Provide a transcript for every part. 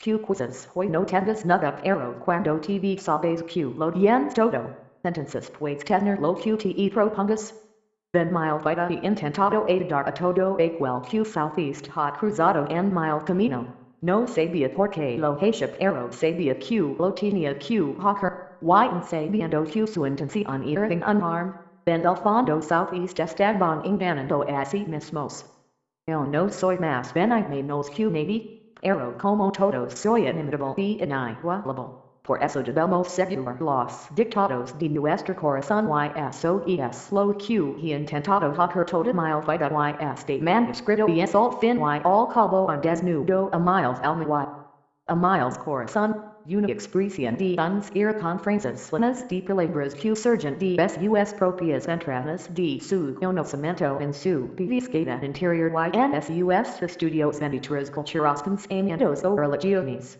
Q quizzes hoy no tendes nada arrow cuando TV sabes Q lo diens todo. Sentences pues tener lo QTE propongas. Then mild vida y intentado ayudar a todo aquel Q southeast ha cruzado en mild camino. No sabía porque lo haship arrow sabía Q lo tenía Q hawker. Y en sabiendo Q su intención irving unharmed. Then al fondo southeast estaban enganando así mismos. Yo no soy más benignos Q navy. Arrow como todos soy inimitable y inigualable. Por eso debemos seguir los dictados de nuestro corazón YSOES lo Q y intentado hacer toda mild vida y este manuscrito y es al fin y al cabo un desnudo a miles alma y a miles corazón. Una expresión de uns conferencias plenas de palabras Q surgent de sus propias entrañas de su conocimiento en su vivisqueda interior y en sus estudios 23 culturas pensamientos o religiones.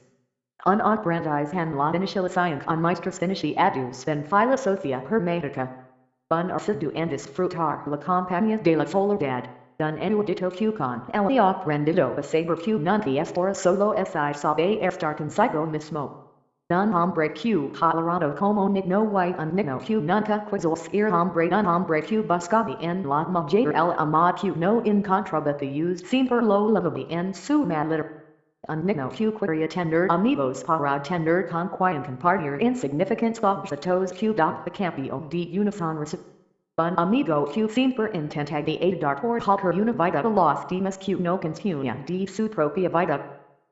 Un aprendizaje la inicialización con maestros iniciados en filosofía hermética. Un asidu en disfrutar la compañía de la soledad. Un erudito Q con el aprendido a saber Q nunca es por solo si sabe estar consigo mismo. Un hombre Q tolerado como nigno y un nigno Q nunca quizás hombre un hombre Q buscaba en la mujer el amor Q no encontraba the used siempre lo lavaba en su madre. Un nigno Q quería tener amigos para tener con quien compartir insignificant objetos Q de cambio de una sonrisa. Un amigo Q siempre intenta de ayudar por halter una vida a los demás Q no continúa de su propia vida.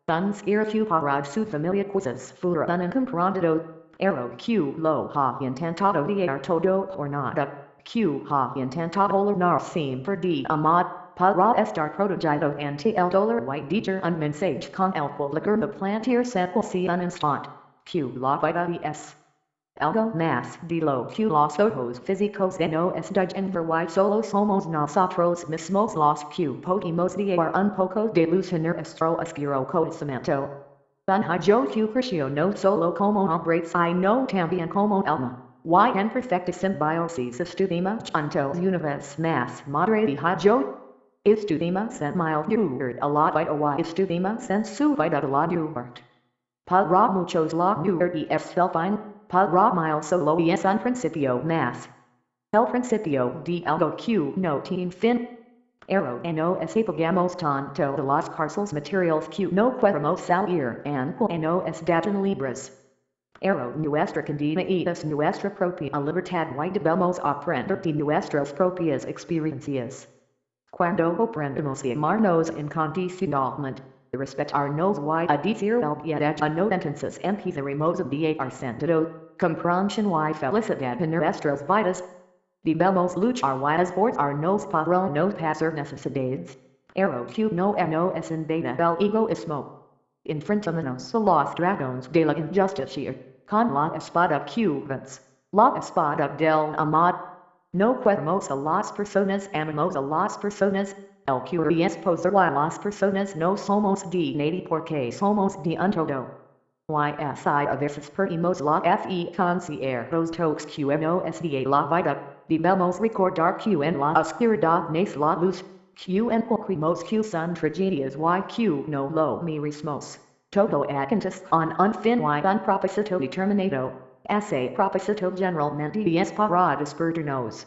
Uns Q para su familia quizás fuera un incomprendido. Arrow Q lo ha intentado de todo por nada. Q ha intentado learnar siempre de amad. Para estar protegido ante el dolor y diger un mensaje con el cual de plantear si un instant. Q la vida es algo más de lo que los ojos físicos de nos distinguen y solo somos nosotros mismos los que podemos dar un poco de luz a nuestro oscuro conocimiento. Yo Q creció no solo como hombre sino también como alma. Y en perfecta simbiosis estuvimos juntos una vez más madre y yo. Estuvimos en mild a la vida y estuvimos en su vida a la duerte. Para muchos la duerte es el fin. Para mil solo es un principio más. El principio de algo Q no tiene fin. Arrow no escapamos tanto de las cárceles materiales Q no queremos salir and no están libres. Arrow nuestra condena es nuestra propia libertad y debemos aprender de nuestras propias experiencias. Cuando aprendemos a amarnos incondicionalmente, a respetarnos y a decir el bien a no entonces empezaremos a dar sentido, comprensión y felicidad en nuestras vidas. Debemos luchar y esforzarnos para no pasar necesidades. Arrow Q no es invada el egoísmo. Enfrentamos a los dragones de la injusticia, con la espada Q vence, la espada del amor. No queremos a las personas, amamos a las personas. El Q es poser y las personas no somos de nadie porque somos de un todo. YSI a veces perdimos la fe conciertos todos Q no es de la vida. Debemos recordar Q en la oscuridad nace la luz. Q en cualquiemos Q son tragedias y Q no lo merecemos. Todo acantes un fin y un propósito determinado. Ese propósito generalmente es para despertarnos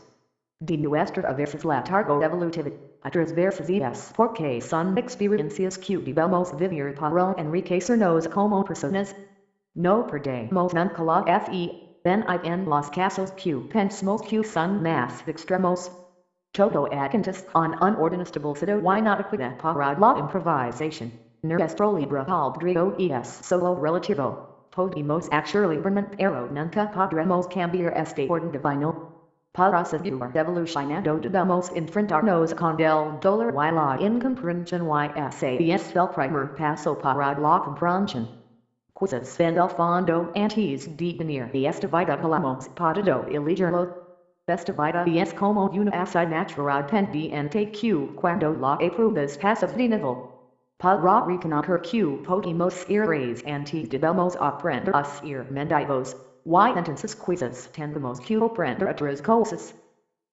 de nuestra a veces letargo evolutivo. Otras veces es porque son experiencias que debemos vivir para enriquecernos como personas. No perdemos nunca la fe, then en los casos que pensamos que son más extremos. Todo acantes un estabilizado y no equida para la improvisación. Nuestro libre albedrío es solo relativo. Podemos actuar libremente pero nunca podremos cambiar este orden divino. Para seguir evolucionando debemos enfrentarnos con el dolor y la incomprensión y ese es el primer paso para la comprensión. Quizás en el fondo antes de venir de esta vida hemos podido elegirlo. Esta vida es como una asignatura pendiente que cuando la apruebas pasas de nivel. Para reconocer que podemos ir antes debemos aprender a ser mendigos. Y entonces quizás tendremos que aprender otras cosas.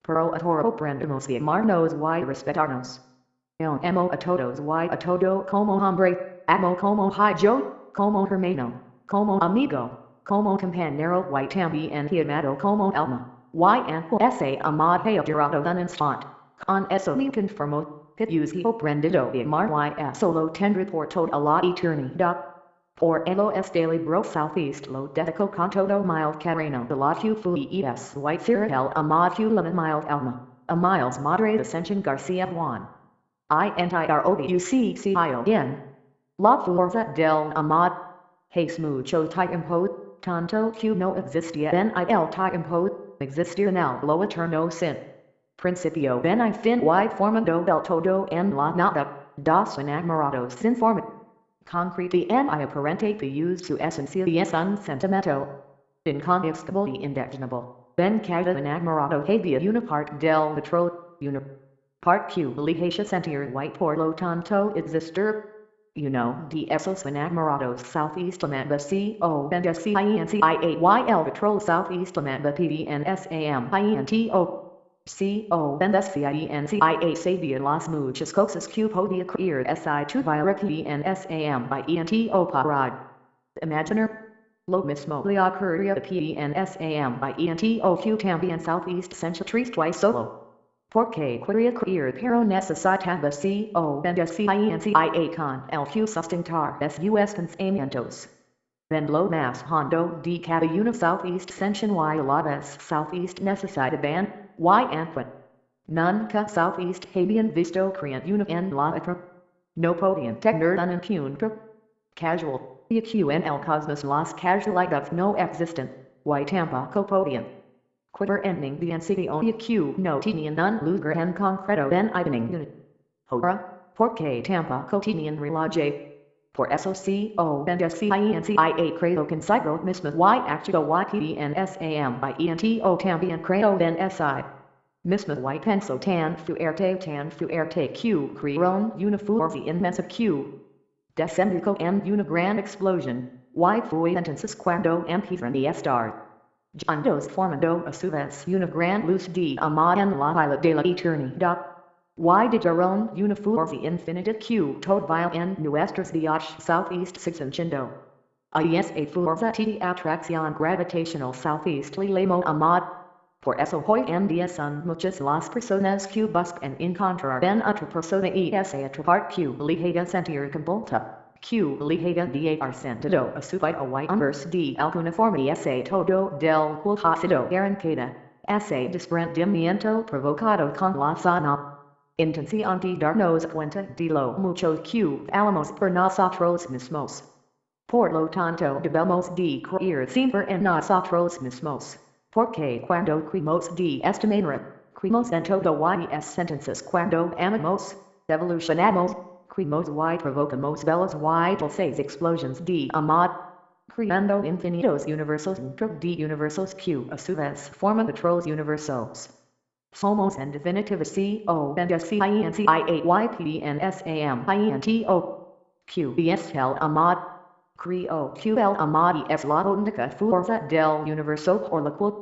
Pero ahora aprendemos a amarnos y respetarnos. Yo amo a todos y a todo como hombre, amo como yo, como hermano, como amigo, como compañero y también llamado como alma. Y aunque ese amor haya durado un instante, con eso me conformo, que yo prendido de amar y solo tendré por toda la eternidad. Por ello este libro southeast lo dedico con todo mild cariño de la que fui y fiel amado la mild alma. A miles madre de Ascensión García Juan. INTEROBUCCION. La fuerza del amor. Hace mucho tiempo, tanto que no existía en el tiempo, existía en el lo eterno sin principio ven y fin y formando el todo en la nada, dos enamorados sin forma. Concrete en y aparente que use su esencia y es un sentimiento incontestable y indefinible. Ben cada enamorado había una parte del otro, una part que le hacía sentir y por lo tanto existir. De esos enamorados southeastamente co bendeciencyal otro southeastamente pdnsamento. Co bendeciencyal sabía las muchas cosas que podía creer si tuviera pdnsam by ento parad. Imaginar. Lo mismo le ocurría a pdnsam by ento que también southeast central triste y solo. Porque quería creer pero necesitaba co bendeciencyal con el que sustentar sus pensamientos. Then lo más hondo de cada una southeast ascension y la vez southeast necesitaban, y anquin. Nunca southeast habían visto crean una en la otra. No podían tener un encuentro casual, y que en el cosmos las casualidades no existen, y tampoco podían. Quiver ending the NCO y que no tenían un lugar en concreto en evening unit. Ahora, porque tampoco tenían reloj. Por eso co bendeciencyal creo consigo mismo y actuo y pdnsam by ento también creo en si. Mismo y penso tan fuerte que crearon una fuerza inmensa que descendió en una gran explosión, y fue entonces cuando empezaron a estar juntos formando a su vez una gran luz de amor en la fila de la eternidad. Y dijeron una fuerza infinita que todavía en nuestros viajes southeast extendiendo. A esa fuerza de atracción gravitational southeast le llamó amor. Por eso hoy en día son muchas las personas que buscan encontrar en otra persona y esa otra parte que le haga sentir convolta. Que le haga dar sentido a su vida y unverse de alguna forma ese todo del cual ha sido arrancada. Ese desprendimiento provocado con la sana intención de darnos cuenta de lo mucho que valemos por nosotros mismos. Por lo tanto debemos de creer siempre en nosotros mismos. Porque cuando creemos de esta manera, creemos en todo y es sentencias cuando amamos, evolucionamos, creemos y provocamos velas y dulces explosions de amor, creando infinitos universos dentro de universos que a su vez forman otros universos. Somos en definitiva co bendeciencyal que es el amor. Creo que el amor es la única fuerza del universo por la cual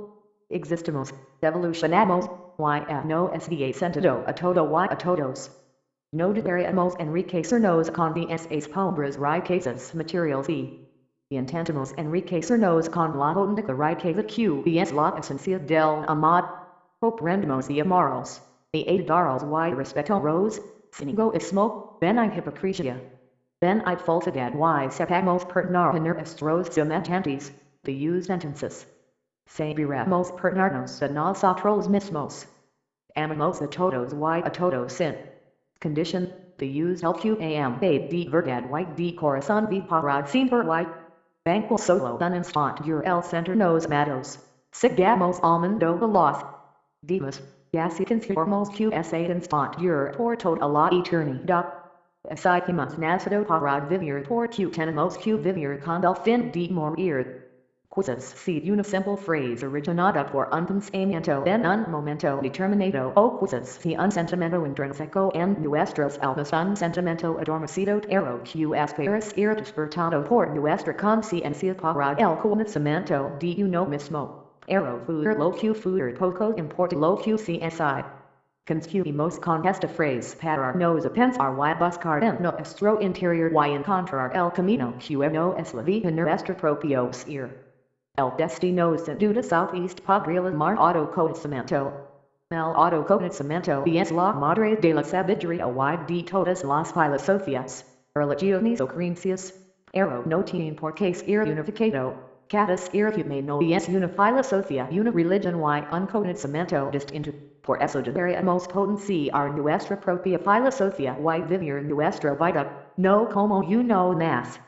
existimos, evolucionamos, y no es de sentido a todo y a todos. No deberíamos enriquecernos con esas pobres riquezas materiales y intentamos enriquecernos con la única riqueza que es la esencia del amor. Aprendemos y amarlos, y ayudarlos y respetarlos, sin egoísmo, ben y hipocresía. Ben y falsedad y sepamos perdonar nuestros semejantes, de use sentences. Saberemos perdonarnos a nosotros mismos. Amamos a todos y a todos sin condition, de use el QAM de verdad y de corazón y para siempre y banco solo un instante el centro nos matos. Sigamos al mundo veloz. Dimos, casi conformos que ese instante por toda la eternidad. Así que hemos nacido para vivir porque tenemos que vivir con el fin de morir. Quizás si una simple frase originada por un pensamiento en un momento determinado o quizás si un sentimiento intrínseco en nuestras almas un sentimiento adormecido pero que espera ser despertado por nuestra conciencia para el conocimiento de uno mismo. Pero futur lo que futur poco importa lo que se es. Consumimos con esta phrase para nos pensar y buscar en nuestro interior y encontrar el camino que nos lleva a nuestro propio ser. El destino sin duda southeast podría llamar autoconocimiento. El autoconocimiento es la madre de la sabiduría y de todas las filosofías, religiones o creencias. Pero no tiene por qué ser unificado. Cada ser humano es una filosofía, una religión y un conocimiento distinto. Por eso deberíamos potenciar nuestra propia filosofía y vivir nuestra vida, no como uno más,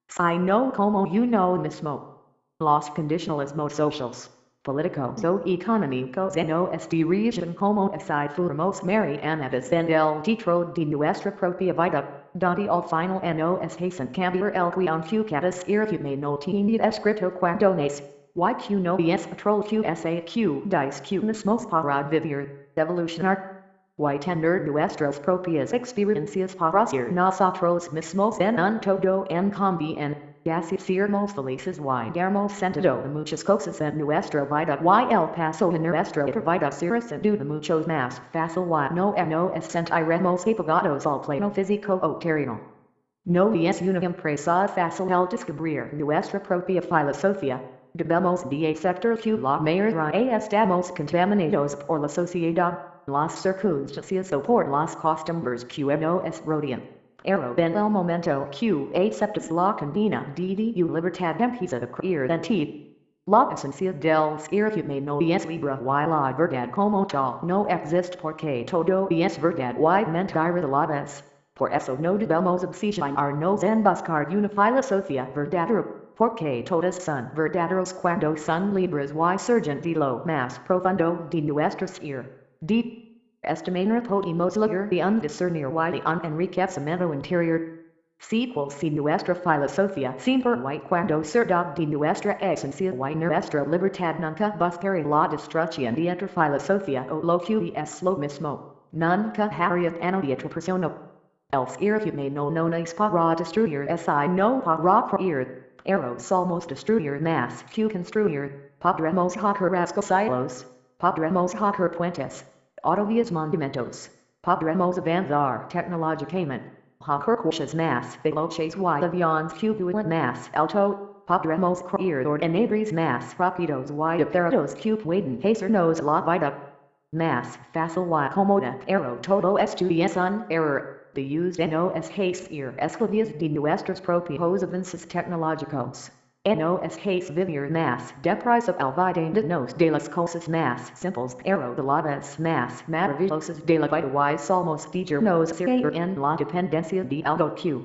sino como uno mismo. Los condicionalismos sociales, políticos o económicos nos dirigen como si fuéramos marionetas en el teatro de nuestra propia vida, donde al final nos hacen cambiar el guion que cada ser humano tiene escrito cuando nace. Y que no es otro que dice que mismos para vivir, evolucionar, y tener nuestras propias experiencias para ser nosotros mismos en un todo en cambio y así sermos felices y darmos sentido a muchas cosas en nuestra vida y el paso en nuestra vida será sin duda mucho más fácil y no nos sentiremos apegados al plano físico o terreno. No es una empresa fácil el descubrir nuestra propia filosofía. Debemos de aceptar que la mayoría estamos contaminados por la sociedad, las circunstancias o por las costumbres que nos rodean. Pero en el momento que aceptas la condena de tu libertad empieza a creer en ti. La esencia del ser humano es libre y la verdad como tal no existe porque todo es verdad y mentira a la vez. Por eso no debemos obsesionarnos en buscar una filosofía verdadera. Porque todas son verdaderos cuando son libres y surgen de lo más profundo de nuestro ser. De esta manera podemos lograr de un discernir y de un enriquecimiento interior. Si nuestra filosofía siempre y cuando surda de nuestra esencia y nuestra libertad nunca buscará la destrucción de otra filosofía o lo que es lo mismo, nunca haría en otra persona. El ser humano no es para destruir sino para crear. Pero somos destruir más que construir, podremos hacer rascacielos, podremos hacer puentes, autovías monumentos, podremos avanzar tecnológicamente, hacer cosas más veloces y aviones que vuelan más alto, podremos crear ordenadores más rápidos y aparatos que pueden hacernos la vida más fácil y cómoda, pero todo esto es un error. De nos hacer esclavos de nuestros propios avances tecnológicos. Nos hace vivir más deprisa olvidándonos de las cosas más simples pero de la vez más maravillosas de la vida y somos dejarnos caer en la dependencia de algo que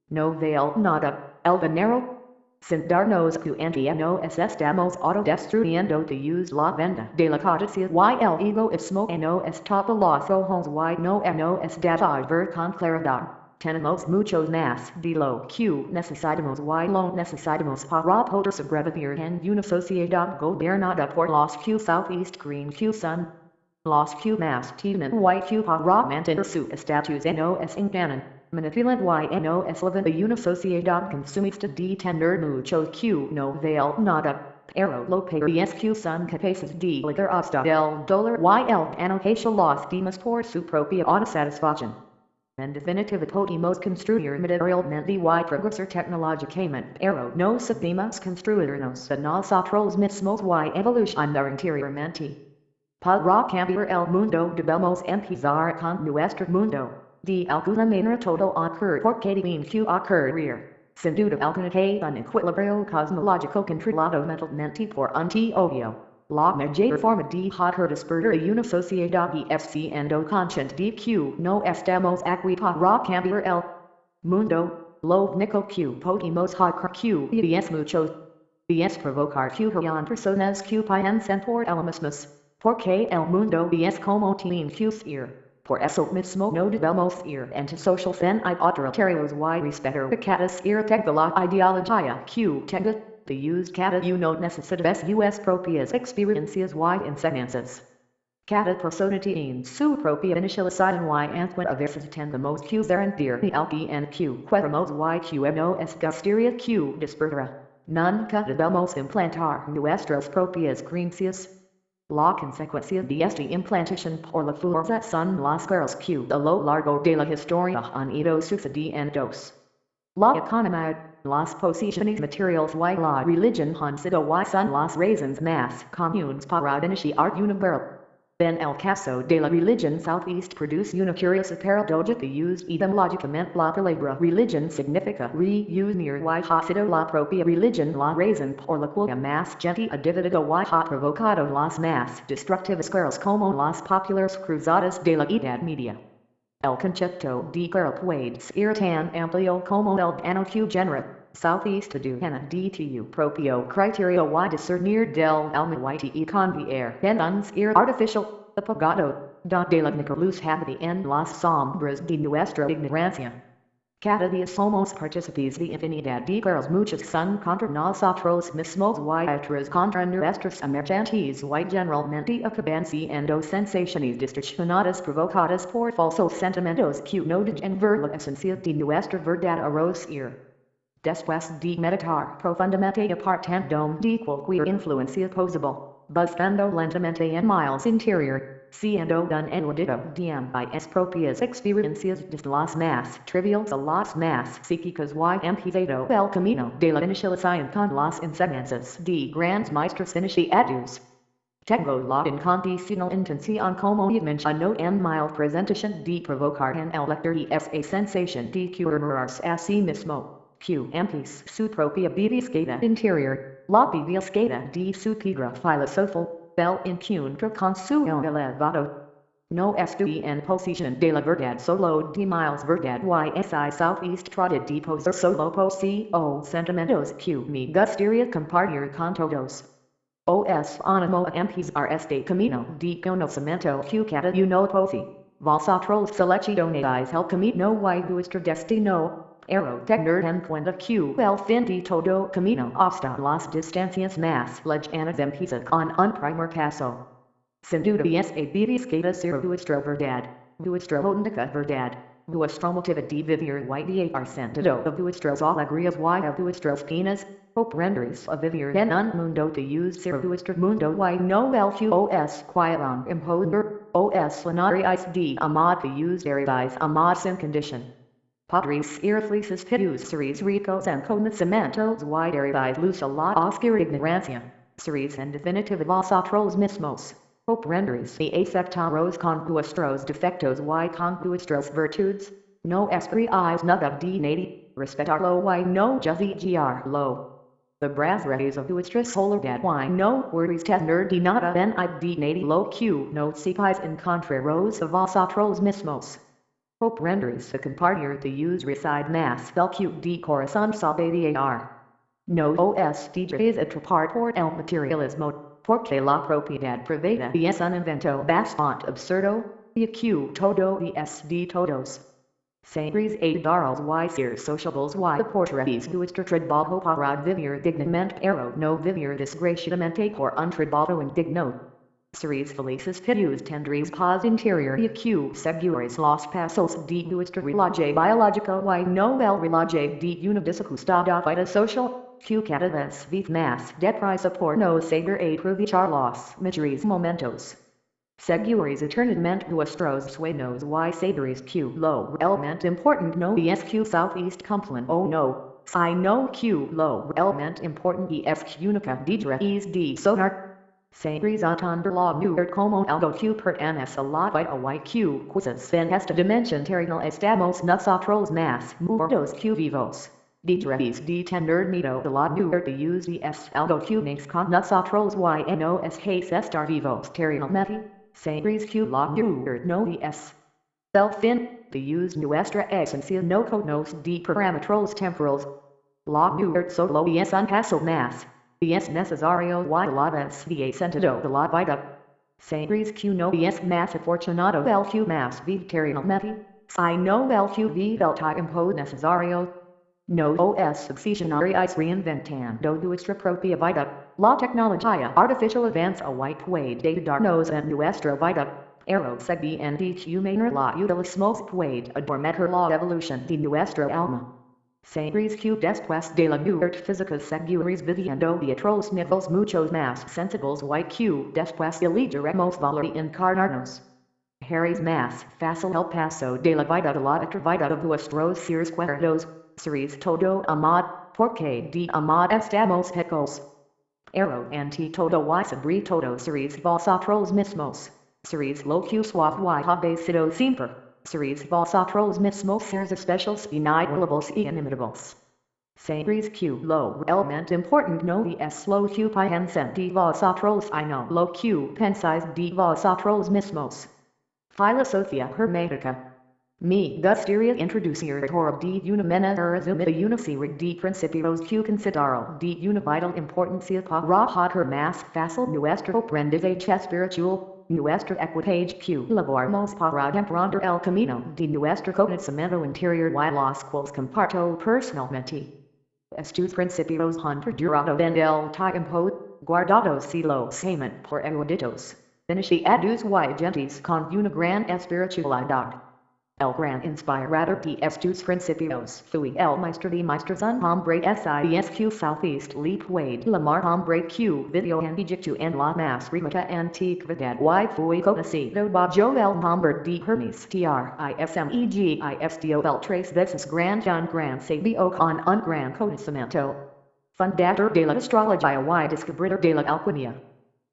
no vale nada, el dinero. Sin darnos cuenta nos estamos autodestruyendo de la venda de la codicia y el egoísmo nos tapa los ojos y no nos deja ver con claridad. Tenemos muchos más de lo que necesitamos y lo necesitamos para poder sobrevivir en una sociedad gobernada por los que southeast creen que son los que más tienen y que para mantener su estatus nos engañan. Manipulan y nos llevan a una sociedad consumista de tener mucho que no vale nada, pero lo peor es que son capaces de ligar hasta el dolor y el enojarse los demás por su propia autosatisfacción. En definitiva podemos construir materialmente y progresar tecnológicamente, pero no sabemos construirnos a nosotros mismos y evolucionar interiormente. Para cambiar el mundo debemos empezar con nuestro mundo. De alguna manera todo ocurre porque tiene que ocurrir. Sin duda alguna hay un equilibrio cosmológico controlado mentalmente por un teorio. La mayor forma de hacer despertar a una sociedad es siendo consciente de que no estamos aquí para cambiar el mundo. Lo único que podemos hacer que es mucho es provocar que hayan personas que piensen por ellos mismos. Porque el mundo es como tiene que ser. Por eso mismo no debemos ir antisociales en autoritarios y respetar a cada ser tenga la ideología que tenga. De cada uno necesita sus propias experiencias y enseñanzas. Cada persona tiene su propia inicialización y a veces tenemos que sentir el bien que queremos y que nos gustaría que despertara. Nunca debemos implantar nuestras propias creencias. La consecuencia de esta implantación por la fuerza son las guerras que a lo largo de la historia han ido sucediendo. La economía, las posiciones materiales y la religión han sido y son las razones más comunes para iniciar una guerra. En el caso de la religión Southeast produce una curiosa paradoja de use etimológicamente la palabra religión significa reunir y ha sido la propia religión la razón por la cual más gente ha dividido y ha provocado las más destructivas guerras como las populares cruzadas de la Edad Media. El concepto de guerra puede ser tan amplio como el ano que genera. Southeast aducena de tu propio criterio y discernir del alma y convier en un ser artificial, apagado, donde la única luz habita en las sombras de nuestra ignorancia. Cada día somos partícipes de infinidad de guerras, muchas son contra nosotros mismos y otras contra nuestros emergentes y generalmente acaban siendo sensaciones distorsionadas provocadas por falsos sentimientos que no dejan ver la esencia de nuestra verdad a relucir. Después de meditar profundamente apartando de cualquier influencia posible, buscando lentamente en mi interior, siendo un enludido de mis propias experiencias desde las más triviales a las más psíquicas y empezado el camino de la iniciación con las enseñanzas de grandes maestros iniciados. Tengo la incondicional intención como he mencionado en mi presentación de provocar en el lector esa sensación de curarse a sí mismo. Q empties su propia bibiscata interior, la bibiscata de su piedra filosofal, el encuentro con su yo elevado. No estoy en posición de la verdad solo de mis verdad y si Southeast trata de poser solo poseo sentimientos que me gustaría compartir con todos. Os animo a empezar este camino de conocimiento que cada uno posee. Vosotros seleccionáis el camino y vuestro destino. Pero tener en cuenta que el fin de todo camino hasta las distancias más lejanas empieza con un primer paso. Sin duda esa bibiscata será vuestra verdad, vuestra única verdad, vuestro motivo de vivir y de sentido a vuestras alegrías y a vuestras penas, aprenderéis a vivir en un mundo de ser vuestro mundo y no el que os quieran imponer, os llenaréis de amor de daréis amor sin condición. Padres reflexes pius seres ricos en conocimientos y daréis luz a la oscura ignorancia, seres en definitiva vosotros mismos. Aprenderéis a aceptaros con vuestros defectos y con vuestras virtudes. No esperéis nada de nadie, respetarlo y no juzgarlo. Abrazaréis a vuestra soledad y no worries tener de nada en de nadie lo que no sepáis encontraros a vosotros mismos. Aprenderéis a compartir de reside más del que de corazón sabe dar. No os dejaréis atrapar por el materialismo, porque la propiedad privada es un invento bastante absurdo, y que todo es de todos. Sabréis ayudaros y ser sociables y aportaréis vuestro trabajo para vivir dignamente pero no vivir desgraciadamente por un trabajo indigno. Seres felices pius tendréis paz interior y que seguiréis los pasos de vuestro reloj biológico y no el reloj de una desajustada vida social, que cada vez vive más deprisa por no saber aprovechar los mejores momentos. Seguiréis eternamente vuestros sueños y sabréis que lo realmente importante no es que Southeast cumplan o no, sino que lo realmente importante es que única dejaréis de sonar. Sabréis entender la muerte como algo que pertenece a la vida y que quizás en esta dimensión terrenal estamos nosotros más muertos que vivos. Dejaréis de tener miedo de la muerte es algo que nace con nosotros y no es estar vivos terrenalmente. Sabréis que la muerte no es el fin de nuestra esencia no conoce de parámetros temporales. La muerte solo es un paso más. Es necesario y la vez de sentido de la vida. Sabréis que no es más afortunado el que más vive terrenalmente, sino el que vive el tiempo necesario. No os succionaréis reinventando vuestra propia vida. La tecnología artificial avanza y puede darnos en nuestra vida. Pero siguiente que manera la utilicemos puede adormecer la evolución de nuestra alma. Sabres Q después de la muerte física seguiris viviendo de otros niveles muchos más sensibles y Q después elegiremos valor encarnarnos. Harry's más fácil el paso de la vida de la otra vida de vuestros seres queridos, seres todo amad, porque de amad estamos hechos. Ero anti todo y sobre todo seres vosotros mismos, seres lo que suave y habéis sido siempre. Seres vosotros mismos seres especiales inigualables y inimitables. Sabres Q lo realmente important no es lo que piensan de vosotros y no lo que pensáis de vosotros mismos. Filosofía hermética. Me gustaría introducir por de una manera resumida una serie de principios que considero de una vital importancia para hacer más fácil nuestro aprendizaje espiritual. Nuestra equipaje Q laboramos para emprender el camino de nuestro conocimiento interior y los cuales comparto personalmente. Estos principios han perdurado en el tiempo, guardados si lo saben por eruditos, iniciados y gentes con una gran espiritualidad. El gran inspirador de estos principios fue el Mestre de Maestres un hombre SISQ Southeast le puede llamar hombre Q video en Egipto en la más remota antigüedad y fue conocido bajo el nombre de Hermes Trismegisto el tres veces un gran sabio con un gran conocimiento. Fundador de la astrología y descubridor de la alquimia.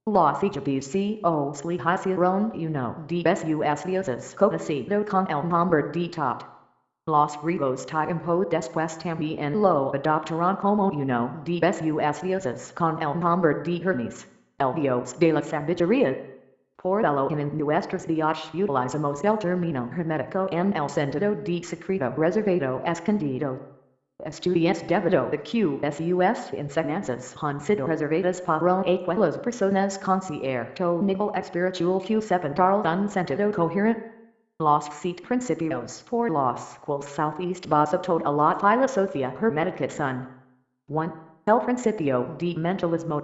Los egipcios le hicieron uno de sus dioses conocido con el nombre de Tot. Los griegos tiempo después también lo adoptaron como uno de sus dioses con el nombre de Hermes, el dios de la sabiduría. Por ello en nuestros días utilizamos el término hermético en el sentido de secreto reservado escondido. Estudiantes debido a que sus enseñanzas han sido reservadas para aquellas personas con cierto nivel espiritual que sepan dar un sentido coherente. Los 7 principios por los cuales Southeast basa toda la filosofía hermética son 1. El principio de mentalismo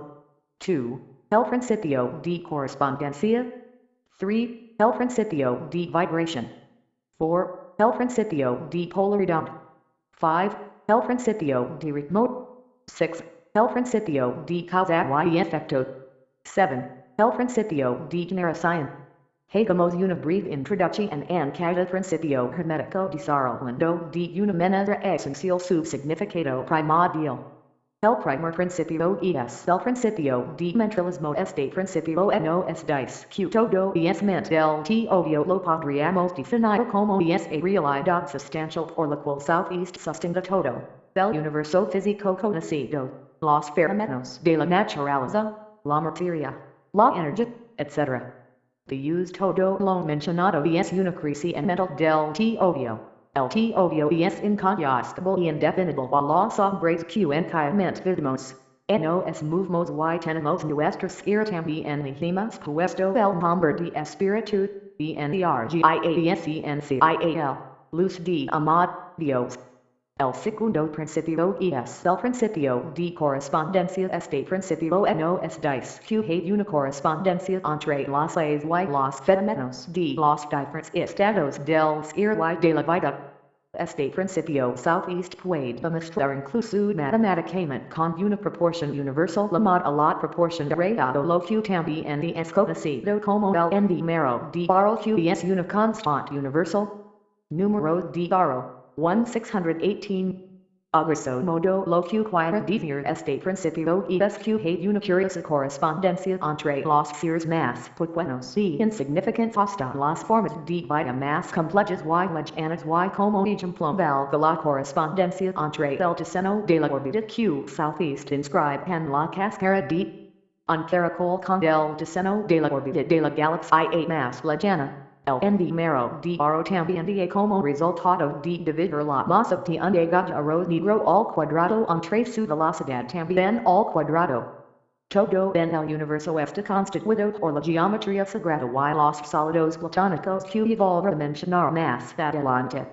2. El principio de correspondencia 3. El principio de vibración 4. El principio de polaridad 5. El principio de ritmo 6. El principio de causa y efecto 7. El principio de generación. Hagamos una breve introducción en cada principio hermético desarrollando de una manera esencial su significado primordial. El primer principio es el principio de mentalismo. Este principio no es dice que todo es mental. Todo lo podríamos definir como es a realidad sustancial por la cual Southeast sustenta todo. El universo físico conocido, los fenómenos de la naturaleza, la materia, la energía, etc. De use todo lo mencionado es una crisis mental del todo. El todo es incontestable y indefinible a los hombres que en vivimos. No es movemos y tenemos nuestra ser también hemos puesto el nombre de espíritu, energía, luz de amad, Dios. El segundo principio es el principio de correspondencia. Este principio no es dice que hay una correspondencia entre las leyes y los fenómenos de los diferentes estados del ser y de la vida. Este principio Southeast puede demostrar incluso matemáticamente con una proporción universal llamada la proporción de reado, lo que también es conocido como el número de Barrow, que es una constante universal. Número de Barrow 1618. A grosso modo lo que quiere decir este principio es que hay una curiosa correspondencia entre los seres más pequeños y insignificantes hasta las formas de vida más complejas y lejanas y como ejemplo valga la correspondencia entre el diseño de la órbita que Southeast inscribe en la cáscara de un caracol con el diseño de la órbita de la galaxia más lejana. El número de Barrow también da como resultado de dividir la masa de un arroz negro al cuadrado entre su velocidad también al cuadrado. Todo en el universo está constituido por la geometría sagrada y los sólidos platónicos que volveré a mencionar más adelante.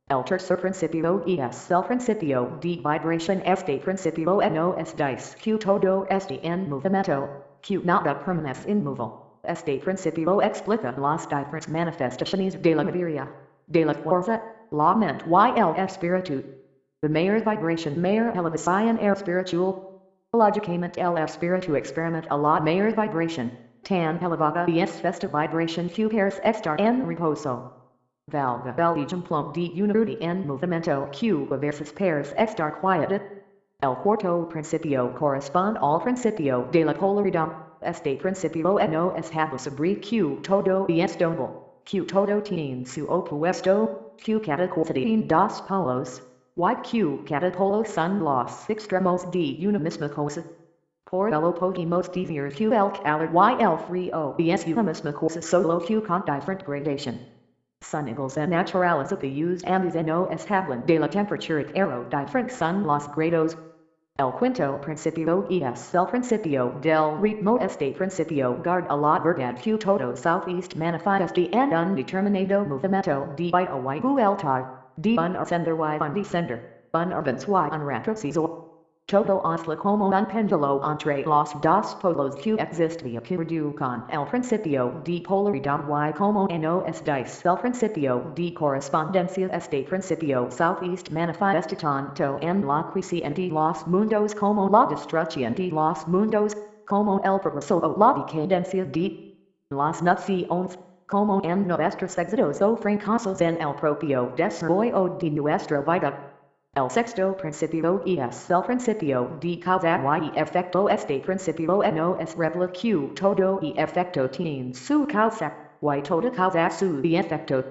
El tercer principio es el principio de vibración. Este principio no es dice que todo está en movimiento, que nada permanece inmóvil. Este principio explica las diferentes manifestaciones de la materia, de la fuerza, la mente y el espíritu. The mayor vibration mayor elevation air spiritual. Logicament LF spirit to experiment a lot mayor vibration. Tan elevada BS festa vibration few pairs extar en reposo. Valga valigum plum de unirudi en movimento Q versus pairs extar quieted. El cuarto principio correspond al principio de la polaridad. Este principio no es hablo sobre Q todo es doble. Q todo tiene su opuesto. Q cataclysity dos polos. YQ catapolos son los extremos de una misma cosa. Por el podemos decir Q el calor y el frío es una misma cosa solo Q con different gradation. Son equals en naturaleza the used ambis no es hablan de la temperatura aero different son los grados. El quinto principio es el principio del ritmo este principio guard a la verdad Q todo southeast manifesti en un determinado movimiento de y vuelta. D un ascender y un descender, un avance y un retroceso. Todo oscila como un péndulo entre los dos polos Q existia que con el principio de polaridad y como no es dice el principio de correspondencia este principio southeast manifesta tanto en la crisis de los mundos como la destrucción de los mundos, como el progreso o la decadencia de las naciones. Como en nuestros éxitos o fracasos en el propio desarrollo de nuestra vida. El sexto principio es el principio de causa y efecto este principio no es regla Q todo y efecto tienen su causa, y toda causa su efecto.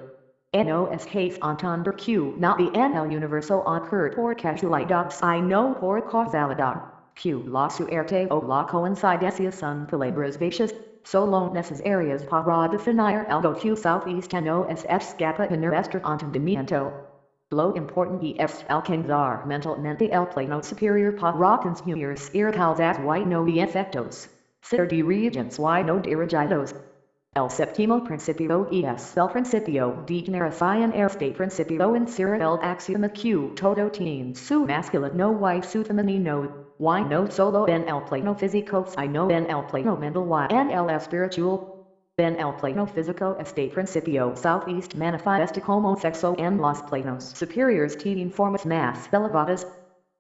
No es hace entender Q not the en el universo ocurre por casualidad sino por causalidad. Q la suerte o la coincidencia son palabras vacías. Solo necesarias para definir algo Q southeast no es escapa en nuestro entendimiento. Lo importante es alcanzar mentalmente el plano superior para construir causas y no de efectos. Ser dirigentes y no dirigidos. El séptimo principio es el principio de generación este principio insere el axioma Q todo tiene su masculino y su femenino. Y no solo en el plano físico sino en el plano mental y en el espiritual. En el plano físico este principio southeast manifiesta como sexo en los planos superiores tienen formas más elevadas.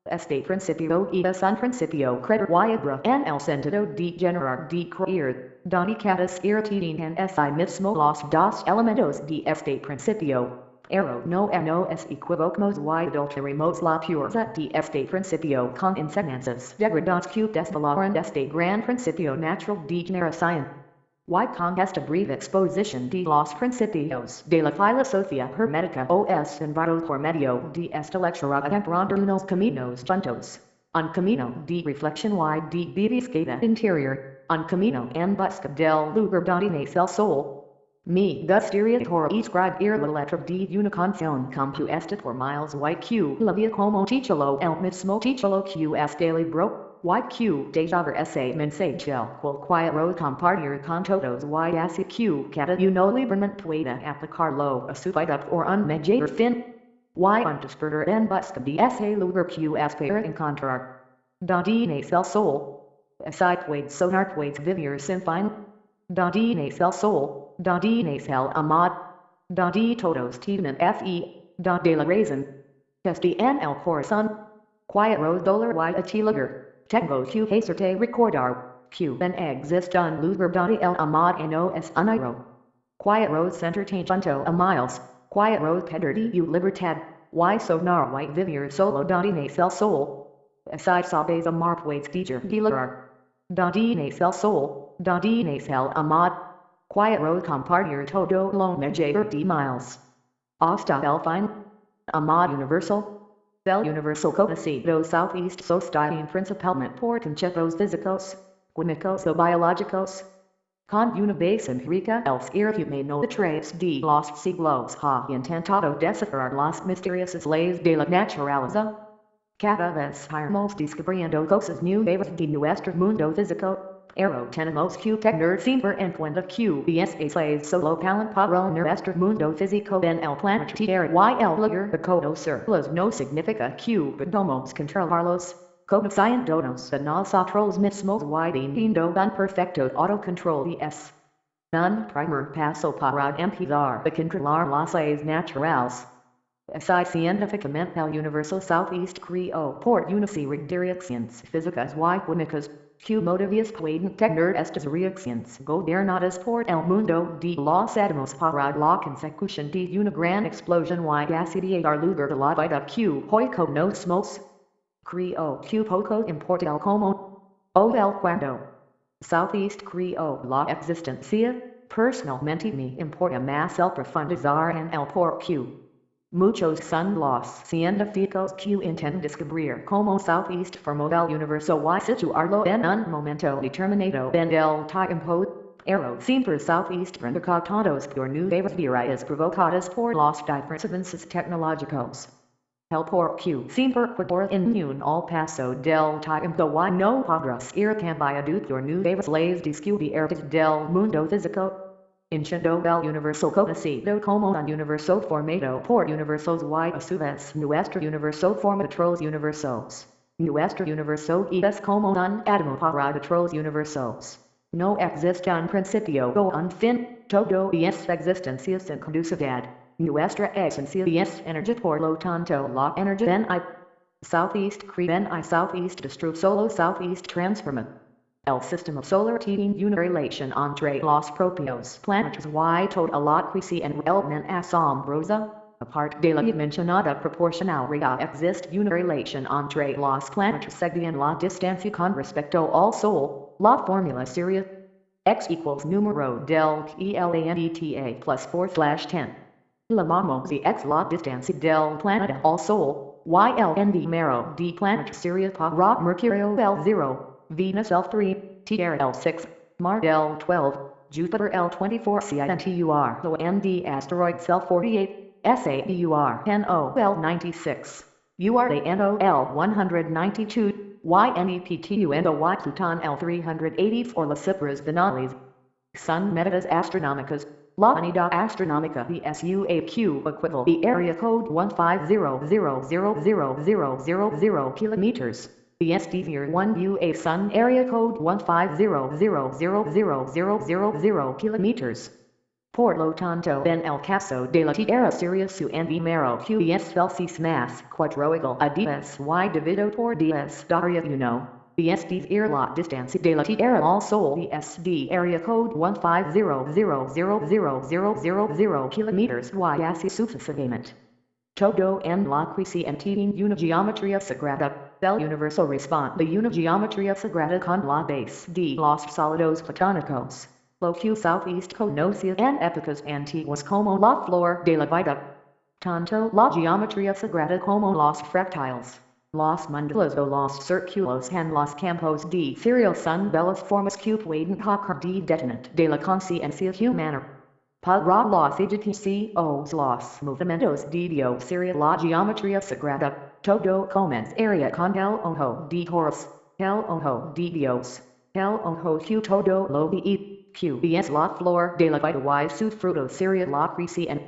Este principio es un principio creador en el sentido de generar de crear, donde cada ser tiene en sí mismo los dos elementos de este principio. No es equivocamos y adulteremos la pureza de este principio con enseñanzas degradadas que desvaloran este gran principio natural de generación. Y con esta breve exposición de los principios de la filosofía hermética os invito por medio de esta lectura a emprender unos caminos juntos. Un camino de reflexión y de búsqueda interior, un camino en busca del lugar donde nace el sol. Me gustaría por escribir la letra de una canción compuesta por miles YQ la vía como título el mismo título que este libro, YQ DEJAR ese mensaje el cual quiero compartir con todos y así que cada uno libremente pueda aplicarlo a su vida por un mejor fin. Y un despertar en busca de ese lugar que espera encontrar. Donde nace el sol. Así puedes sonar puedes vivir sin fin. Donde nace el sol. Donde nace el amor. Donde todos tienen fe. Donde la razón está en el corazón. Quiero dolor y atilagar. Tengo que hacerte recordar que en existe un lugar donde el amor no es un error. Quiero sentirte junto a miles. Quiero pedirte tu libertad. Y sonar y vivir solo donde nace el sol. Así sabes amar puedes decir dilagar. Donde nace el sol. Donde nace el amor. Quiero compartir todo lo mejor de miles. Hasta el fin. Amor universal. El universo conocido southeast sostiene principalmente por conceptos físicos, químicos o biológicos. Con una base empírica el ser humano a través de los siglos ha intentado descifrar las misteriosas leyes de la naturaleza. Cada vez iremos descubriendo cosas nuevas de nuestro mundo físico. Tenemos que tener siempre en cuenta que es solo para nuestro mundo físico en el planeta Tierra y el lugar de conocerlos no significa que podamos controlarlos. Conociéndonos a nosotros mismos y teniendo un perfecto autocontrol es un primer paso para empezar a controlar las leyes naturales. SI cientificamente el universo southeast creo por unici direcciones físicas y químicas, que motivias pueden tener estas reacciones gobernadas por el mundo de los átomos para la consecución de una gran explosión y gaseosa dar lugar a la vida que hoy conocemos. Creo que poco importa el cómo o el cuándo. Southeast creo la existencia, personalmente me importa más el profundizar en el por qué. Muchos son los científicos que intentan descubrir cómo Southeast formó el universo y situarlo en un momento determinado en el tiempo. Pero siempre Southeast recontactados por nuevas virades provocadas por los diferentes avances tecnológicos. El por qué siempre ocurre en un paso del tiempo y no podrás ir cambiando por nuevas leyes descubiertas del mundo físico. Entiendo el universo conocido como un universo formado por universos y a su vez nuestro universo forma otros universos. Nuestro universo es como un átomo para otros universos. No existe un principio o un fin, todo es existencia sin conducividad. Nuestra esencia es energía, por lo tanto la energía en Southeast creen y Southeast destruye solo Southeast transforma. El sistema solar tiene una relación entre los propios planetas y toda la creación realmente asombrosa. Aparte de la mencionada proporcionalidad existe una relación entre los planetas según la distancia con respecto al Sol. La fórmula sería x equals número del planeta plus 4/10. Llamamos x la distancia del planeta al Sol, y el número de planetas sería para Mercurio el 0. Venus el 3, Tierra el 6, Marte el 12, Jupiter el 24, Saturn lo de asteroids el 48, Saturn el 96, Uranus el 192, Neptune Pluton el 380 for las cifras finales. Son medidas astronómicas. La unidad astronómica BSUAQ equivalent the area code 150000000 kilometers. BSDVR 1 UA Sun area code 150000000 kilometers. Por lo tanto, en el caso de la Tierra sería su número QES Celsius más 4 igual a 10 y dividido por 10 daría 1. BSDVR la distancia de la Tierra al Sol BSD area code 150000000 kilometers y así sucesivamente. Todo en la creación tiene una geometría sagrada. El universo responde a una geometría sagrada con la base de los sólidos platónicos. Lo que Southeast conocía en épocas antiguas como la flor de la vida. Tanto la geometría sagrada como los fractales, los mandalas o los círculos en los campos de cereal son bellas formas que pueden tocar de detonante de la conciencia humana. Para los edificios los movimientos de Dios sería la geometría sagrada. Todo comenzaría con el ojo de Horus, el ojo de Dios, el ojo que todo lo ve, que es la flor de la vida y su fruto sería la creación.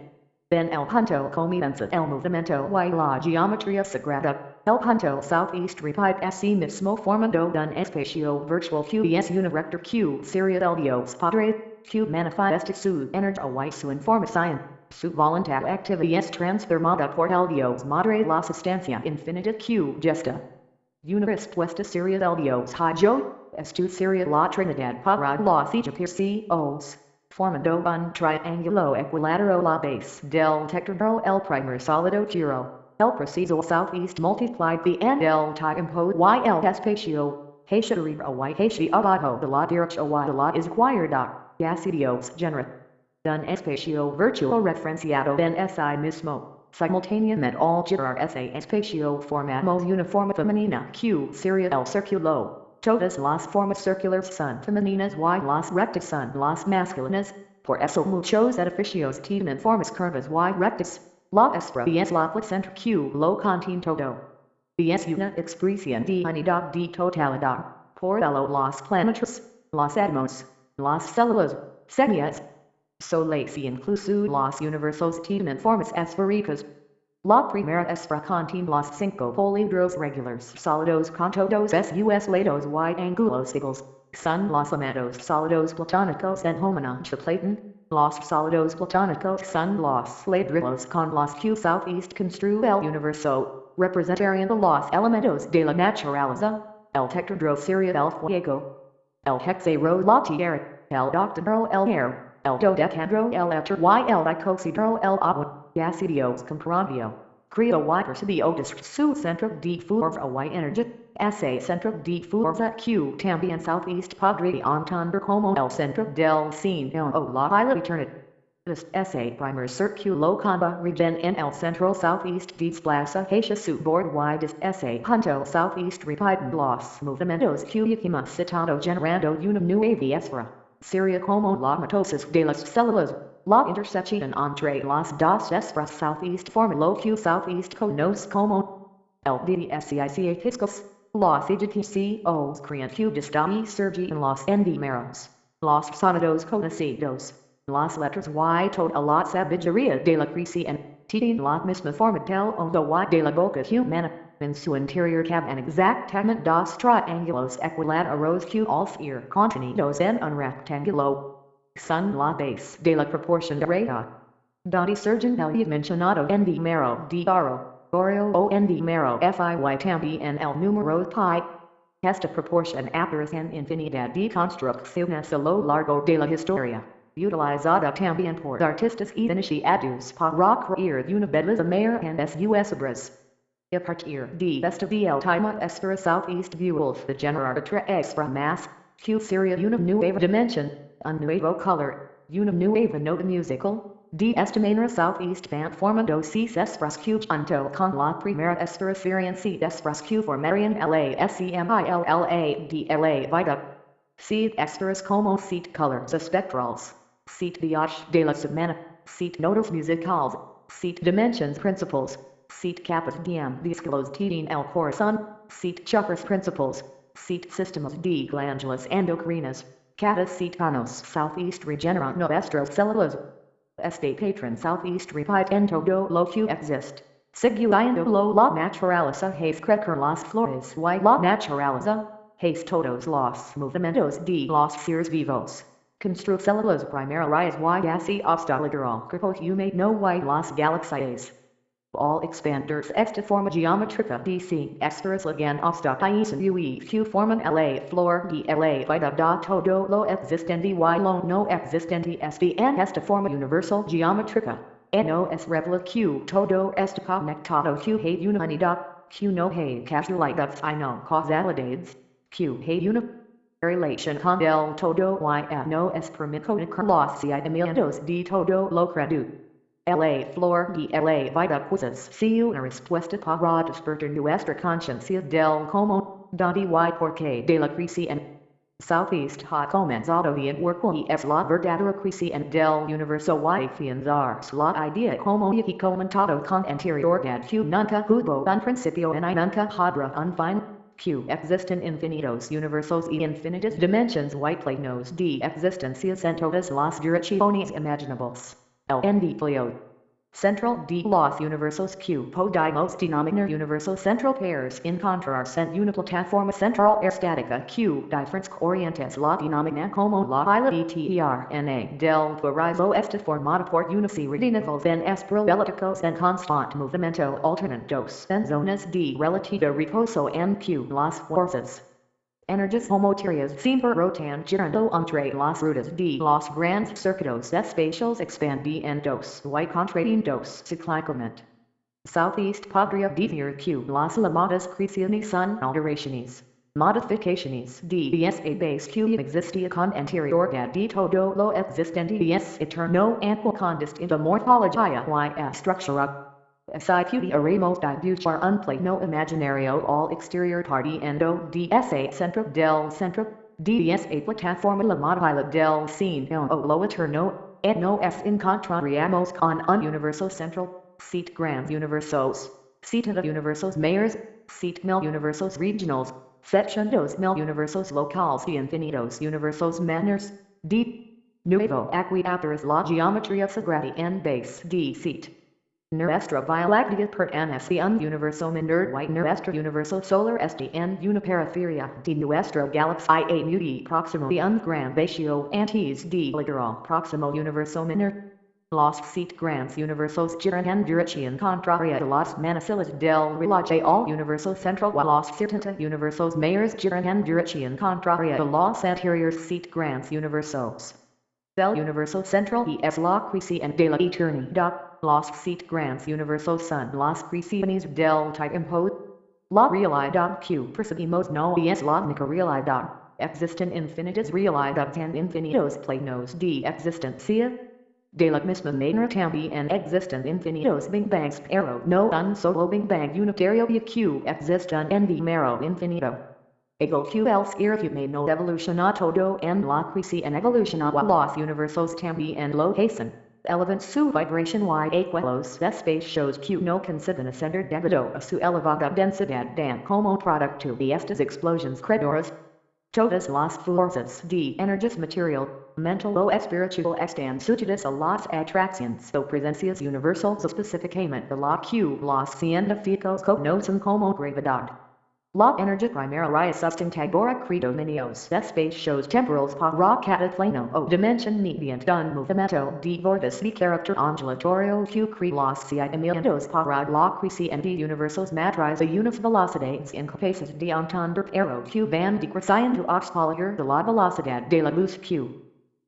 En el punto comienza el movimiento y la geometría sagrada. El punto Southeast repite así mismo formando un espacio virtual que es una recta que sería el Dios Padre, que manifiesta su energía y su información. Su voluntad activa es transformada por el Dios Madre la sustancia infinita que gesta. Una respuesta sería el Dios Hijo, esto sería la Trinidad para los egipcios, formando un triángulo equilátero la base del tetrahedro el primer sólido tiro. El preciso Southeast multiplied bien el tiempo y el espacio, hacia arriba y hacia abajo de la derecha y de la izquierda, gaseosos genera. Un espacio virtual referenciado en ese mismo. Simultáneamente al girar ese espacio formamos una forma femenina que sería el círculo. Todas las formas circulares son femeninas y las rectas son las masculinas. Por eso muchos edificios tienen formas curvas y rectas. La esfera es la placenta que lo contiene todo. Es una expresión de unidad de totalidad. Por ello los planetas, los átomos, las células, semillas, soles y incluso los universos tienen formas esféricas. La primera esfera contiene los 5 políedros regulares sólidos con todos sus lados y ángulos iguales. Son los llamados sólidos platónicos en homenaje a Platón. Los solidos platonicos son los ladrillos con los que southeast construye el universo, representarían los elementos de la naturaleza, el tectodro sería el fuego, el hexadro la tierra, el octadro el aire, el dodecadro el ether y el icosidro el agua, gaseous comprendio. Creo y percibió su centro de fuerza y energía, ese centro de fuerza que también southeast podría entender como el centro del SINO o la eternidad. Ese primer circulo convergen en el centro southeast desplaza hacia su borde y ese punto southeast repiten los movimientos que hemos citado generando una nueva esfera. Sería como la mitosis de las células. La intersección entre las dos esferas southeast forma lo que southeast conoce como el DEDICADO. Los edificios crean que distan surgen los endimeros. Los sonidos conocidos. Las letras y toda la sabiduría de la creación. Tienen la misma forma del ondo y de la boca humana. En su interior caben exactamente dos triángulos equilaterales que al ser contenidos en un rectángulo. Son la base de la proporción de real. Donde surgen el mencionado endimero de oro o endimero FI también el número pi. Esta proporción aparece en infinidad de construcciones a lo largo de la historia, utilizada también por artistas iniciados para crear una belleza mayor en sus obras. A partir de esta el tema esfera southeast vuelve de generar otra esfera más, que sería una nueva dimensión, un nuevo color, una nueva nota musical, de esta manera southeast van formando sis esferas que junto con la primera esfera serían sis esferas que formarían la vida. Sis esferas como sit colors espectrales, sit viaje de la semana, sit notas musicales, sit dimensions principales, sit capas diem disclos tienen el corazón, sit chakras principales, sit sistemas de glándulas endocrinas. Cada citanos southeast regeneran nuestras células. Este patron southeast repite en todo lo que existe. Siguiendo la naturaleza hace crecer las flores y la naturaleza hace todos los movimientos de los seres vivos. Construye células primarias y gaseosas literal cuerpo humano y las galaxias. All expanders esta forma geométrica de C esferas ligan hasta países que forman la flor de la vida da todo lo existente y lo no existente en esta forma universal geométrica. No es revela que todo está conectado que hay una unidad, que no hay casualidades y no causalidades, que hay una relación con el todo y no es permitido con los sentimientos de todo lo creado. La flor de la vida pues si una respuesta para despertar nuestra conciencia del cómo, donde y por qué de la creación. Southeast ha comenzado bien work y es la verdadera creación del universo y fianzar la idea como he comentado con anterioridad que nunca hubo un principio y nunca habrá un fin, que existen infinitos universos y infinitas dimensions y planos de existencias en todas las direcciones imaginables. El núcleo central de los universos que podemos denominar universo central pairs encontrarse en una plataforma central estática que diferentes corrientes la denominan como la eterna del paraíso está formada por una serie de niveles en espiral en constante movimiento alternados en zonas de relativo reposo en que las fuerzas energias homotereas siempre rotan girando entre las rutas de los grandes circuitos espaciales expandiendos y contrayéndose cíclicamente. Southeast podría decir que las llamadas creaciones son alteraciones, modificaciones de esa base que existía con anterioridad de todo lo existente y es eterno aunque con distinta morfología y estructura. Así pudiéramos dibujar un plano imaginario al exterior partiendo de ese centro del centro, de esa plataforma llamada del SINO o lo eterno, no es encontraríamos con un universo central, siete grandes universos, 7 universos mayores, 7,000 universos regionales, 700,000 universos locales y infinitos universos menores, de nuevo aquí aparece la geometría sagrada en base de 7. Nuestra Via Láctea pertenece un universo menor y nuestro universo solar está en una periferia de nuestra galaxia muy próximo y un gran vacío antes de llegar al próximo universo menor. Los siete grandes universos giran en dirección contraria a las manecillas del reloj al universo central y los 70 universos mayores giran en dirección contraria a los anteriores siete grandes universos. El universo central es la creciente de la eternidad. Los siete grandes universos son las creaciones del tiempo. La realidad que percibimos no es la única realidad. Existen infinitas realidades en infinitos planos de existencia. De la misma manera también existen infinitos Big Bangs, pero no un solo Big Bang unitario y que existen en el mero infinito. Ego que el ser humano evoluciona todo en la creciente evolución a los universos también lo hacen. Elevan su vibración y aquellos espacios que no conciben ascender debido a su elevada densidad dan como producto de estas explosiones creadoras. Todas las fuerzas de energía material, mental o espiritual están sujetas a las atracciones o presencias universales específicamente la que los científicos conocen como gravedad. La energía primaria es sustentadora de dominios espacios temporales para cada plano o dimensión mediante un movimiento de vortex de carácter ondulatorio que crea los cimientos para la creciente de universos matriz a unas velocidades incapaces de entender pero que van decreciendo hasta llegar de la velocidad de la luz que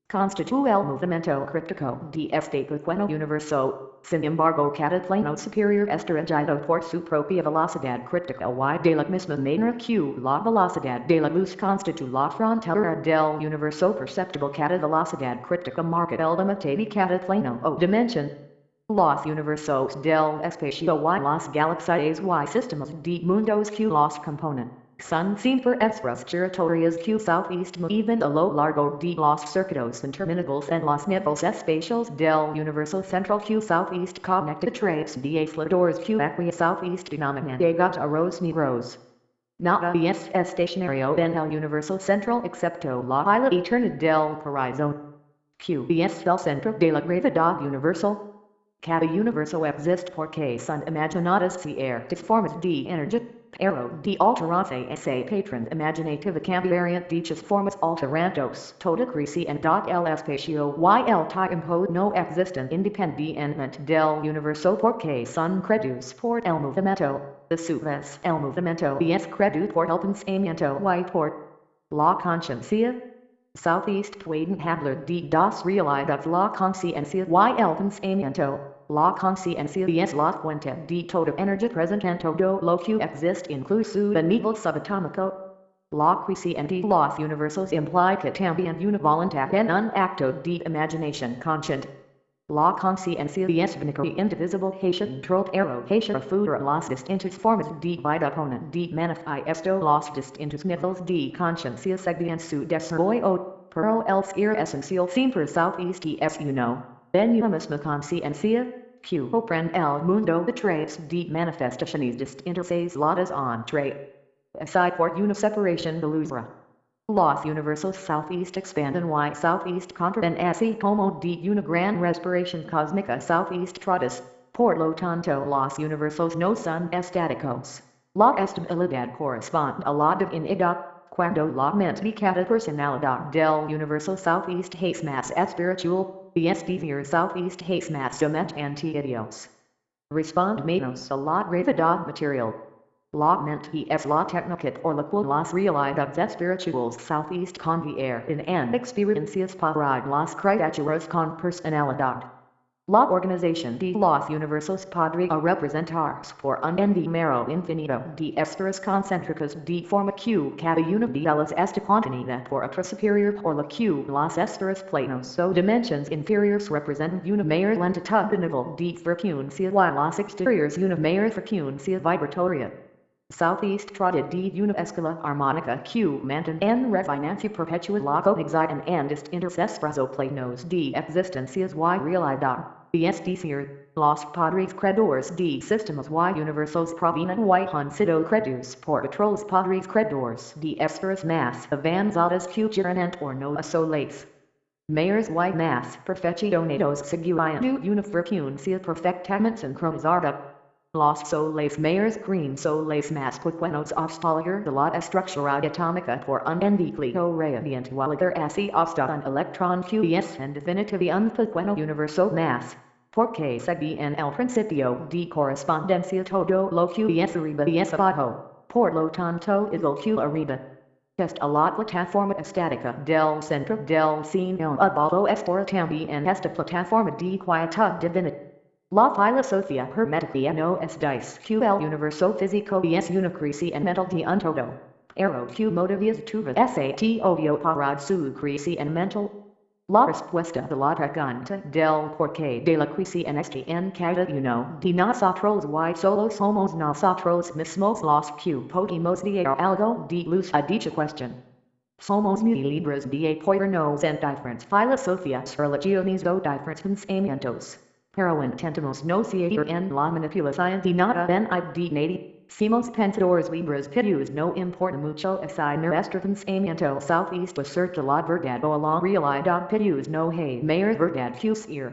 constituye el movimiento crítico de este pequeño universo. Sin embargo, cada plano superior está regido por su propia velocidad crítica y de la misma manera que la velocidad de la luz constituye la frontera del universo perceptible, cada velocidad crítica marca el límite de cada plano o dimensión. Los universos del espacio y las galaxias y sistemas de mundos que los componen son siempre esferas giratorias que southeast mueven a lo largo de los circuitos interminables en los niveles espacios del universo central que southeast conecta tres de aceleradores que aqua southeast denominan llegados a los negros. Nada es estacionario en el universo central excepto la pila eterna del paraíso. Q es el centro de la gravedad universal. Cada universo existe porque son imaginadas ciertas formas de energía, pero de alterarse ese patrón imaginativo cambiarían dichas formas alterandos toda creciente el espacio y el tiempo no existen independientemente del universo porque son creados por el movimiento. A su vez, el movimiento es creado por el pensamiento y por la conciencia. Southeast pueden hablar de dos realidades, la conciencia y el pensamiento. La conciencia es la fuente de toda energía presente en todo lo que existe incluso a nivel subatómico. La creciente de los universos implica también una voluntad en un acto de imaginación consciente. La conciencia es única y indivisible, hace control pero hace futura las distintas formas de vida ponen de manifiesto los distintos niveles de conciencia según su desarrollo, pero el ser esencial siempre southeast es uno. En una misma conciencia, que comprende el mundo de tres de manifestaciones distintas aisladas entre así por una separación ilusoria. Los universos southeast expanden y southeast contraen así como de una gran respiración cósmica southeast trotas. Por lo tanto los universos no son estáticos. La estabilidad corresponde a la divinidad. Cuando la mente de cada personalidad del universo southeast es más espiritual, es decir, southeast es más dominante a Dios. Responde menos a la gravedad material. La mente es la técnica por la cual las realidades espirituales southeast convierten en experiencias para las criaturas con personalidad. La organización de los universos podría representarse por un número infinito de esferas concéntricas de forma que cada una de ellas está contenida por otra superior por la que las esferas planos o dimensiones inferiores representan una mayor lentitud de nivel de frecuencia y las exteriores una mayor frecuencia vibratoria. Southeast trata de una escala armónica que mantiene en resonancia perpetua la coexisten en distintos esferas o planos de existencias y realidad. Es decir, los padres creadores de sistemas y universos provienen y han sido creados por otros padres creadores de esferas más avanzadas que giran en torno a soles. Mayors y mas perfeccionados seguiam unificuncia perfectamente sincronizada. Los soles mayores green soles más pequeños auxiliar de la estructura atómica por un núcleo radiante validar así hasta un electrón que es en definitiva un pequeño universo más. Porque seguían el principio de correspondencia todo lo que es arriba es abajo, por lo tanto es lo que arriba. Test a la plataforma estática del centro del SINO abajo es por también esta plataforma de quietud divina. La filosofía hermética no es dice que el universo físico es una crecimiento de un todo. Ero que motivias tuve sat obvio para su crecimiento. La respuesta de la pregunta del porqué de la crecimiento en cada uno de nosotros y solo somos nosotros mismos los que podemos dar algo de luz a dicha cuestión. Somos muy libres de apoyarnos en diferentes filosofías religiones o diferentes pensamientos. Pero intentamos no caer en la manipulación de nada en de somos pensadores libres pidios no importa mucho si nuestro pensamiento southeast acerca la verdad o la realidad pidios no hay mayor verdad que ser.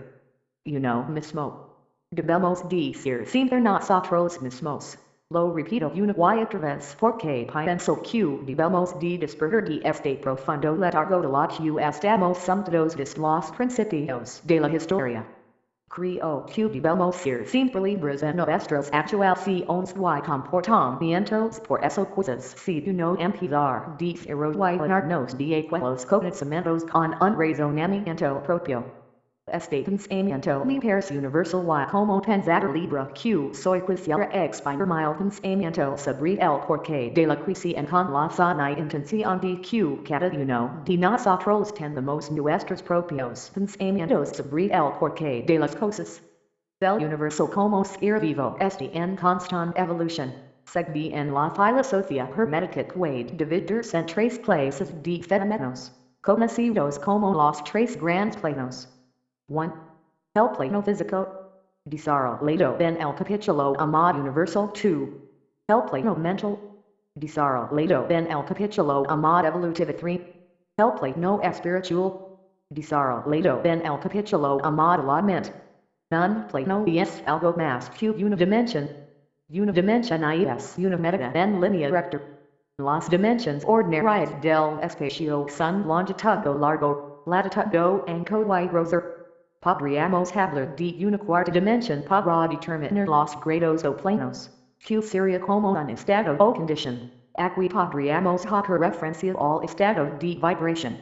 Uno mismo. Debemos decir siempre nosotros mismos. Lo repito una y otra vez porque pienso que debemos de despertar de este profundo letargo de la que estamos sumidos de los principios de la historia. Creo que debemos ser siempre libres en nuestras actuaciones y comportamientos por eso cosas si no empezar de desarrollarnos de aquellos conocimientos con un razonamiento propio. Este pensamiento me parece universal y como pensar libre que soy quisiera exponer mi pensamiento sobre el porqué de la crisis con la sana intención de que cada uno de nosotros tengamos nuestros propios pensamientos sobre el porqué de las cosas. El universo como ser vivo está en constante evolución. Segui en la filosofía hermética puede dividirse en tres clases de fenómenos, conocidos como los tres grandes planos. 1. El plano físico. Desarrollado en el capítulo amado universal 2. El plano mental. Desarrollado en el capítulo amado evolutivo 3. El plano espiritual. Desarrollado en el capítulo amado la mente. Un plano es algo más que una dimensión. Una dimensión es una medida en línea recta. Las dimensiones ordinarias del espacio son longitud o largo, latitud o ancho y grosor. Podríamos hablar de una cuarta dimensión para determinar los grados o planos, que sería como un estado o condición. Aquí podríamos hacer referencia al estado de vibración.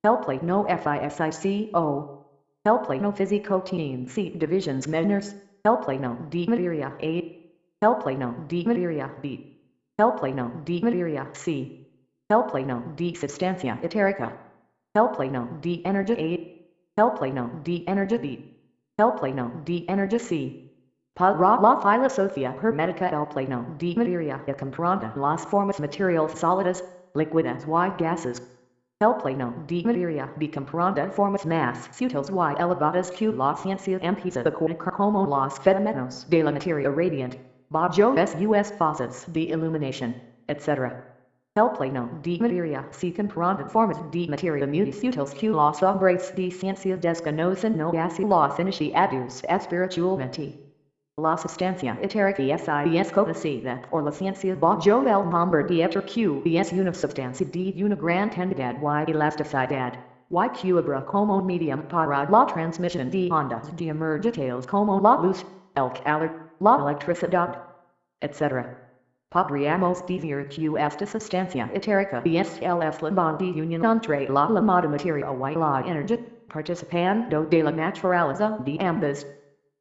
El plano físico. El plano físico tiene 7 divisiones menores, el plano de materia A, el plano de materia B, el plano de materia C, el plano de sustancia etérica, el plano de energía A, el plano de energía B, el plano de energía C. Para la filosofía hermética el plano de materia comprende las formas materiales sólidas, líquidas y gases. El plano de materia B comprende formas más sutiles y elevadas que la ciencia empieza a conocer como los fenómenos de la materia radiante, bajo fases de iluminación, etc. El plano de materia C comprende formas de materia muy sutiles que los hombres de ciencia desconocen no así los iniciados espiritualmente. La sustancia etérica es conocida por la ciencia bajo el nombre de ether que es una sustancia de una gran cantidad y elasticidad, y que obra como medium para la transmisión de ondas de emergentes como la luz, el calor, la electricidad, etc. Podríamos decir que esta sustancia etérica es el eslabón de unión entre la llamada materia y la energía, participando de la naturaleza de ambas.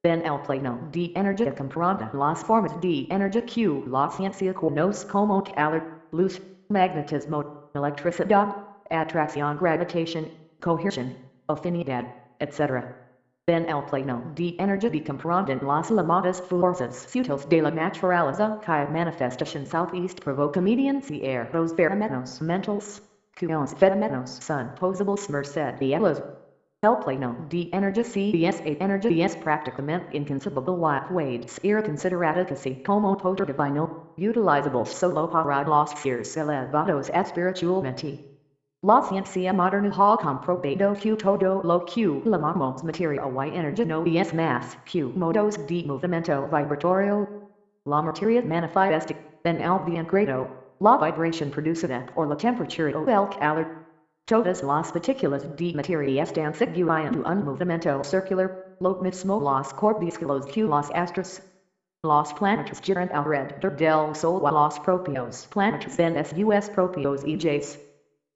En el plano de energía comprende las formas de energía que la ciencia conoce como calor, luz, magnetismo, electricidad, atracción, gravitación, coerción, afinidad, etc. En el plano de energía comprenden las llamadas fuerzas sutiles de la naturaleza que manifestación southeast provoca mediante los fenómenos mentales, que los fenómenos son posibles merced de ellos. El plano de energía energía es prácticamente inconcebible y puede ser considerada casi como poder divino, utilizable solo para los seres elevados espiritualmente. La ciencia moderna ha comprobado que todo lo que llamamos materia y energía no es más que modos de movimiento vibratorio. La materia manifiesta en el bien grado, la vibración producida por la temperatura o el calor. Todas las partículas de materia están siguiendo un movimiento circular, lo mismo los corpúsculos que los astros. Los planetas giran alrededor del Sol y los propios planetas en sus propios ejes.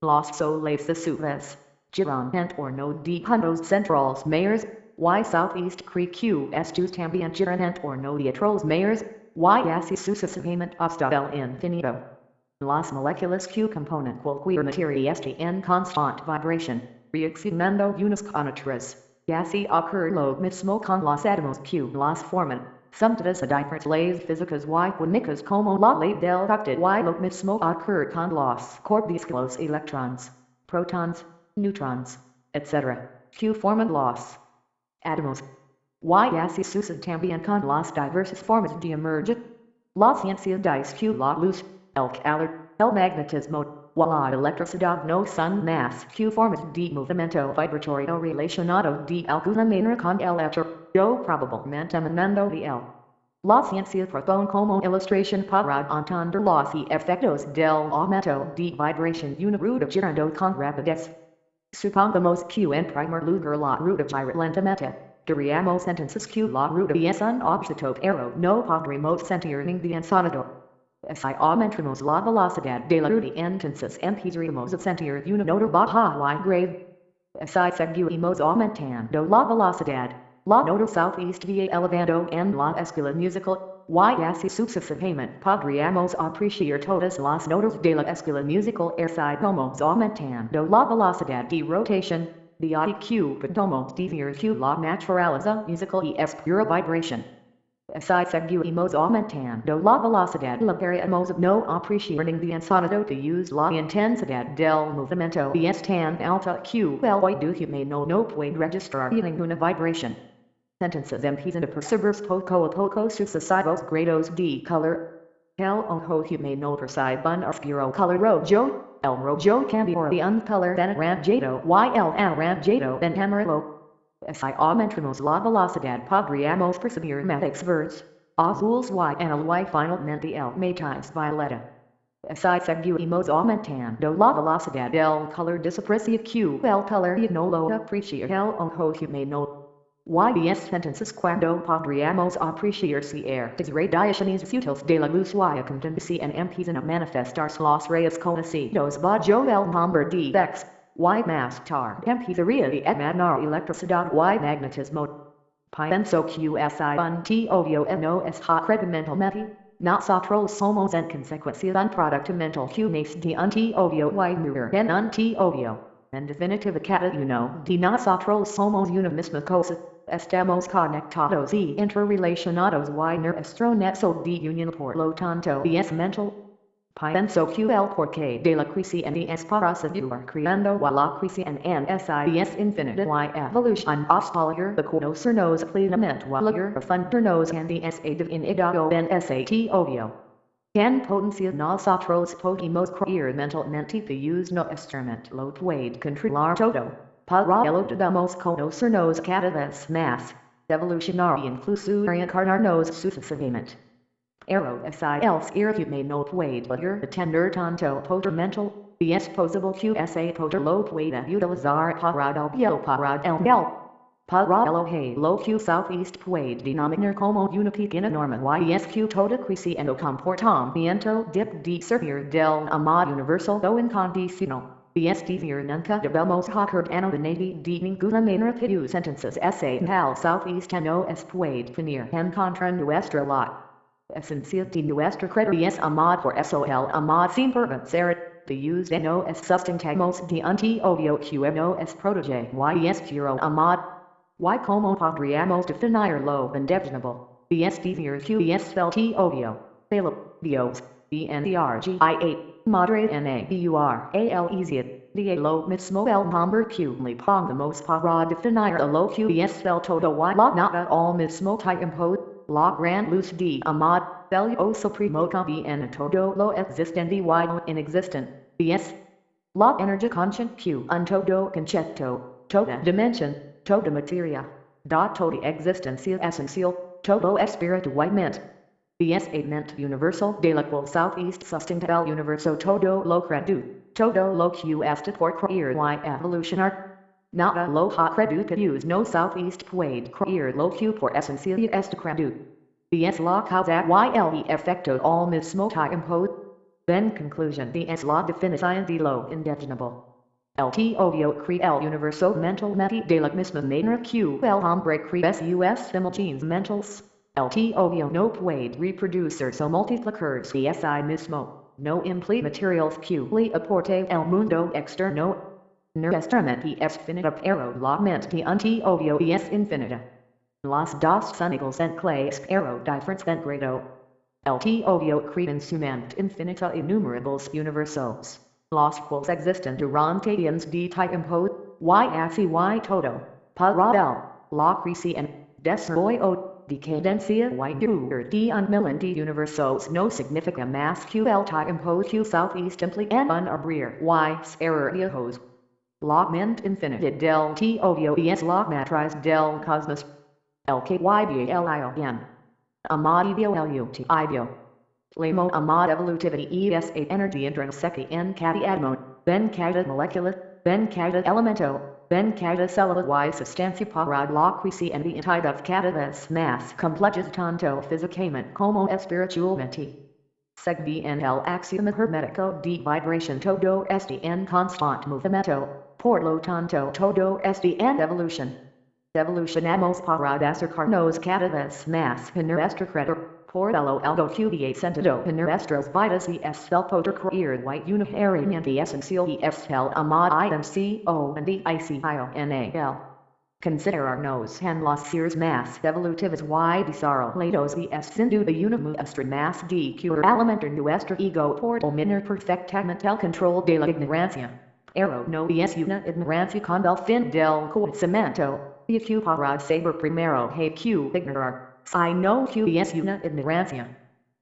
Los soles a su vez giran en torno de puntos centrales mayores, y southeast cree estos también giran en torno de otros mayores, y así sucesivamente hasta el infinito. Las moléculas que componen cualquier materia están en constante vibración, reaccionando unas con otras. Así ocurre lo mismo con los átomos que las forman. Sometidas a diferentes leyes físicas y químicas como la ley del octet y lo mismo ocurre con los corpúsculos electrons, protons, neutrons, etc., que forman los átomos. Y así sucede también con las diversas formas de emerger. La ciencia dice que la luz, el calor, el magnetismo, y la electricidad no son más que formas de movimiento vibratorio relacionado de alguna manera con el hecho, probablemente emanando de él. La ciencia propone como ilustración para entender los efectos del aumento de vibración una rueda girando con rapidez. Supongamos que en primer lugar la rueda gira lentamente. Diríamos entonces que la rueda es un objeto pero no podremos sentir ningún sonido. Si aumentamos la velocidad de la rueda entonces empezaremos a sentir una nota baja y grave. Si seguimos aumentando la velocidad, la nota southeast va elevando en la escala musical, y así sucesivamente podríamos apreciar todas las notas de la escala musical si vamos aumentando la velocidad de rotación, de ahí que podemos decir que la naturaleza musical es pura vibración. Si seguimos aumentando la velocidad lograremos no apreciar ningún sonido de la intensidad del movimiento es tan alta que el oído humano no puede registrar ninguna vibración. Entonces empiezan a percibirse poco a poco sucesivos grados de color. El ojo humano percibe un oscuro color rojo, el rojo cambia de un color anaranjado y el anaranjado en amarillo. Si aumentamos la velocidad podríamos percibir matices verdes, azules y en el y finalmente el matiz violeta. Si seguimos aumentando la velocidad el color desaparecia que el color no lo aprecia el ojo humano. Y entonces cuando podríamos apreciar ciertas radiaciones sutiles de la luz y a continuación empiezan a manifestarse los rayos conocidos bajo el nombre de X. Y más tarde empezaría a emanar electricidad y magnetismo. Pienso que es un teorio no es concretamente. Nosotros somos en consecuencia un producto mental que nace de un teorio y muere en un teorio. En definitiva cada uno de nosotros somos una misma cosa. Estamos conectados y interrelacionados y nuestro nexo de unión por lo tanto es mental. Pienso que el porqué de la creciente es para seguir creando y la creciente en es infinita y evolución hasta llegar a conocernos plenamente y llegar a fundirnos en ese divinidad en ese teorio. En potencia nosotros podemos creer mentalmente de nuestro mente lo puede controlar todo. Para ello debemos conocernos cada vez más, evolucionar e incluso reencarnarnos sucesivamente. Pero si el ser humano puede llegar a tener tanto poder mental, es posible que ese poder lo pueda utilizar para el bien o para el mal. Para lo que southeast puede denominar como una pequeña norma y es que todo creciendo comportamiento debe de servir del amado universal o incondicional. Es decir nunca debemos hacer anonimidad de ninguna manera pues entonces ese mal southeast no es puede venir en contra nuestra la esencia de nuestra credo es amad por eso el amad sin pervencer, de no es sustentamos de un teodio que no es protege y es puro amad. Y como podríamos definir lo indefinable, es decir que es el teodio, de Dios, DNDRGIA, madre NABUR, de lo mismo el nombre que le pongamos para definir lo que es el todo y la nada al mismo tiempo. La gran luz de amad, el supremo también todo lo existente y lo inexistente, es La energia conscient q un todo concetto, toda dimension, toda materia, da toda existencia esencial, todo espíritu mente. BSA ment universal de la cual southeast sustenta el universo todo lo credu, todo lo que est por creer y evolucionar. Nada lo ha credu que use no southeast puede creer lo que por esencia est credu. BS la causa y el efecto al mismo tiempo. Then conclusion BS la definición de lo indefinable. El todo crea el universo mentalmente de la misma manera que el hombre crea sus imágenes mentales. El todo no puede reproducirse o multiplicarse de sí mismo, no implica materiales que le aporte el mundo externo. Nuestra mente es finita pero la mente un todo es infinita. Las dos son iguales en clase pero diferentes en grado. El todo crea en su mente infinita innumerables universos, los cuales existen durante años de tiempo, y así todo, para el, la creación, desarrollo, decadencia y durar de un millón de universos no significa más que el tiempo que southeast implica en un abrir y cerrar de ojos. La mente infinita del todo es la matriz del cosmos. El que y el amad evolutivio. Lamo amad evolutivity es a energy intrinsica en cada átomo, ben cada molécula, ben cada elemento, ben cada célula y sustancia para la creación de entidades cada vez más complejas tanto físicamente como espiritualmente. Según el axioma hermético de vibración todo está en constante movimiento, por lo tanto todo está en evolución. Evolucionamos para acercarnos cada vez más a nuestro creador, por ello algo que sentido en nuestras vidas y es el poder creer y unitariamente esencial y es el amado INTENDER. Considerarnos en los seres más evolutivos y desarrollados y es sin duda una muestra más de que alimentar nuestro ego por dominar perfectamente el control de la ignorancia. Pero no es una ignorancia con el fin del conocimiento. Y que para saber primero hay que ignorar, sino que es una ignorancia.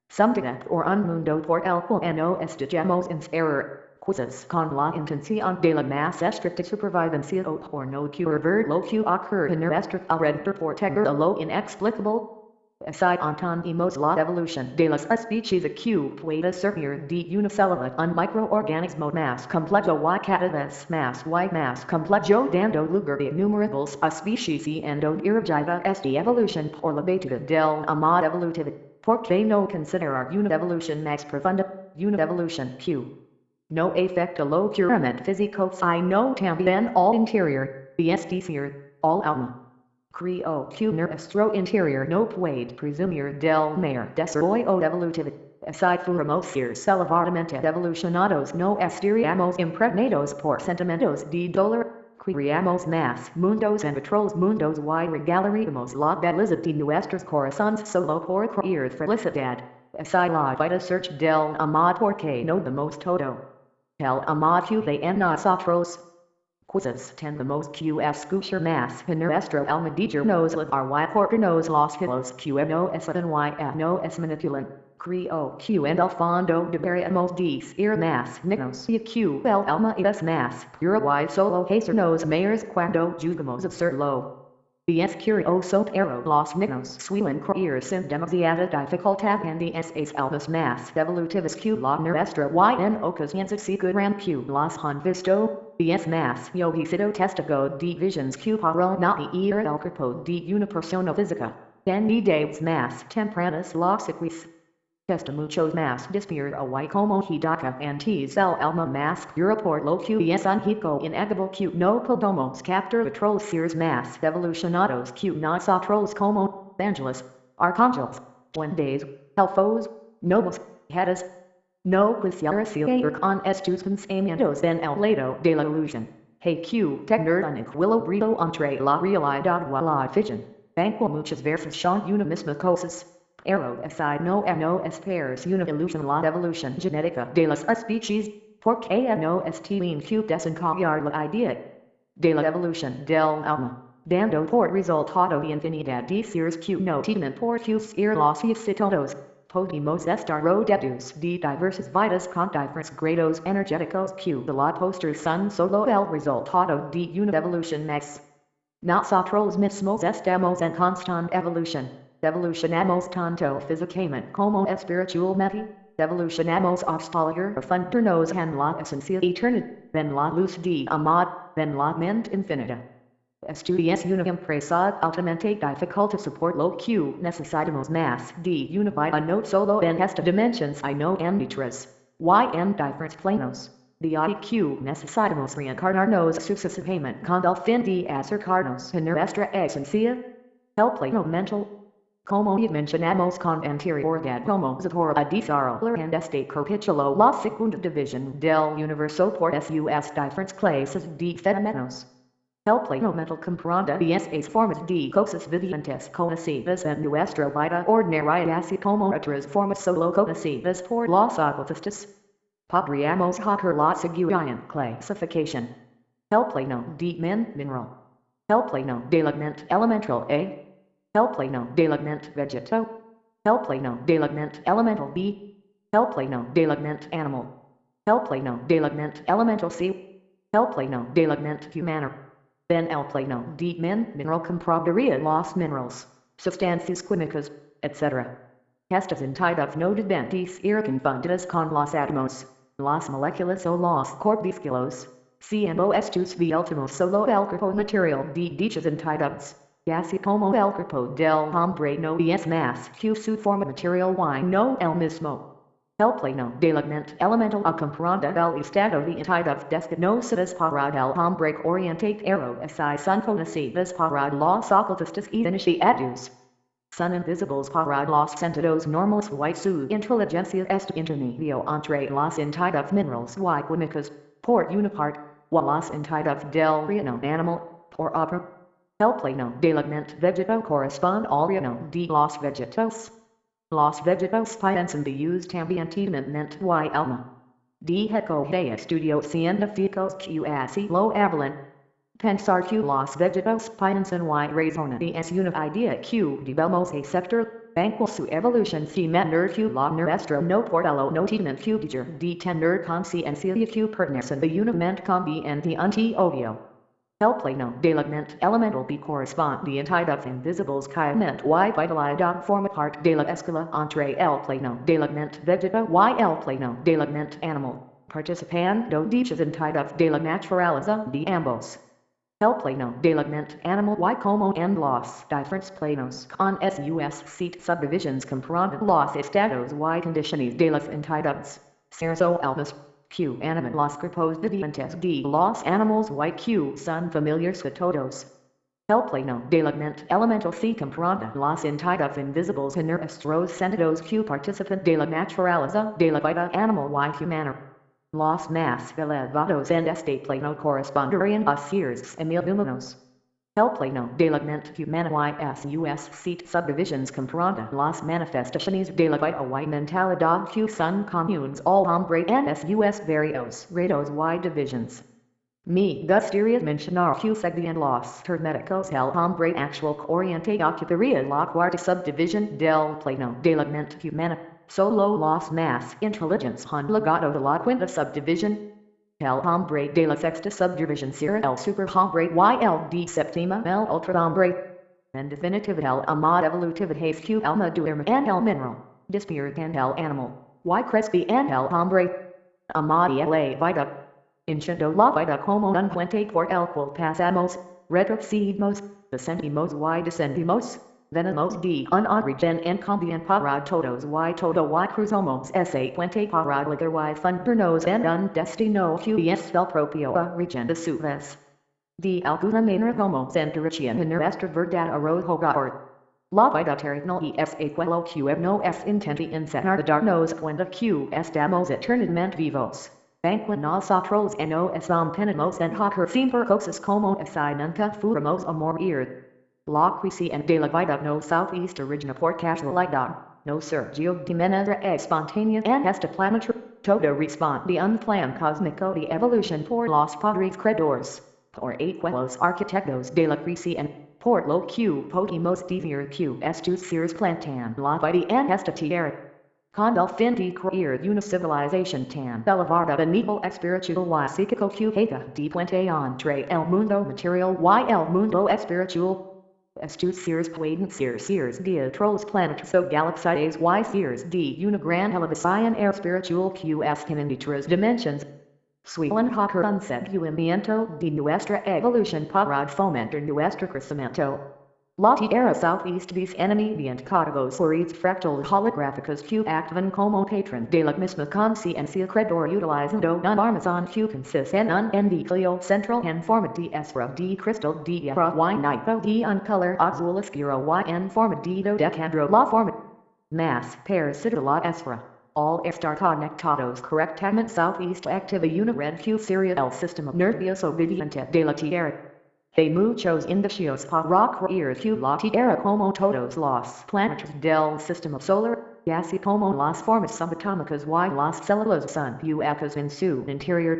Something or un mundo por el cual no estamos en error, cosas con la intención de la más estricta supervivencia o por no ver lo que ocurre en nuestro alrededor por tener lo inexplicable. Así entendemos la evolución de las especies que puede servir de una célula un microorganismo más complejo y cada vez más complejo dando lugar a innumerables especies y dirigida esta evolución por la beta del amado evolutivo. ¿Por qué no considerar una evolución más profunda, una evolución que no afecta lo puramente físico sino también al interior, es decir, al alma? Creo que nuestro interior no puede presumir del mayor desarrollo evolutivo. Así fuéramos seres elevadamente evolucionados no estaríamos impregnados por sentimientos de dolor. Creamos más mundos en otros mundos y regalaríamos la belleza de nuestros corazones solo por creer felicidad. Así la vida search del amado porque no damos todo. El amado que en nosotros. Cosas tendemos que escuchar más en nuestro alma dirnos y cortarnos los hilos que no están y no es manipulan. Creo que en el fondo deberíamos decir más dignos y que el alma es más pura y solo hacernos mayores cuando jugamos hacerlo. Es curioso pero los niños suelen creer sin demasiada dificultad en esas almas más evolutivas que la nuestra y en ocasiones aseguran que las han visto. Es más, yo he sido testigo de visions que para no ir el cuerpo de una persona física. En edades más tempranas las sequis. Testa muchos más despierta y como hidaka antes el alma más pura por lo que es un hito inegable que no podemos captar otros seres más evolucionados que nosotros como ángeles, arcángeles, duendes, elfos, nobles, hadas. No quisiera seguir con estos pensamientos en el lado de la ilusión. Hay que tener un equilibrio entre la realidad y la ficción. Aunque muchas veces son una misma cosas. Pero así no esperes una ilusión la evolución genética de las especies, porque no tienen que desencadenar la idea de la evolución del alma, dando por resultado infinidad de seres que no tienen por qué ser los exitosos. podemos estar rodeados de diversas vidas con diferentes grados energéticos que de la postura son solo el resultado de una evolución más. Nosotros mismos estamos en constante evolución. Evolucionamos tanto físicamente como espiritualmente. Evolucionamos hasta llegar a fundirnos en la esencia eterna, en la luz de amor, en la mente infinita. Esto es una empresa altamente dificulta support lo que necesitamos más de una vida no solo en esta dimensión sino en otras, y en diferentes planos. De ahí que necesitamos reencarnarnos sucesivamente con el fin de acercarnos a nuestra esencia. El plano mental. Como ya mencionamos con anterioridad vamos ahora a desarrollar en este capítulo la segunda división del universo por sus diferentes clases de fenómenos. El plano mental comprende esas formas de cosas vivientes conocidas en nuestra vida ordinaria así como otras formas solo conocidas por los ocultistas. Podríamos hacer la siguiente clasificación. El plano de mineral. El plano de elemento elemental A. El plano de elemento vegetal. El plano de elemento elemental B. El plano de elemento animal. El plano de elemento elemental C. El plano de elemento humano. En el plano de mineral comprendería los minerales, sustancias químicas, etc. Estas entidades no deben ser confundidas con los átomos, las moléculas o los corpúsculos, siendo estos de últimos solo el cuerpo material de dichas entidades. Así como el cuerpo del hombre no es más que su forma material y no el mismo. El plano de elemento elemental comprende el estado de entidades desconocidas para el hombre orientado así son conocidas para los ocultistas y iniciados. Son invisibles para los sentidos normales y su inteligencia es intermedio entre las entidades minerales y químicas, por una parte, y las entidades del reino animal, por otra. El plano de elemento vegetal corresponde al reino de los vegetos. Los vegetos piensan de ellos también tienen mente y alma. Dejo de estudios científicos que así lo hablan. Pensar que los vegetos piensan y razonan es una idea que debemos aceptar, banco su evolución si menor que la nuestra no por el no tienen que dejar de tener conciencia que pertenecen a una mente cambiante obvio. El plano de elemento elemental B corresponde a entidades invisibles que mente y vitalidad forma parte de la escala entre el plano de elemento vegetal y el plano de elemento animal, participando dichas entidades de la naturaleza de ambos. El plano de elemento animal y como en los diferentes planos con sus subdivisions comprenden los estados y condiciones de las entidades, seres o almas, que animan los cuerpos vivientes de los animales y que son familiares a todos. El plano de elemento elemental C comprende las entidades invisibles en nuestros sentidos que participan de la naturaleza de la vida animal y humana. Los más elevados en este plano corresponderían a seres semiluminos. El plano de elemento humano y sus subdivisions comprende las manifestaciones de la vida y mentalidad que son comunes al hombre en sus varios grados y divisions. Me gustaría mencionar que seguían los herméticos el hombre actual corriente ocuparía la cuarta subdivisión del plano de elemento humano. Solo los más inteligentes han llegado de la quinta subdivisión. El hombre de la sexta subdivisión será el superhombre y el de séptima el ultrahombre. En definitiva el amado evolutivo es que el madurma en el mineral, despierta en el animal, y crece en el hombre. Amada la vida. Enchendo la vida como un puente por el cual pasamos, retrocedimos, descendimos y descendimos. Venimos de un origen en cambian para todos y todo y cruzamos ese puente para llegar y fundirnos en un destino que es el propio origen de su vez. De alguna manera vamos enriqueciendo nuestra verdad a rodear. La vida terrenal es aquello que no es intenta enseñar darnos cuenta que estamos eternamente vivos. Banco nosotros no empeñamos en hacer siempre cosas como esa nunca fuéramos a morir. La crisis de la vida no southeast origina por casualidad, no surgió de manera espontánea en este planeta, todo responde a un plan cósmico de evolución por los padres creadores, por aquellos arquitectos de la crisis por lo que podemos decir que estos seres plantan la vida en esta tierra. Condolfinti Queer Civilization tan Belavarda Benito Espiritual y Psíquico Cujeca de Puente entre el Mundo Material y el Mundo Espiritual. Estus Sears Pueden Sears de Otros Planetas o Galaxies y Sears de una gran elevación air spiritual que escan en otras dimensions. Suelen Hawker conceptuamiento de nuestra evolución para fomentar nuestro crecimiento. La Tierra Southeast these enemy códigos por fractal holográficos que activan como patrón de la misma conciencia creador utilizando un armazón que consiste en un núcleo central en forma de esfera de cristal de hierro y nitro de un color azul oscuro y en forma de dodecahedro la forma más parasita la esfera. All estar conectados correctamente Southeast activa una red que sería el sistema nervioso viviente de la Tierra. Hay muchos indicios para creer que la Tierra como todos los planetas del sistema solar, así como las formas subatómicas y las células son huecas en su interior.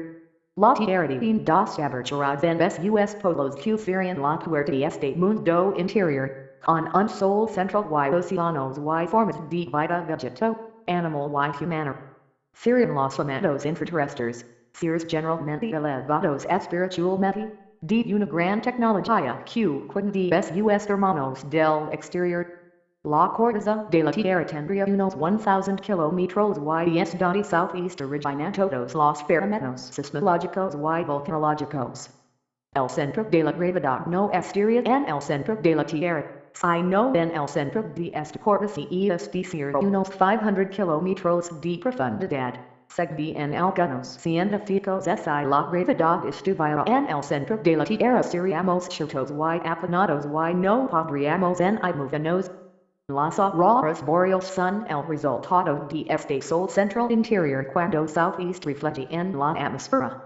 La Tierra tiene dos aberturas en sus polos que cierran la puerta de este mundo interior, con un sol central y océanos y formas de vida vegetal, animal y humana. Cierran los elementos infraterrestres, seres generalmente elevados espiritualmente, de una gran tecnología que cuidan de sus hermanos del exterior. La corteza de la Tierra tendría unos 1000 kilómetros y es donde Southeast originan todos los fenómenos sismológicos y volcanológicos. El centro de la gravedad no estaría en el centro de la Tierra, sino en el centro de esta corteza y es decir unos 500 kilómetros de profundidad. Según en algunos científicos la gravedad estuviera en el centro de la Tierra seríamos chotos y aplanados y no podríamos movernos. Las auroras boreales son el resultado de este sol central interior cuando Southeast refleja en la atmósfera.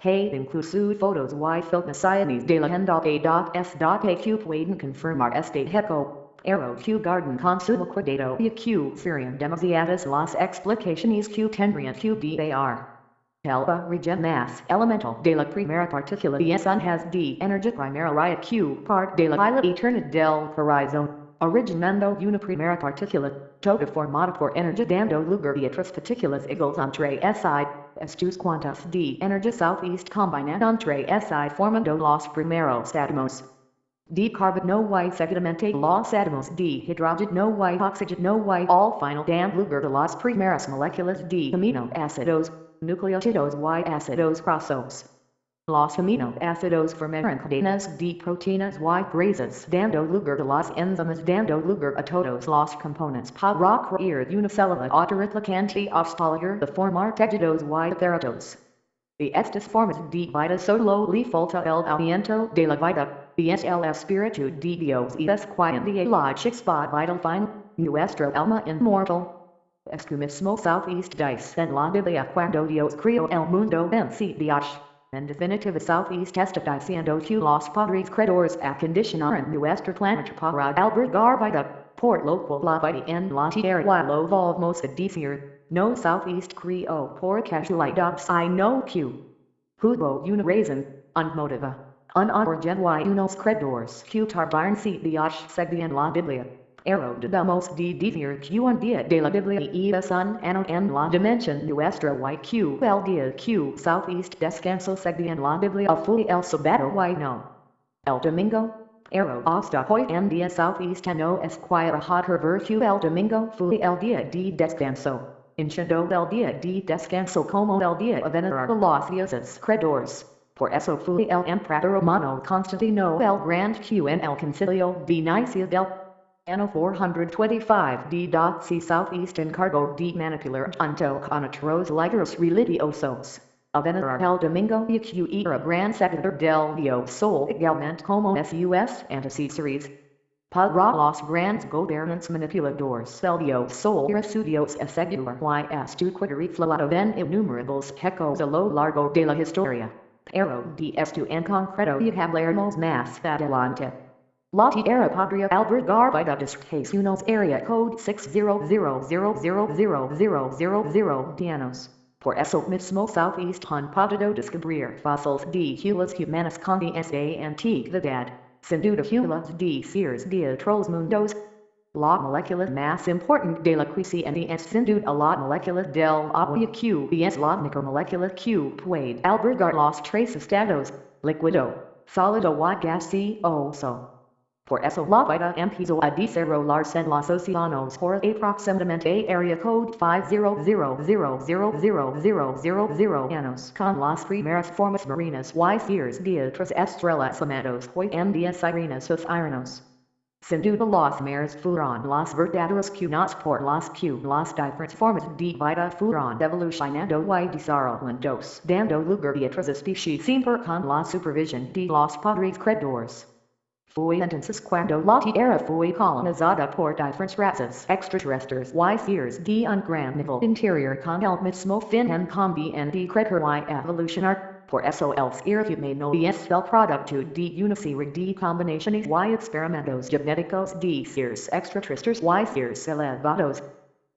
Hay incluso fotos y filmaciones de la gente que pueden confirmar este hecho. Arrow que guardan con su cuidado y que serían demasiadas las explicaciones que tendrían que dar. El origen más elemental de la primera partícula de sun has de energía primera que parte de la eternidad del horizon, originando una primera partícula, toda formada por energía dando lugar a otras partículas iguales entre si, estos cuantos de energía Southeast combinan entre si formando los primeros átomos. De carbono y seguidamente los átomos de hidrógeno y oxígeno y al final dan lugar a las primeras moléculas de aminoácidos, nucleótidos y ácidos grasos. Los aminoácidos forman cadenas de proteínas y grasas dando lugar a las enzimas dando lugar a todos los componentes para crear una célula autorreplicante hostilizar de formar tejidos y aparatos. De estas formas de vida solo le falta el aliento de la vida. Es el espíritu de Dios y es quien de la chispa vital fin, nuestro alma inmortal. Es que mismo Southeast dice en la Biblia cuando Dios creó el mundo en 7 días. En definitiva Southeast está diciendo que los padres creadores acondicionaron nuestro planeta para albergar vida, por lo cual la vida en la tierra y lo volvemos a decir, no Southeast creó por casualidad sino que hubo una razón, un motivo. Un origen y unos creadores que tardaron 7 días según la Biblia. Debemos de decir que un día de la Biblia es un año en la dimensión nuestra y que el día que Southeast descansó según la Biblia fue el sábado y no el domingo. Hasta hoy en día Southeast no es quiere ver que el domingo fue el día de descanso. Enchendo el día de descanso como el día de venerar a los dioses creadores. Por eso fue el emperador romano Constantino el Grande que en el concilio de Nicea del año 425 de Southeast encargó de manipular junto con otros líderes religiosos. A venerar el domingo y que era gran seguidor del Dios Sol igualmente como sus antecesores. Para los grandes gobernantes manipuladores del Dios Sol era su Dios secular y esto queda reflejado en innumerables hechos a lo largo de la historia. Pero de esto en concreto y hablaremos más adelante. La Tierra podría albergar vida unos área code 600000000 dianos. Por eso mismo Southeast han podido descubrir fósiles de hulas humanas con esta antigüedad, sin duda hulas de seres de otros mundos. La molecular mass important de la quiescence sin a la molecular del agua q es la micromolecular q puede albergar los tres estados, liquido, sólido y gaseoso. Por eso la vida empezó a desarrollarse en los océanos por aproximadamente area code 500,000,000 años con las primeras formas marinas y seres de otras estrellas llamados hoy en día sirenos o sirinos. Sin duda los mares fueron los verdaderos cunos por los diferentes formas de vida fueron evolucionando y desarrollándose, dando lugar a otras especies siempre con la supervisión de los padres creadores. Fue entonces cuando la Tierra fue colonizada por diferentes razas extraterrestres y seres de un gran nivel interior con el mismo fin en cambiar de crecer y evolucionar. Por eso el ser humano es el producto de una serie de combinaciones y experimentos genéticos de seres extraterrestres y seres elevados.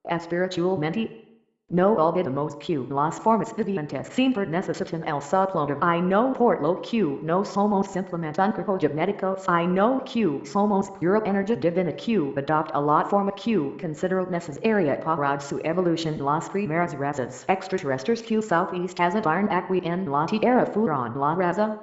Espiritualmente, no olvidemos que las formas vivientes siempre necesitan el soplón de no por lo que no somos simplemente un cuerpo genético no que somos pura energía divina que adopta la forma que considero necesaria para su evolución. Las primeras razas extraterrestres que southeast habitaron aquí en la Tierra fueron la raza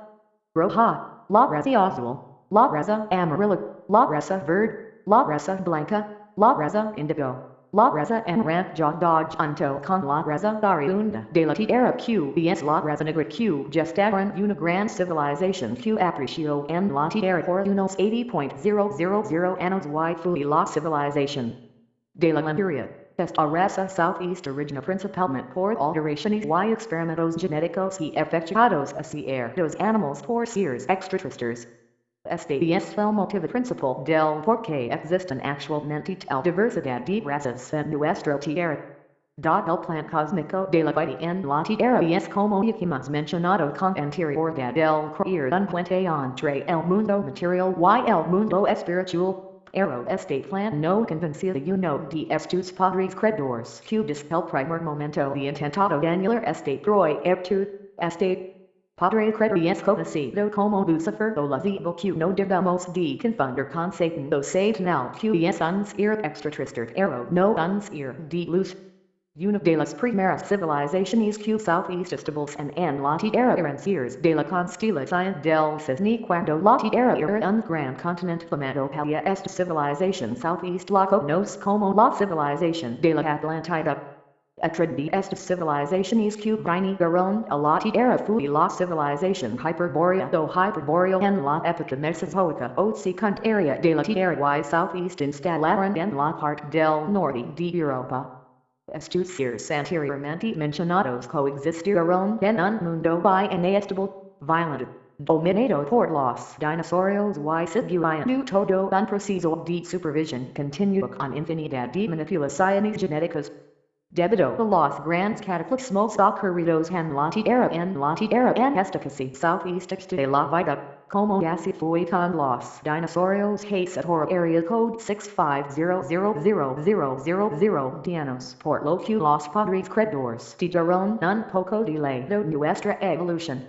roja, la raza azul, la raza amarilla, la raza verde, la raza blanca, la raza indigo. La raza amaranjada junto con la raza oriunda de la Tierra que es la raza negra que gestaron una gran civilización que apareció en la Tierra por unos 80,000 años y fue la civilización de la Lemuria. Esta raza southeast origina principalmente por alteraciones y experimentos genéticos y efectuados hacia los animales por seres extraterrestres. Este es el motivo principal del por qué existen actualmente tal diversidad de razas en nuestra Tierra. Dado el plan cósmico de la vida en la Tierra es como ya hemos mencionado con anterioridad el crear un puente entre el mundo material y el mundo espiritual. Pero este plan no convencía de uno de estos padres creadores que desde el primer momento de intentado dañar este proyecto, este Padre credo es conocido como Lucifer o la digo que no debemos de confundir con Satan o Satanal que es un ser extraterrestre no un ser de luz. Una de las primeras civilizaciones que southeast establecen en la Tierra eran seres de la constelación del Cisne cuando la Tierra era un gran continente llamado Pálea. Esta civilización southeast la conoce como la civilización de la Atlantida. Otra de estas civilizaciones que vinieron a la Tierra fue la civilización hyperborea o hyperboreal en la época mesozoica o secundaria de la Tierra y southeast instalaron en la parte del norte de Europa. Estos seres anteriormente mencionados coexistieron en un mundo inestable, violento, dominado por los dinosaurios y siguiendo todo un proceso de supervisión continua con infinidad de manipulaciones genéticas. Debido a los grandes cataclismos ocurridos en la Tierra en esta casi southeast de la vida, como así fue con los dinosaurios HACE por area code 6500000 años, por lo que los padres creadores tuvieron un poco de nuestra evolución.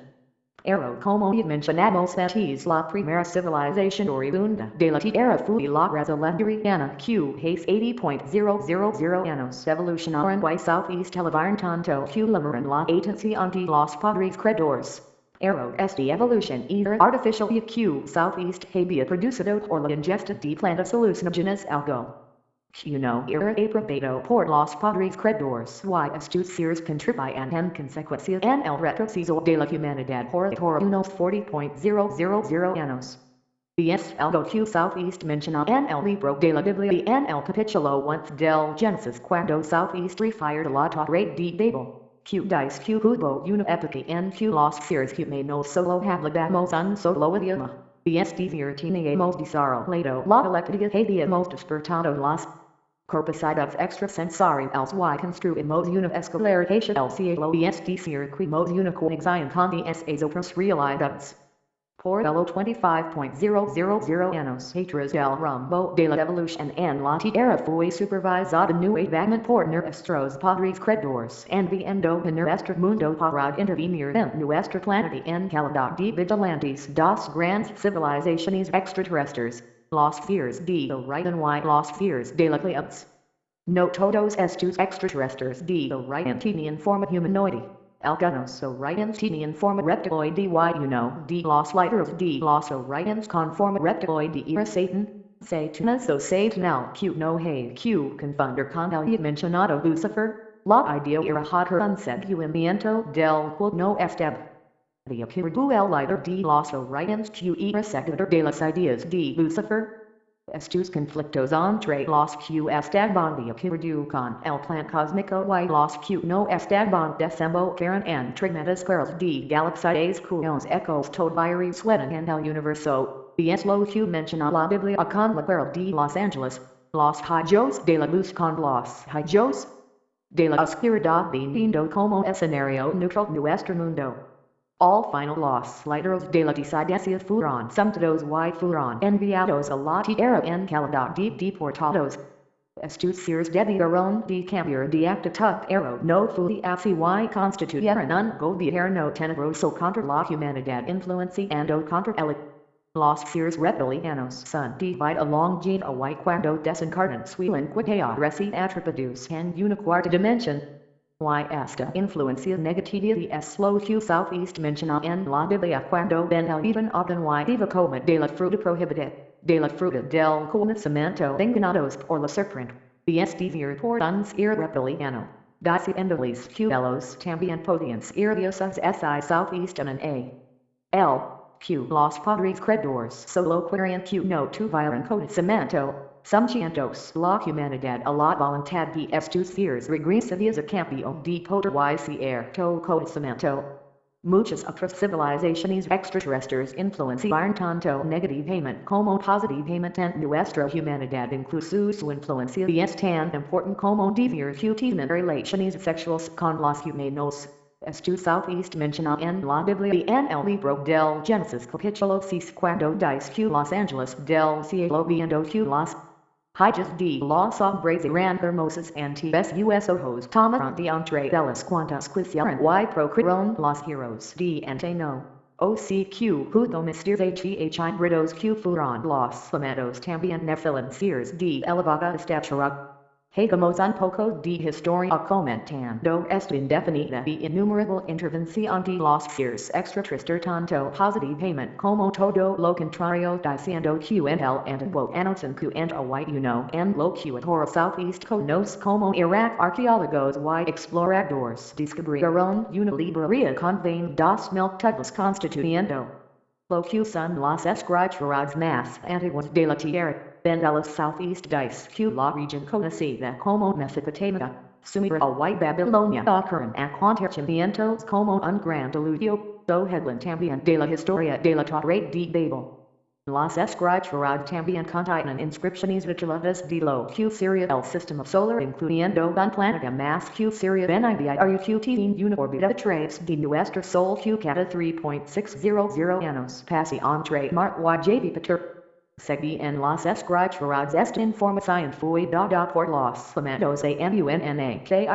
Pero como ya mencionamos antes la primera civilización oriunda de la Tierra fue la raza lemuriana que hace 80,000 años evolucionaron y southeast elevaron tanto que lamaron la atención de los padres creadores. Pero esta evolución era artificial y que southeast había producido por la ingesta de plantas alucinógenas algo que no era aprobado por los padres creadores y estos seres contribuían en consecuencia en el retroceso de la humanidad por unos 40,000 años. Es algo que southeast menciona en el libro de la Biblia en el capítulo 1 del Génesis cuando southeast refiere a la Torre de Babel, que dice que hubo una época en que los seres humanos solo hablábamos un solo idioma. Es decir, teníamos desarrollado la telepatía, habíamos despertado las capacidades extrasensoriales y construimos una escalera hacia el cielo es decir, creamos una conexión con esas otras realidades. Por el 25,000 años atrás del rumbo de la evolución en la Tierra fue supervisada nuevamente por nuestros padres creadores, enviando a nuestro mundo para intervenir en nuestro planeta en calidad de vigilantes dos grandes civilizaciones extraterrestres. los spheres de the right and y los spheres de la clouds. No todos estos extraterrestres de the right and tienen forma humanoide. Algunos orions tienen forma reptiloide de los lighters de los orions con forma reptiloide era Satan. Satanas o Satanal Q no hay Q confunder con el mencionado Lucifer. La idea era hotter conseguimiento del cual no estaba. The appearado el líder de los orions Q era seguidor de las ideas de Lucifer. Estos conflictos entre los Q estaban de acuerdo con el plan cósmico y los Q no estaban desembocaron en tremendas guerras de galaxias cuyos ecos todavía suenan en el universo. Es lo que menciona la Biblia con la guerra de los ángeles, los rayos de la luz con los rayos de la oscuridad viniendo como escenario neutral nuestro mundo. All final los lighters de la disidencia fueron sumtidos y fueron enviados a la tierra en calidad de deportados. Estos seres debieron de cambiar de actitud pero no fue así y constituyeron un gobierno tenebroso contra la humanidad influenciando contra él. Los seres reptilianos son divididos along gene y cuando desencarnan suelen quitar reci atributos en una cuarta dimensión. Y esta influencia negativa es lo que Southeast menciona en la Biblia cuando ven el even obten y diva coma de la fruta prohibida, de la fruta del conocimiento engañados por la serpiente. Es decir por un ser reptiliano. Diciéndoles que ellos también podían ser dioses si Southeast en el que los padres creadores solo querían que no tuvieran conocimiento. Sometientos la humanidad a la voluntad de estos seres regresividad a cambio de poder y cierto conocimiento. Muchas otras civilizaciones extraterrestres influenciaron tanto negativamente como positivamente en nuestra humanidad, incluso su influencia es tan importante como decir que tienen relaciones sexuales con los humanos. Esto Southeast menciona en la Biblia en el libro del Génesis capítulo 6 cuando dice que los ángeles del cielo viendo que los hijas de los hombres eran hermosas ante sus ojos tomaron de entre ellas cuantas quisieron y procrearon los hijos de Anteno. O C Q judo misterios híbridos que fueron los llamados también Nephilim seres de elevada estatura. Hagamos un poco de historia comentando esta indefinida y innumerable intervención de los seres extraterrestres tanto positivamente como todo lo contrario diciendo que en el antiguo anocen en lo que ahora Southeast conoce como Irak arqueólogos y exploradores descubrieron una librería con 22 títulos constituyendo lo que son las escrituras más antiguas de la tierra. Bendelas Southeast dice que la región conocida como Mesopotamia, Sumeria y Babilonia ocurren acontecimientos como un gran diluvio, so hablan también de la historia de la Torre de Babel. Las escrituras también contienen inscripciones vigilantes de lo que sería el sistema solar incluyendo un planeta más que sería venidero que tiene una órbita detrás de nuestro sol que cada 3.600 años pasa entre Marte y Júpiter. Segui en las escrituras esta información fue dada por los llamados AMUNNAKI.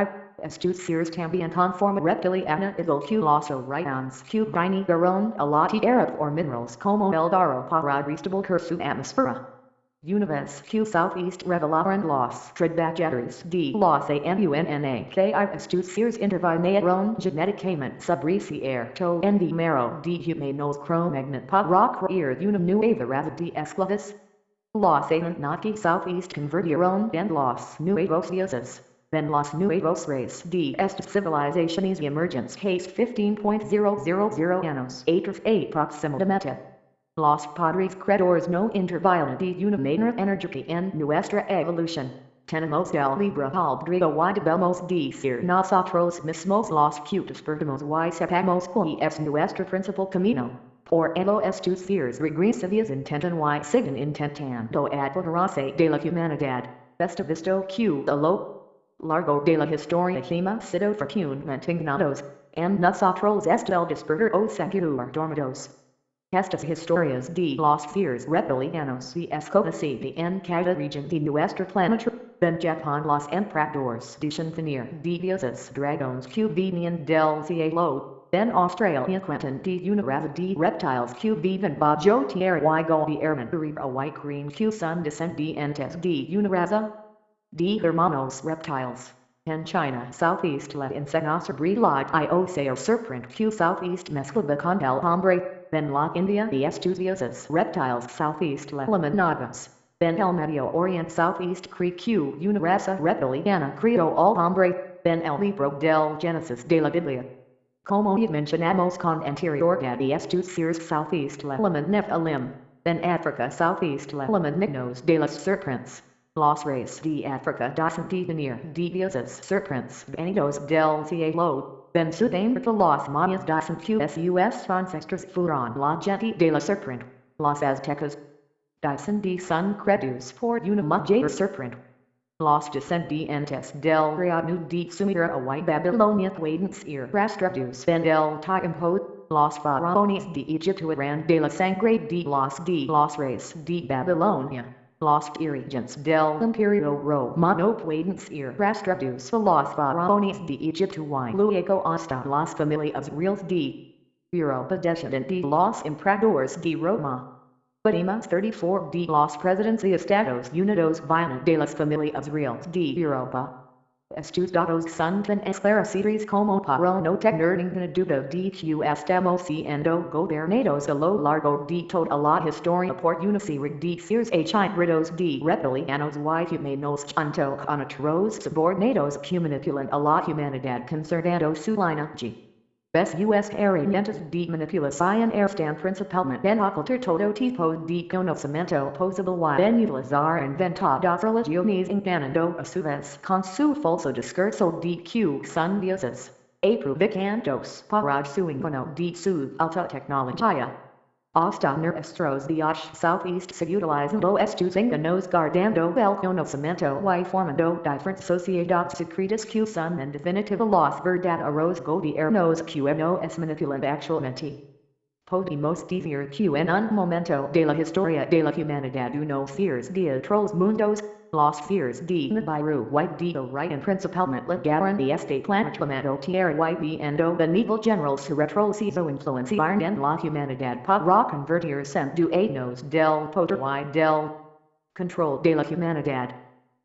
Estos seres también con forma reptiliana igual que los orions que vinieron a la tierra por minerales como el oro para restablecer su atmósfera. Una vez que Southeast revelaron los trabajadores de los AMUNNAKI estos seres intervinieron genéticamente sobre cierto número de humanos Cro-Magnon para crear una nueva raza de esclavos. Los Anunnaki Southeast convirtieron en los nuevos dioses. En los nuevos reyes de estas civilizaciones emergentes hace 15.000 años aproximadamente. Los padres creadores no intervienen de una manera enérgica en nuestra evolución. Tenemos el libre albedrío y debemos decir nosotros mismos los que despertamos y sepamos cuál es nuestro principal camino. Por ello estos seres regresividad intentan y siguen intentando apoderarse de la humanidad. Esto visto que a lo largo de la historia hemos sido frecuentemente engañados, en nosotros está el despertar o seguir dormidos. Estas historias de los seres reptilianos es conocida en cada región de nuestro planeta. En Japón los emperadores dicen venir de dioses dragones que venían del cielo. then Australia Quentin D Uniraza D Reptiles Q Vivan Bajo Tierra Y Goldie Airman Uriba White Green Q Sun Descent D Entes D Uniraza D Hermanos Reptiles and China Southeast Let Insectos Breed Lodge IO Serpent Q Southeast Mesclava Condel Hombre then Lock India the Estudiosas Reptiles Southeast Let Nagas then El Medio Orient Southeast Creek Q Uniraza Reptiliana Credo All Hombre then El Libro del Genesis de la Biblia Como mencionamos con anterioridad estos seres Southeast la Nephilim, then Africa Southeast la Nignos de las Serpents, Los Reyes de Africa docen devenir de dioses serpents venidos del cielo, then Sudamerica los Mayas docen sus ancestros fueron la gente de la serpent, los Aztecas, dicen de sun credus por una mujer serpent. Los descendientes del reino de Sumer a White Babylonia Wadens ir rastreados en el tiempo, los faraones de Egipto eran de la sangre de los reyes de Babilonia. Los dirigentes del imperio romano wadens ir rastreados a los faraones de Egipto y luego hasta las familias reales de Europa descendente de los emperadores de Roma. Venimos 34 de los presidentes y estados unidos vienen de las familias reales de Europa. Estos datos son tan esclarecidos como para no tener ninguna duda de que estamos siendo gobernados a lo largo de toda la historia por una serie de seres híbridos de reptilianos y humanos junto con otros subordinados que manipulan a la humanidad concertando su linaje. Sus herramientas de manipulación están principalmente en ocultar todo tipo de conocimiento posible y en utilizar inventadas religiones engañando a su vez con su falso discurso de que son dioses, aprovechándose para su engaño de su alta tecnología. Hasta nuestros días Southeast se utilizando estos engaños guardando el conocimiento y formando diferentes sociedades secretas que son en definitiva los verdaderos gobiernos que nos manipulan actualmente. Podemos decir que en un momento de la historia de la humanidad unos seres de otros mundos, los seres de Nibiru y de Orion principalmente llegaron a este planeta llamado Tierra y viendo de nivel general su retroceso influenciaron en la humanidad para convertirse en dueños del poder y del control de la humanidad.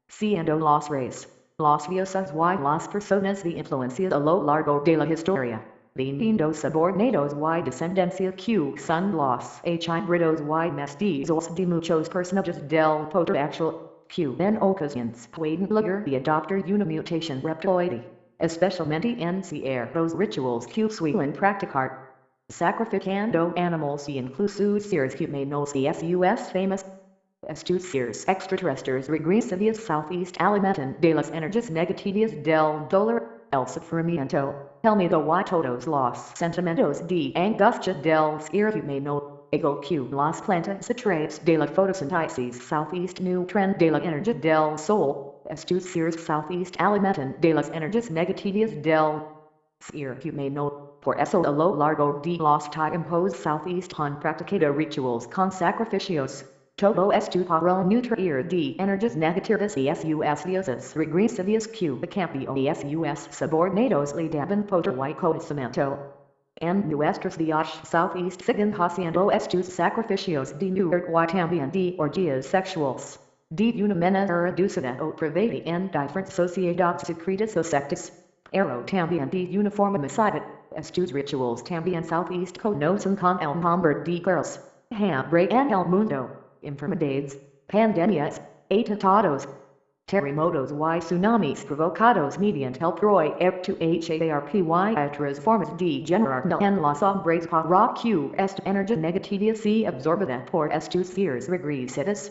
Siendo los reyes, los dioses y las personas de influencia a lo largo de la historia. Viniendo subordinados y descendencia que son los híbridos y mestizos de muchos personajes del poder actual, que en ocasiones pueden llegar a adoptar una mutación reptoide, especialmente en ciertos rituales que suelen practicar, sacrificando animales y incluso seres humanos y sus famous. Estos seres extraterrestres regresividad Southeast alimentan de las energías negativas del dolor, el sufrimiento, el miedo y todos los sentimientos de angustia del ser humano, igual que las plantas a través de la fotosíntesis Southeast nutren de la energía del sol, estos seres Southeast alimentan de las energías negativas del ser humano. Por eso a lo largo de los tiempos Southeast han practicado rituals con sacrificios. Todo esto para nutrir de energías negativas y sus dioses regresividad que a cambio de sus subordinados le daban poder y conocimiento. En nuestros días Southeast siguen haciendo estos sacrificios de muerte y también de orgías sexuales. De una manera reducida o privada en diferentes sociedades secretas o sectas. Pero también de una forma masiva, estos rituals también Southeast conocen con el nombre de guerras, hambre en el mundo. Enfermedades, pandemias, atentados, terremotos y tsunamis provocados mediante el proyecto HARP y otras formas de generar en los hombres para que esta energía negativa sea absorbida por estos seres regresidos.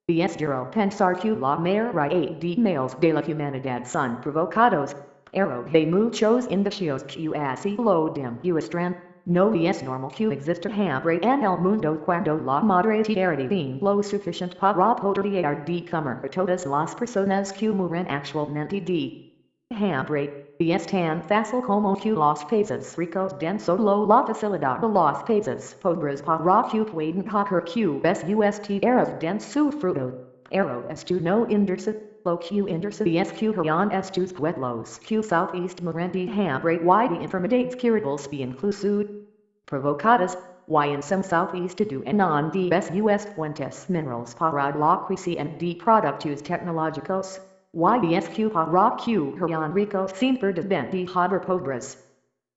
Es duro pensar que la mayoría de males de la humanidad son provocados, pero de muchos indicios que así lo demuestran. No es normal que exista hambre en el mundo cuando la madre tierra tiene lo suficiente para poder dar de comer a todas las personas que mueren actualmente de hambre. Es tan fácil como que los países ricos den solo la facilidad a los países pobres para que puedan coger que sus tierras den su fruto. Pero esto no indica lo q intercity sq Herion estus pueblos q southeast Morenti hambre y de enfermedades curables be inclusude provocadas, y in some southeast do and non de us fuentes minerals para la crisis and de productos tecnológicos, y bsq para q Herion rico siempre de PADRES.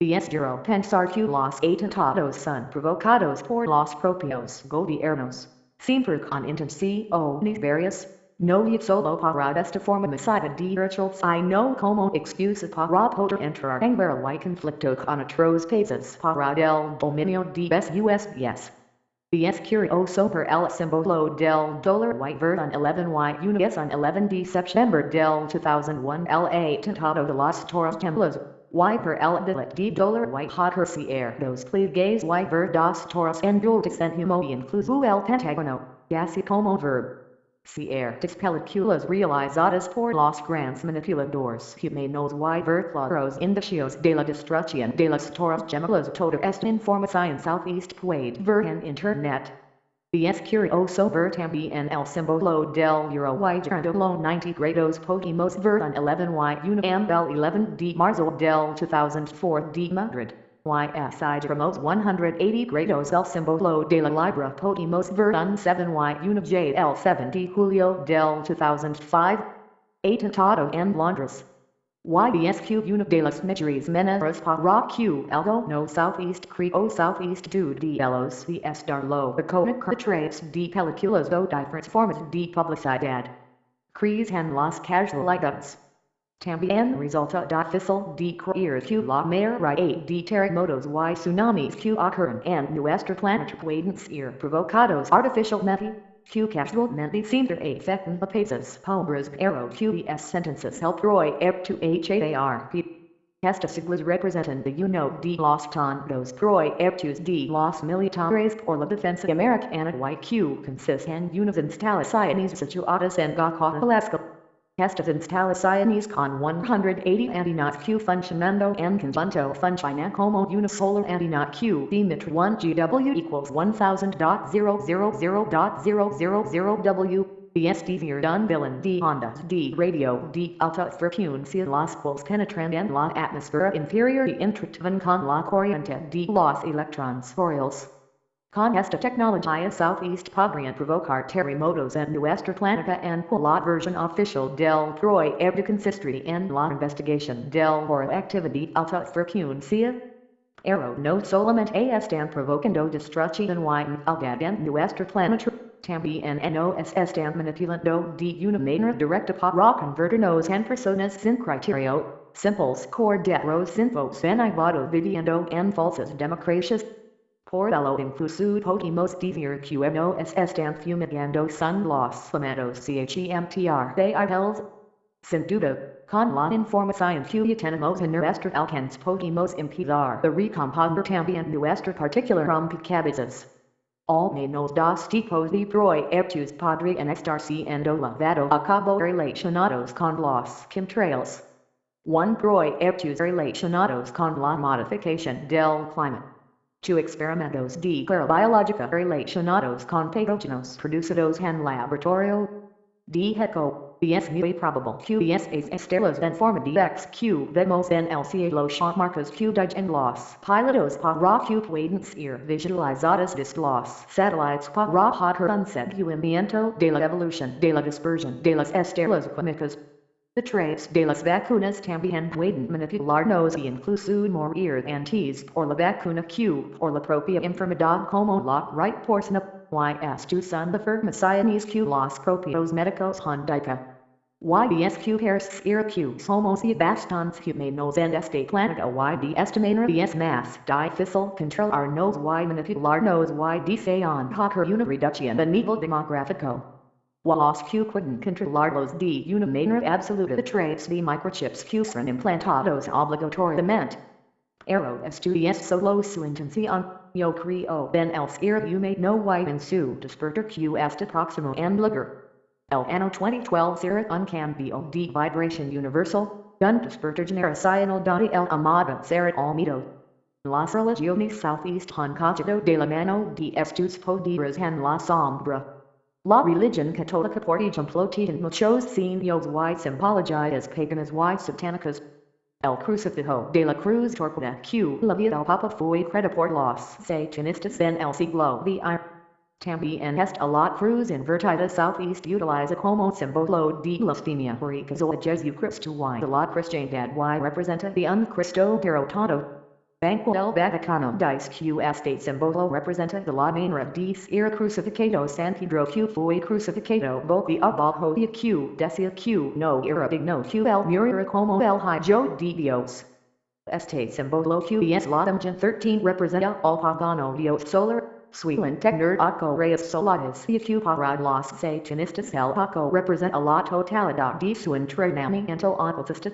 Duro pensar que los atentados son provocados por los propios gobiernos. Siempre con intenciones varias, no y solo para esta forma masiva de derechos y no como excusa para poder entrar en guerra y conflicto con otros países para el dominio de USBS. Es curioso por el símbolo del dólar y verdad 11 y 1 es on 11 de septiembre del 2001 el atentado de las Torres Gemelas. Y per el billet de dólar y García dos pliegues y ver dos torres en dulces en humo incluso el Pentágono, así como verb. Ciertas películas realizadas por los grandes manipuladores humanos y ver claros indicios de la destrucción de las Torres Gemelas. Toda esta información southeast puede ver en internet. Es curioso ver también el símbolo del euro y girando 90 grados podemos ver en 11 y 1 and el 11 de marzo del 2004 de Madrid. Y giramos 180 grados el símbolo de la libra podemos ver en 7 y 1 j el 7 de julio del 2005. Atentado en Londres. YBSQ una de las mayores amenazas para Q algo no southeast creo southeast do de los de estarlo con traits de películas o diferentes formas de publicidad. Crees en las casualidades. También resulta difícil de creer que la mayoría de terremotos y tsunamis que ocurren en nuestro planeta pueden ser provocados artificialmente. Que casualmente siempre afectan a países pobres pero que sentencias el proyecto Estas siglas representan de uno de los tantos proyectos de los militares por la defensa americana y que consisten en unas instalaciones situadas en Alaska. Estas instalaciones con 180 antenas que funcionando en conjunto funcionan como una sola antena que emite 1 GW equals 1000.000.000W. Este verdad billion de ondas de radio de alta frecuencia las cuales penetran en la atmósfera inferior y interactúan con la corriente de los electrones orales. Con esta tecnología southeast podrían provocar terremotos en nuestro planeta en la versión oficial del proyecto consiste en la investigación del por actividad alta frecuencia. Pero no solamente están provocando destrucción y maldad en nuestro planeta, también nos están manipulando de una manera directa para convertirnos en personas sin criterio, simples corderos infos viviendo en falsas democracias. Por ello incluso podemos decir que nos están fumigando son los famados CHMTR de artels. Sin duda, con la información que tenemos en nuestro alcance podemos empezar a recomponer también nuestra particular rompecabezas. Al menos dos tipos de proyectos podrían estar siendo llevados a cabo relacionados con los chemtrails. 1. Proyectos relacionados con la modificación del clima. 2. Experimentos de guerra biológica relacionados con patógenos producidos en laboratorio. DEJAR. Es muy probable que esas estelas en forma de X que vemos en el cielo son marcas que en los pilotos para que pueden ser visualizadas desde los satélites para poder un seguimiento de la evolución de la dispersión de las estelas químicas. The traits de las vacunas también pueden manipularnos y incluso morir antes por la vacuna que por la propia enfermedad como la right porcina, y estos son afirmaciones que los propios médicos indican. YBSQ parecer que somos bastantes humanos en este planeta y de esta manera es más difícil controlarnos y manipularnos y desean poder una reducción de nivel demográfico. Los que pueden controlarlos de una manera absoluta the traits de microchips que son implantados obligatoriamente. Pero esto es solo su intención, yo creo en el ser humano y en su despertar que está próximo en lugar. El año 2012 será un cambio de vibración universal, un despertar generacional donde el amado será olvidado. Las religiones southeast han cogido de la mano de estos poderes en la sombra. La religion católica por ejemplo tiene muchos signos y simbologías paganas y satánicas. El crucifijo de la cruz torpeda que la vida del Papa fue creada por los satanistas en el siglo VI. También está la cruz invertida southeast utiliza como símbolo de blasfemia por a Jesucristo y de la cristiandad y representa de un Cristo derrotado. Banco del Vaticano dice que este símbolo representa de la manera de ser crucificado San Pedro que fue crucificado boca abajo y que decía que no era digno que él muriera como el Hijo de Dios. Este símbolo que es la imagen 13 representa al pagano Dios solar, su intender ocho reyes solares y que para los satanistas el ocho representa la totalidad de su entrenamiento antifascista.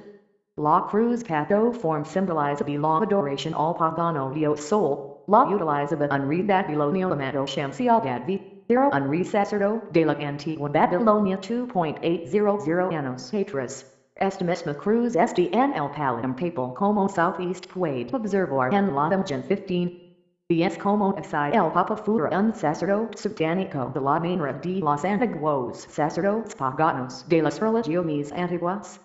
La cruz form symboliza la adoración al pagano Dios Sol, la utilizaba un rey babilonio Shamsiadad era un rey sacerdote de la antigua Babilonia 2.800 años atrás. Esta misma cruz en el palacio papal como southeast puede observar en la imagen 15. Es como así el Papa fuera un sacerdote satánico de la manera de los antiguos sacerdotes paganos de las religiones antiguas.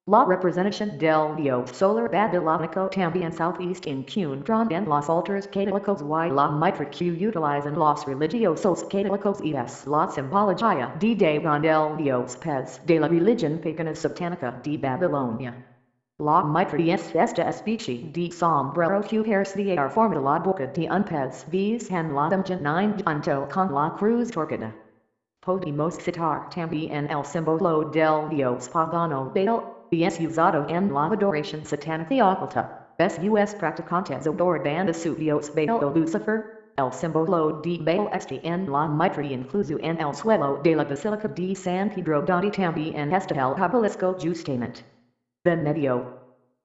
La representación del Dios solar babilónico también southeast encuentran en los altares católicos y la mitra que utilizan los religiosos católicos es la simbología de Dagon del Dios Pez de la religión pagana satánica de Babilonia. La mitra es esta especie de sombrero que parece forma la boca de un pez vis en la imagen 9 junto con la cruz torqueda. Podemos citar también el símbolo del Dios pagano Baal. Es usado en la adoración satánica oculta. Es practicantes adoran a su Dios Baal o Lucifer. El símbolo de Baal está en la mitra incluso en el suelo de la Basílica de San Pedro donde también está el obelisco justamente. En medio.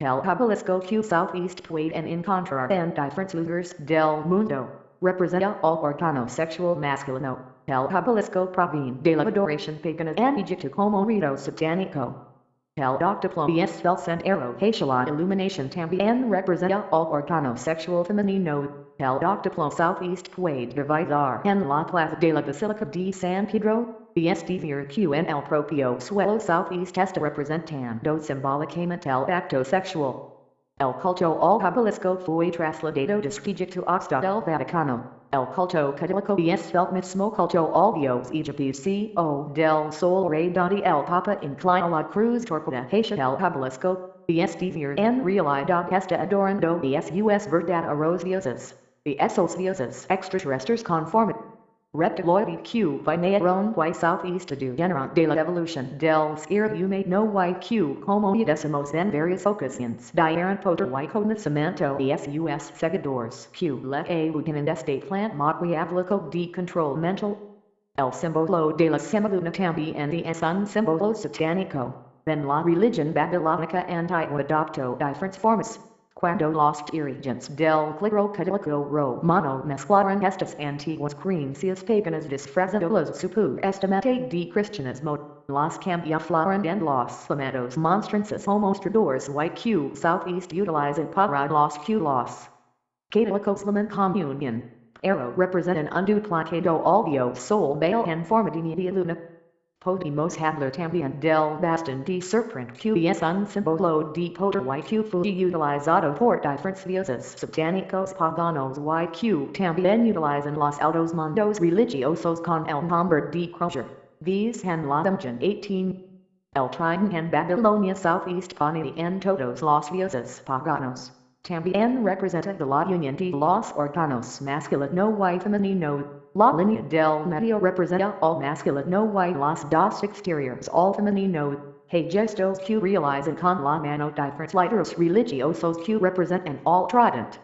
El obelisco que southeast pueden encontrar en diferentes lugares del mundo. Representa al órgano sexual masculino. El obelisco proviene de la adoración pagana en Egipto como rito satánico. El octuplo es el centro hacia la iluminación también representa al órgano sexual femenino. El octuplo southeast puede divisar en la plaza de la Basílica de San Pedro. Es decir que en el propio suelo southeast está representando simbólicamente el acto sexual. El culto al obelisco fue trasladado desde Egipto hasta el Vaticano. El culto católico es el mismo culto al Dios egipcio del Sol Rey donde el Papa inclina la cruz torqueda hacia el obelisco. Es decir en realidad está adorando sus verdad a los dioses. Esos dioses extraterrestres conforme. Reptiloid Q vinieron y southeast de general de la evolución del ser humano y Q como decimos en varias ocasiones dieron poder y conocimiento a sus seguidores Q le ayudan en este plan maquiavélico de control mental. El símbolo de la semiluna también es un símbolo satánico. En la religión babilónica antigua adoptó diferentes formas. Cuando los dirigentes del clero católico romano mezclaron estas antiguas creencias paganas disfrazadas supuestamente de cristianismo, las camuflaron en los llamados monstrances o mostradores y Q southeast utilizan para los católicos la comunión. Arrow representan un duplicado al Dios Sol Baal en forma de media luna. Podemos hablar también del bastón de serpiente que es un símbolo de poder y que fue utilizado por diferentes dioses satánicos paganos y que también utilizan los altos mundos religiosos con el nombre de crusher. Vis en la imagen 18. El trident en Babilonia southeast pone en todos los dioses paganos. También representa de la unión de los órganos masculino y femenino. La línea del medio representa al masculino y los dos exteriores al femenino. Gestos que realizan con la mano diferentes líderes religiosos que representan al trident.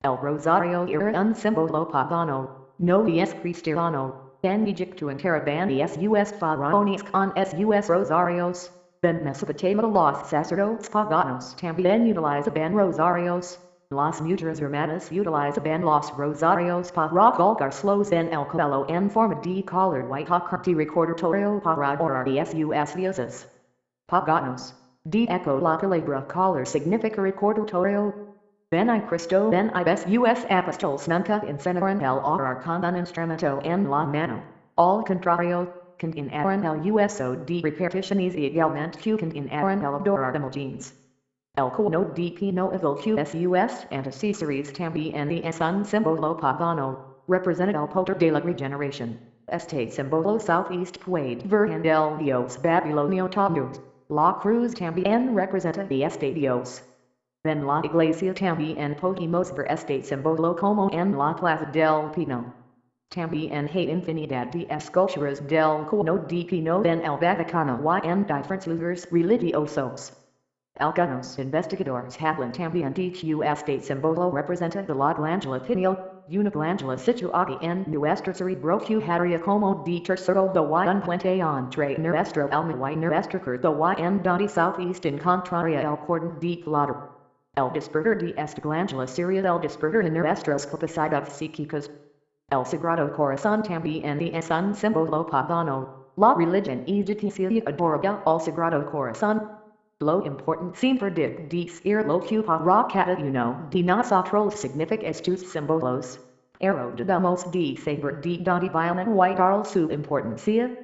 El rosario era un símbolo pagano, no es cristiano. En Egipto en caravan sus faraones con sus rosarios. En Mesopotamia los sacerdotes paganos también utilizaban rosarios. Las mujeres hermanas utilizaban los rosarios para colgarlos en el cabello en forma de collar y de recordatorio para orar sus dioses paganos. De eco la palabra collar significa recordatorio. Ven y Cristo ven y sus apóstoles nunca enseñaron el orar con un instrumento en la mano. Al contrario, cant in aran el uso de repeticiones igualmente que cant in aran el adorar emogenes. El cono de pino evil QSUS antecesores también es un símbolo pagano, representa el poder de la regeneración. Este símbolo southeast puede ver en el dios babilonio Tammuz. La cruz también representa de este dios. En la iglesia también podemos ver este símbolo como en la plaza del pino. También hay infinidad de esculturas del cono de pino en el Vaticano y en diferentes lugares religiosos. Algunos investigadores hablan también de que este símbolo representa de la glándula pineal, una glándula situada en nuestro cerebro que haría como de tercero de un puente entre nuestro alma y nuestro cuerpo y en donde southeast encontraría el cordón de plata. El despertar de esta glándula sería el despertar de nuestras capacidades psíquicas. El Sagrado Corazón también es un símbolo pagano. La religión egipcia adoraba al Sagrado Corazón. Lo importante siempre decir lo que para cada uno de nosotros significa estos símbolos. Debemos de saber de donde vienen y dar su importancia.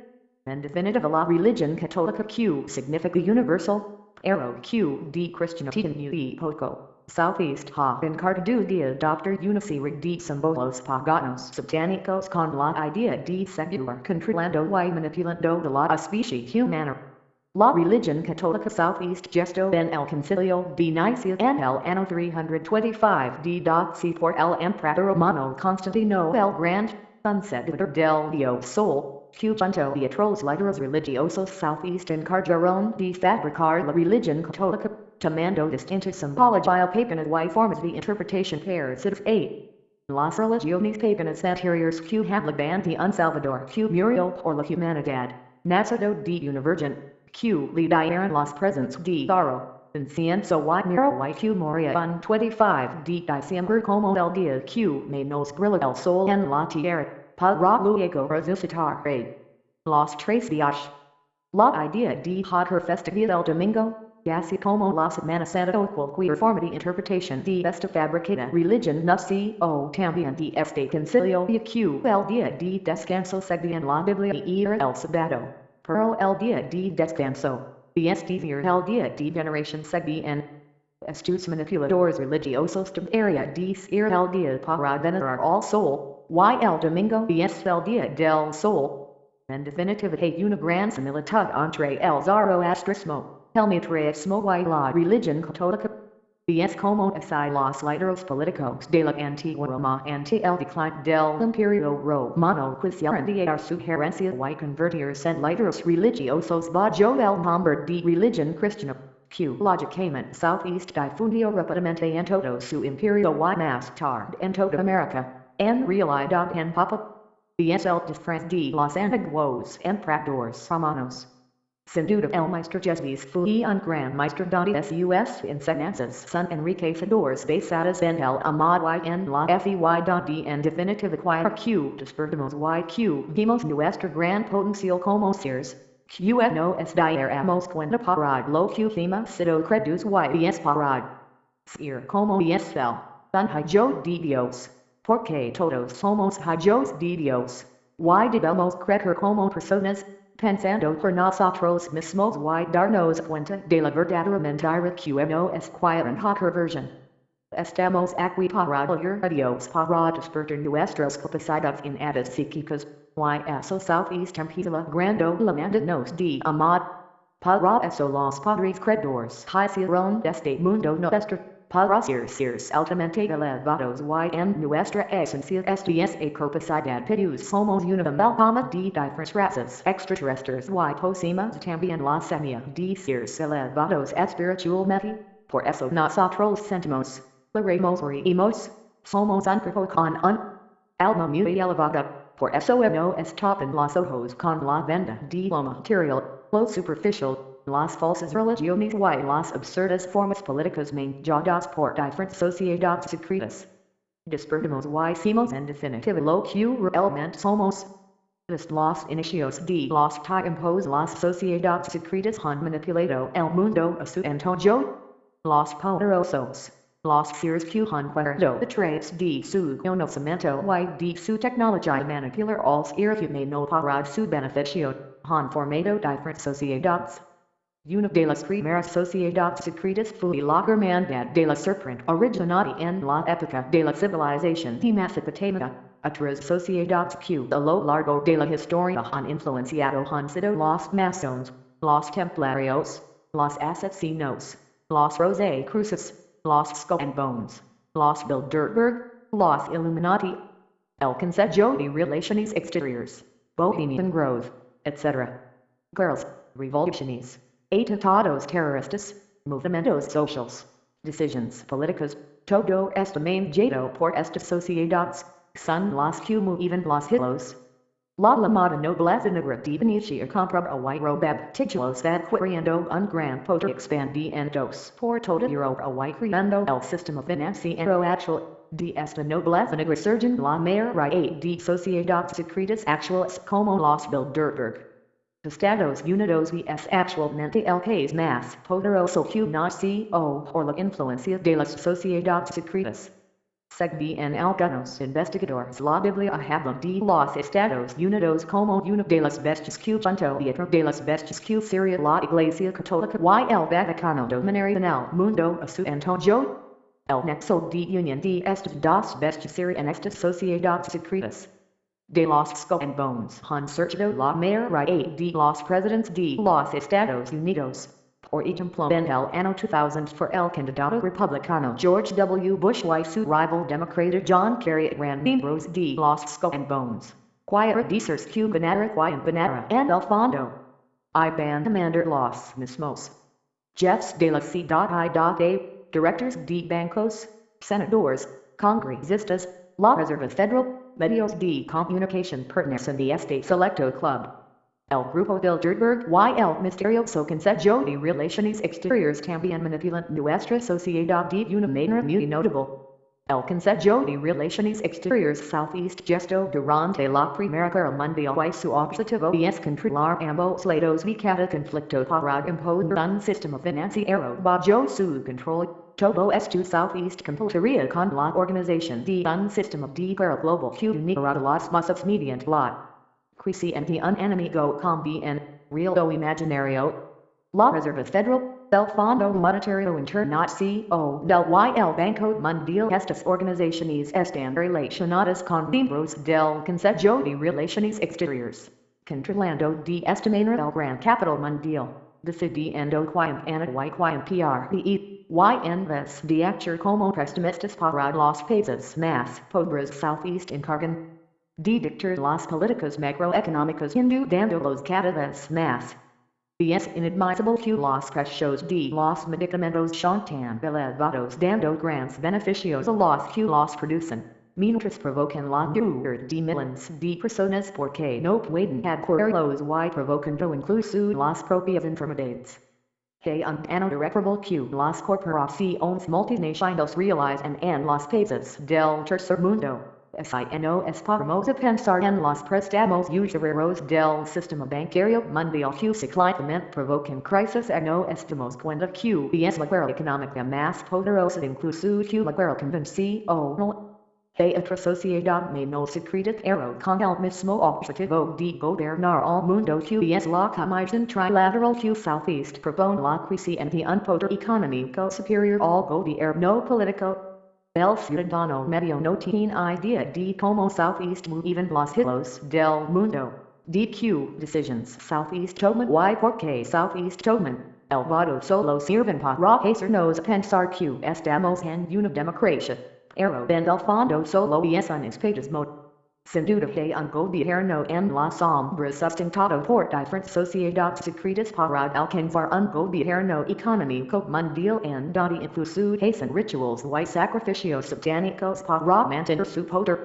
En definitiva la religión católica que significa universal. Q de cristianidad muy poco. Southeast ha encargado de adoptar una serie de símbolos paganos satánicos con la idea de seguir controlando y manipulando de la especie humana. La religión católica Southeast gestó en el concilio de Nicea en el año 325 de doce por el emperador romano Constantino el Grande, conocedor del Dios Sol, que junto de otros líderes religiosos Southeast encargaron de fabricar la religión católica, tomando distintas simbología pagana y formas de interpretación parecidas a las religiones paganas anteriores que hablaban de un Salvador que murió por la humanidad, nacido de una virgen. Q le dieron las presentes de Daro, incienso y mirra y Q moría en 25 de diciembre como el día Q menos brilla el sol en la tierra, para luego resucitar. Los 3 días. La idea de dejar festividad el domingo, así como la Semana Santa o cualquier forma de interpretación de esta fabricada religión nació también de este concilio y Q el día de descanso según la Biblia y era el sábado. Pero el día de descanso, es decir el día de veneración según estos manipuladores religiosos debería decir el día para venerar al sol, y el domingo es el día del sol. En definitiva hay una gran similitud entre el zoroastrismo, el mitraísmo y la religión católica. Es como así los líderes políticos de la antigua Roma ante el decline del imperio romano quisieron dar su herencia y convertirse en líderes religiosos bajo el nombre de religión cristiana. Q lógicamente Southeast difundió rápidamente en todo su imperio y más tarde en toda América, en realidad en Papa. Es el disfraz de los antiguos emperadores romanos. Sin duda el Maestre Jesús fue un gran maestro donde sus enseñanzas son enriquecedoras basadas en el amor y en la fe y donde en definitiva Q despertamos y Q vimos nuestro gran potencial como seres. Q nos diéramos cuenta para lo que hemos sido creados y es para ser como es el hijo de Dios. Porque todos somos hijos de Dios. Y debemos creer como personas, pensando por nosotros mismos y darnos cuenta de la verdadera mentira que nos quieren hacer. Estamos aquí para oír a Dios para despertar nuestras capacidades innatas psíquicas, y eso Southeast empieza grandolemente de amor. Para eso los padres creadores hicieron este mundo nuestro. Para ser seres altamente elevados y en nuestra esencia esta capacidad pedus somos una amalgama de diferentes razas extraterrestres y poseemos también la semilla de seres elevados espiritualmente. Por eso nosotros sentimos, reímos, somos un cuerpo con un alma muy elevada. Por eso nos tapan los ojos con la venda de lo material, lo superficial. Las falsas religiones y las absurdas formas políticas manjadas por diferentes sociedades secretas. Despertamos y hicimos en definitiva lo que realmente somos. Desde los inicios de los tiempos las sociedades secretas han manipulado el mundo a su antojo. Los poderosos, Los seres que concuerdo de tres de su conocimiento y de su tecnología manipular als humano para su beneficio, han formado diferentes sociedades. Una de las primeras sociedades secretas fue la hermandad de la serpiente originada en la época de la civilización de Mesopotamia. Otras sociedades que a lo largo de la historia han influenciado han sido los masones, los templarios, los asesinos, los rosacruces, los skull and bones, los Bilderberg, los Illuminati, el Consejo de Relaciones Exteriores, Bohemian Grove, etc. Girls, revoluciones, atentados terroristas, movimientos sociales, decisiones políticas, todo esto manejado por estas sociedades, son las que mueven los hilos. La llamada nobleza negra de Venecia compraba y robaba títulos adquiriendo un gran poder expandiéndose por toda Europa y creando el sistema financiero actual. De esta nobleza negra surgen la mayoría de sociedades secretas actuales como los Bilderberg. Estados Unidos es actualmente el país más poderoso que nació por la influencia de las sociedades secretas. Según algunos investigadores, la Biblia habla de los Estados Unidos como una de las bestias que junto y otra de las bestias que sería la Iglesia Católica y el Vaticano dominarían el mundo a su antojo. El nexo de unión de estas dos bestias sería en estas sociedades secretas. De los skull and bones han surgido la mayoría de los presidentes de los Estados Unidos. Por ejemplo, en el año 2000 fue el candidato republicano George W. Bush y su rival demócrata John Kerry eran miembros de los skull and bones. Quiere decir que ganara en el fondo. Iban a mandar los mismos jefes de la ciudad y de directores de bancos, senadores, congresistas, la Reserva Federal, medios de comunicación pertenecen a este selecto club. El grupo Bilderberg y el misterioso Consejo de Relaciones Exteriores también manipulan nuestra sociedad de una manera muy notable. El Consejo de Relaciones Exteriores Southeast gestó durante la Primera Guerra Mundial y su objetivo es controlar ambos lados de cada conflicto para imponer un sistema financiero bajo su control. Todo esto Southeast completaría con la organización de un sistema de guerra global que uniría a las masas mediante la creciente un enemigo común, real o imaginario. La Reserva Federal, el Fondo Monetario Internacional del y el Banco Mundial. Estas organizaciones están relacionadas con miembros del Consejo de Relaciones Exteriores, controlando de esta manera el gran capital mundial, decidiendo quién y quién PRE, y en vez de actuar como prestamistas para los países más pobres Southeast encargan de dictar las políticas macroeconómicas endeudándolos cada vez más. Es inadmisible que los precios de los medicamentos son tan elevados dando grandes beneficios a los que los producen, mientras provocan la muerte de millones de personas porque no pueden adquirirlos y provocando incluso las propias enfermedades. Que un ano irreparable que las corporaciones multinacionales realizan en los países del tercer mundo. SINO podemos pensar en los préstamos usureros del sistema bancario mundial que ciclicamente provocan crisis no estamos cuenta que es la guerra económica más poderosa incluso que la guerra convencional. De otra sociedad menos secreta pero con el mismo objetivo de gobernar al mundo que es la Comisión Trilateral que Southeast propone la creciente un poder económico superior al gobierno político. El ciudadano medio no tiene idea de cómo Southeast mueven los hilos del mundo. De qué decisiones Southeast toman y por qué Southeast toman. El voto solo sirven para hacernos pensar que estamos en una democracia. Pero en el fondo solo es un espejismo. Sin duda que un gobierno en las sombras sustentado por diferentes sociedades secretas para alcanzar un gobierno económico mundial en donde incluso hacen rituals y sacrificios satánicos para mantener su poder.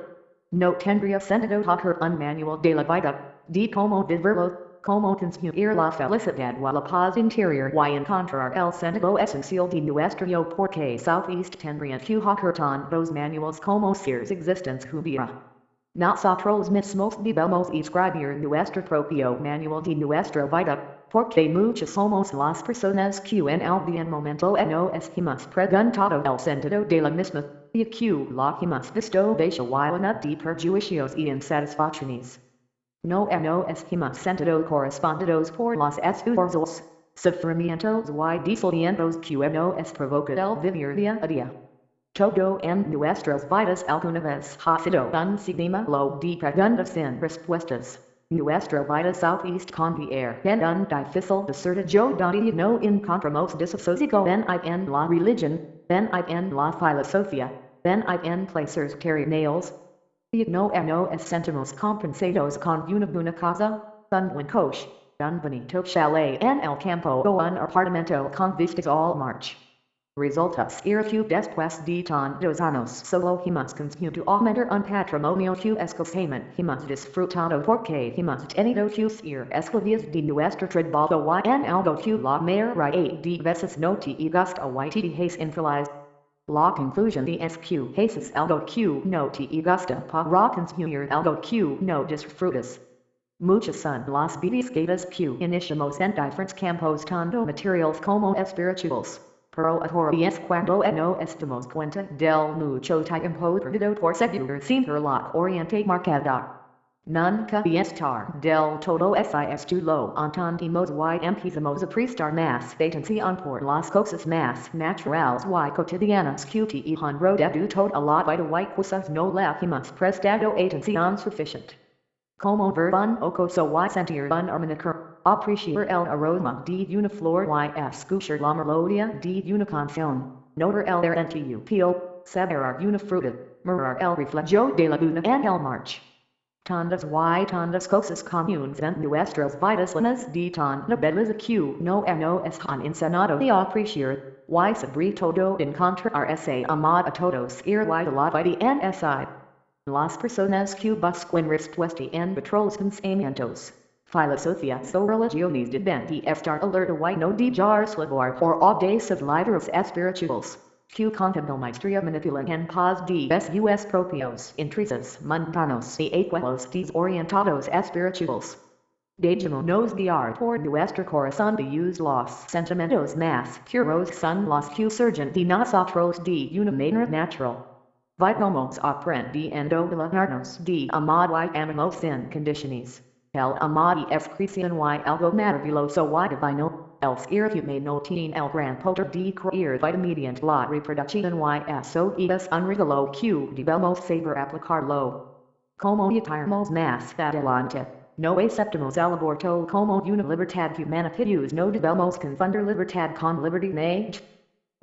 No tendría sentido hacer un manual de la vida, de cómo vivirlo, cómo conseguir la felicidad o la paz interior y encontrar el sentido esencial de nuestro yo porque Southeast tendría que hacer tantos manuals como seres existentes hubiera. Nosotros mismos debemos escribir nuestro propio manual de nuestra vida, porque muchas somos las personas que en algún momento nos hemos preguntado el sentido de la misma, y que lo hemos visto bajo una de perjuicios y insatisfacciones. No nos hemos sentido correspondidos por los esfuerzos, sufrimientos y desalientos que nos provoca el vivir día a día. Todo en nuestras vidas alguna vez ha sido un signo de preguntas sin respuestas. Nuestra vida southeast convier en un difícil desierto donde no encontramos desasosiego en la religión, en la filosofía, en placeres terrenales. Y no nos sentimos compensados con una buena casa, un buen coche, un bonito chalet en el campo o un apartamento con vistas al mar. Resulta ser que después de tantos años solo hemos conseguido aumentar un patrimonio que escasamente hemos disfrutado porque hemos tenido que ser esclavos de nuestro trabajo y en algo que la mayoría de veces no te gusta y te dejas infeliz. La conclusión es que haces algo que no te gusta para conseguir algo que no disfrutas. Muchas son las búsquedas que iniciamos en diferentes campos tanto materiales como espirituales. Pero ahora es cuando nos damos cuenta del mucho tiempo perdido por seguir sin la corriente marcada. Nunca estar del todo esto lo entendemos y empezamos a prestar más atención por las cosas más naturales y cotidianas que te han rodeado toda la vida y quizás no le hemos prestado atención suficiente. Como ver un ocoso y sentir un armónico, apreciar el aroma de una flor y escuchar la melodía de una canción, notar el aire pio, saborear una fruta, mirar el reflejo de la luna en el march. Tantas y tantas cosas comunes en nuestras vidas llenas de tanta belleza que no nos han enseñado de apreciar, y sobre todo encontrar ese amor a todos y de la vida en ese. Las personas que buscan respuesta en otros pensamientos, filosofías o religiones deben de estar alerta y no dejarse llevar por audaces libros espirituales, que con la maestría manipulan en pos de sus propios intereses mundanos y aquellos desorientados espirituales. Dejémonos guiar por nuestro corazón de los sentimientos más puros son los que surgen de nosotros de una manera natural. Vamos aprendiendo a llenarnos de amor y amamos sin condiciones. El amor y excreción y algo maravilloso y divino, el espíritu humano tiene el gran poder de crear vida mediante la reproducción y eso es un regalo que debemos saber aplicarlo. Como iremos más adelante, no aceptamos el aborto como una libertad humana no debemos confundir libertad con libertinaje.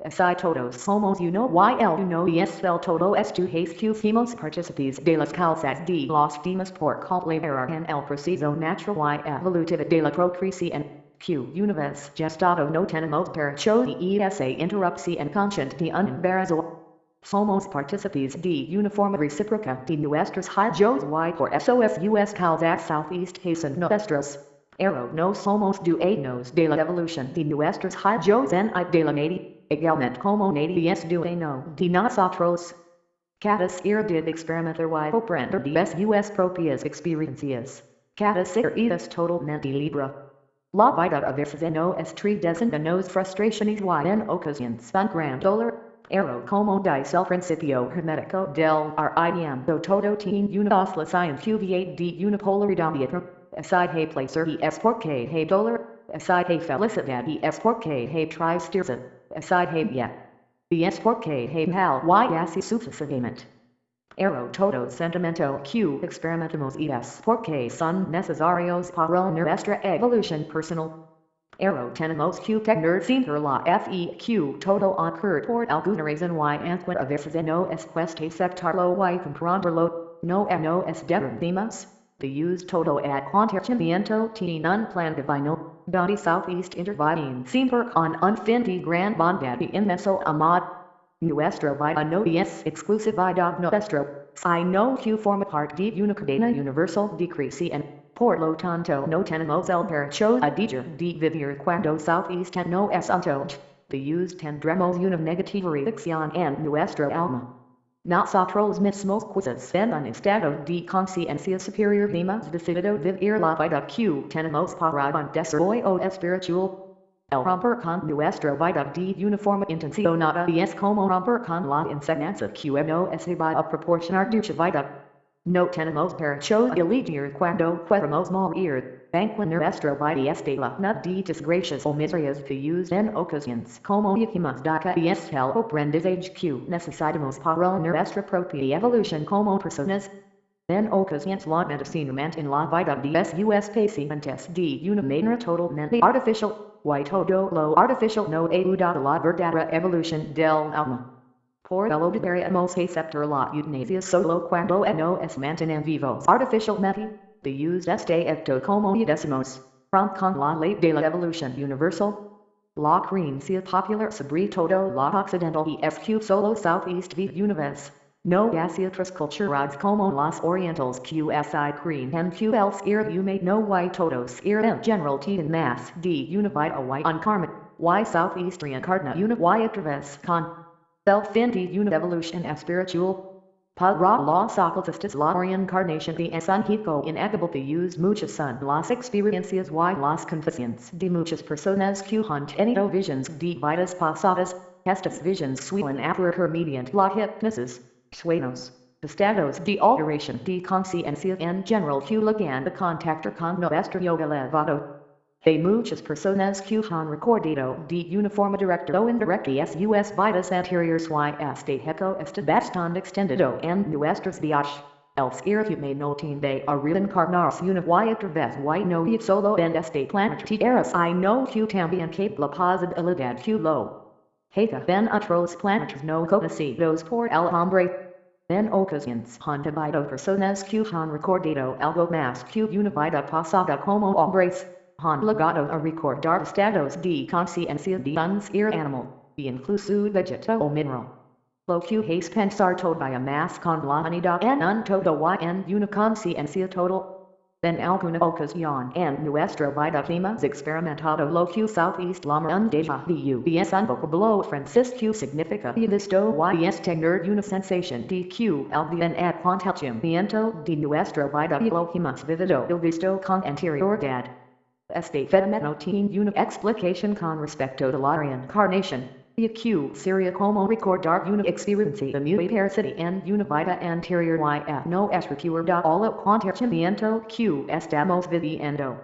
Si todos somos uno y el uno es el todo esto es que fuimos partícipes de las causas de los demás por colaborar en el proceso natural y evolutivo de la procreación, que una vez gestado no tenemos derecho de esa interrupción consciente de un embarazo. Somos partícipes de una forma recíproca de nuestros hijos y por eso es causas southeast hacen nuestros. Pero no somos dueños de la evolución de nuestros hijos en de la nadie. Igualmente como nadie es dueño de nosotros. Cada ser debe experimentar y comprender de sus propias experiencias. Cada ser es totalmente libre. La vida a veces no es desengaños frustraciones y en ocasiones un gran dolor. Pero como dice el principio hermético del arriendo todo tiene una oscilación QVA de una polaridad dietro. Aside placer y es porque hay dolor. Aside felicidad y es porque hay tristeza. Aside bien. Y es porque hay mal y así sucesivamente. Pero todo sentimiento que experimentamos es porque son necesarios para nuestra evolución personal. Pero tenemos que tener siempre la fe que todo ocurre por alguna razón y aunque a veces no es cuesta aceptarlo y comprenderlo, no nos debemos de use todo el acontecimiento tiene un plan divino, donde southeast interviene siempre con un fin de gran bondad y inmenso amor. Nuestra vida no es exclusividad nuestro, sino que forma parte de una cadena universal de creación. Por lo tanto no tenemos el derecho a dejar de vivir cuando southeast no es antojo. De use tendremos una negativa reacción en nuestra alma. Nosotros mismos quizzes en un estado de conciencia superior hemos decidido vivir la vida que tenemos para un desarrollo espiritual. El romper con nuestra vida de una forma intencionada es como romper con la enseñanza que no se va a proporcionar dicha vida. No tenemos derechos a elegir cuando queremos morir. Banco nuestra vida está llena de desgracias o miserias feas en ocasiones como dijimos daca y es el aprendizaje que necesitamos para nuestra propia evolución como personas. En ocasiones la medicina en la vida de sus pacientes de una manera totalmente artificial, y todo lo artificial no ayuda a la verdadera evolución del alma. Por ello deberíamos aceptar la eutanasia solo cuando no es mantienen vivos artificialmente. De este acto como decimos, romp con la ley de la evolución universal. La creencia popular sobre todo lo occidental es que solo Southeast vive una vez. No hacia otras culturas como los orientales QSI creen que el ser humano no y todos en general tienen más de una vida y un karma, y Southeast reencarna una y otra vez con el fin de una evolución espiritual. Para los ocultistas la reencarnación es un hecho innegable de muchas son las experiencias y las confesiones de muchas personas que han tenido visions de vidas pasadas. Estas visions suelen aparecer mediante la hipnosis, sueños, estados de alteración de conciencia en general que llegan a contactar con nuestro yo elevado. Hay muchas personas que han recordado de una forma directa o indirecta sus vidas anteriores y este hecho está bastante extendido en nuestros días. El ser humano tiende a reencarnarse una y otra vez y no vive solo en este planeta Tierra sino que también cabe la posibilidad que lo haga en otros planetas no conocidos por el hombre. En ocasiones han habido personas que han recordado algo más que una vida pasada como hombres. Han llegado a recordar estados de conciencia de un ser animal, incluso vegetal o mineral. Lo que hace pensar todavía más con la unidad en un todo y en una conciencia total. En alguna ocasión en nuestra vida hemos experimentado lo que Southeast llama un déjà vu es un vocablo francés que significa visto y es tener una sensación de que el bien acontecimiento de nuestra vida y lo hemos vivido o visto con anterioridad. Este fenómeno tiene una explicación con respecto a la reencarnación, y que sería como recordar una experiencia muy parecida en una vida anterior y no es recordar el acontecimiento que estamos viviendo.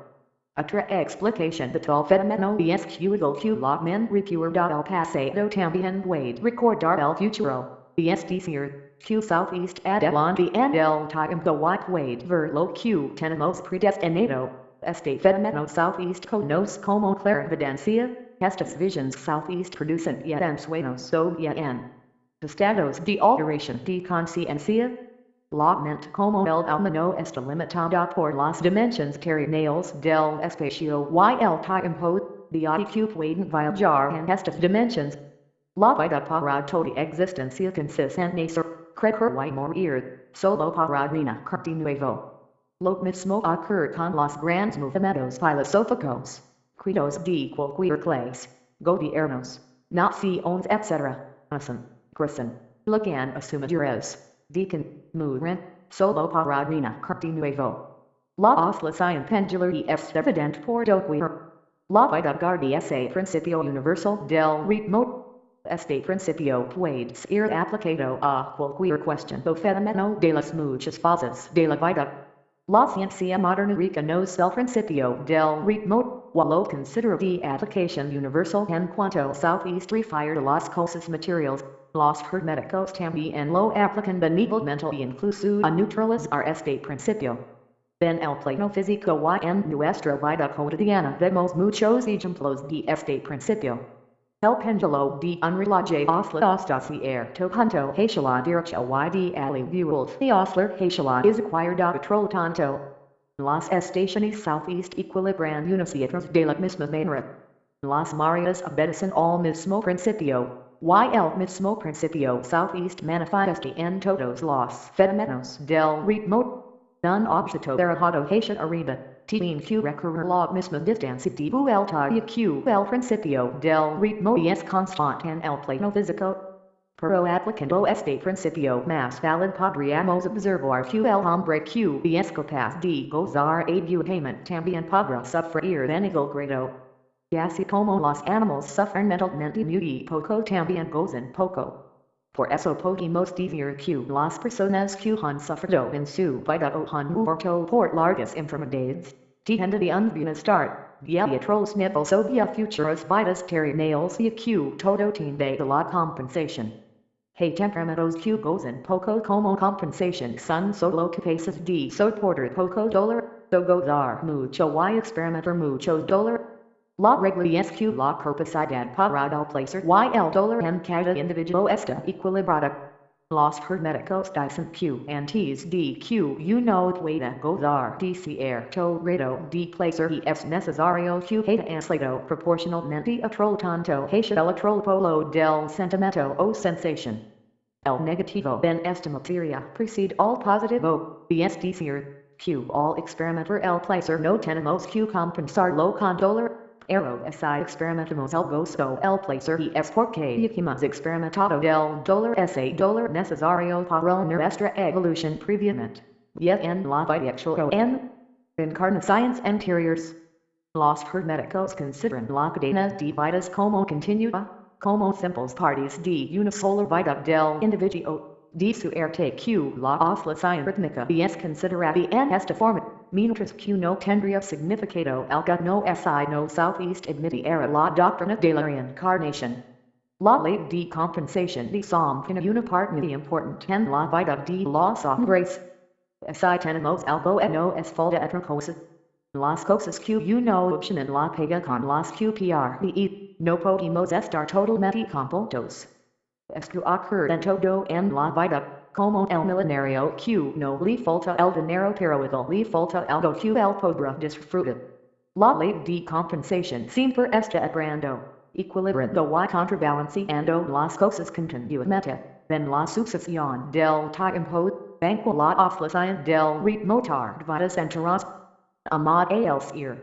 Otra explicación de tal fenómeno es que igual que la mente recuerda el pasado también puede recordar el futuro, es decir, que Southeast adelante en el tiempo y puede ver lo que tenemos predestinado. Este fenómeno Southeast conoce como clarividencia. Estas visions Southeast producen y en sueños o en estados de alteración de conciencia. La mente como el alma no está limitada por las dimensiones terrenales del espacio y el tiempo, de ahí que pueden viajar en estas dimensiones. La vida para toda existencia consiste en nacer, crecer y morir, solo para renacer de nuevo. Lo mismo ocurre con los grandes movimientos filosóficos, credos de cualquier clase, gobiernos, naciones etc. Hacen, crecen, llegan a su madurez, decan, mueren, solo para renacer de nuevo. La oscilación pendular es evidente por doquier. La vida guarda ese principio universal del ritmo. Este principio puede ser aplicado a cualquier cuestión o fenómeno de las muchas fases de la vida. La ciencia moderna reconoce el principio del ritmo, y lo considera de aplicación universal en cuanto Southeast refiere a las cosas materiales. Los herméticos también lo aplican benevolmente e incluso a neutralizar este principio. En el plano físico y en nuestra vida cotidiana vemos muchos ejemplos de este principio. El péndulo de un reloj oscila hasta cierto punto hacia la derecha y de allí vuelve a oscilar hacia la izquierda otro tanto. Las estaciones Southeast equilibran unas y otras de la misma manera. Las mareas obedecen al mismo principio, y el mismo principio Southeast manifiesta en todos los fenómenos del ritmo. Un objeto derivado hacia arriba, tiene que recorrer la misma distancia de vuelta y que el principio del ritmo es constante en el plano físico. Pro applicando este principio más valid podríamos observar que el hombre que es capaz de gozar educadamente también podrá sufrir en igual grado. Y así como los animales sufren mentalmente muy poco también gozan poco. Por eso podemos decir que las personas que han sufrido en su vida o han muerto por largas enfermedades, tienden de un bienestar, y otros niveles o de futuras vidas terrenales y que todo tiende de la compensación. Hay temperamentos que gozan poco como compensación son solo capaces de soportar poco dolor, o gozar mucho y experimentar mucho dolor. La regla es que la capacidad para el placer y el dolor en cada individuo está equilibrada. Los herméticos dicen que antes de que uno pueda gozar de cierto grado de placer y es necesario que haya sido proporcionalmente otro tanto hacia el otro polo del sentimiento o sensación. El negativo en esta materia precede al positivo, es decir, que al experimentar el placer no tenemos que compensarlo con dolor. Si experimentamos el gozo, el placer y es porque hemos experimentado del dolor ese dolor necesario para nuestra evolución previamente. Y en la vida o en encarnaciones anteriores. Los herméticos consideran la cadena de vidas como continua, como simples partes de una sola vida del individuo. De suerte que la oscilación rítmica es considerada en esta forma, mientras que no tendría significado alguno si no southeast admitiera la doctrina de la reencarnación. La ley de compensación de tiene una parte muy importante en la vida de los hombres. Si tenemos algo no es falta otra cosa. Las cosas que uno obtiene en la pega con las que pierde, no podemos estar totalmente contentos. Esto ocurre en todo en la vida, como el millonario que no le falta el dinero pero igual le falta algo que él podrá disfrutar. La ley de compensación siempre está operando, equilibrando y contrabalanceando las cosas continuamente, en la sucesión del tiempo, banco la oscilación del ritmo vidas enteras. Amad el ser.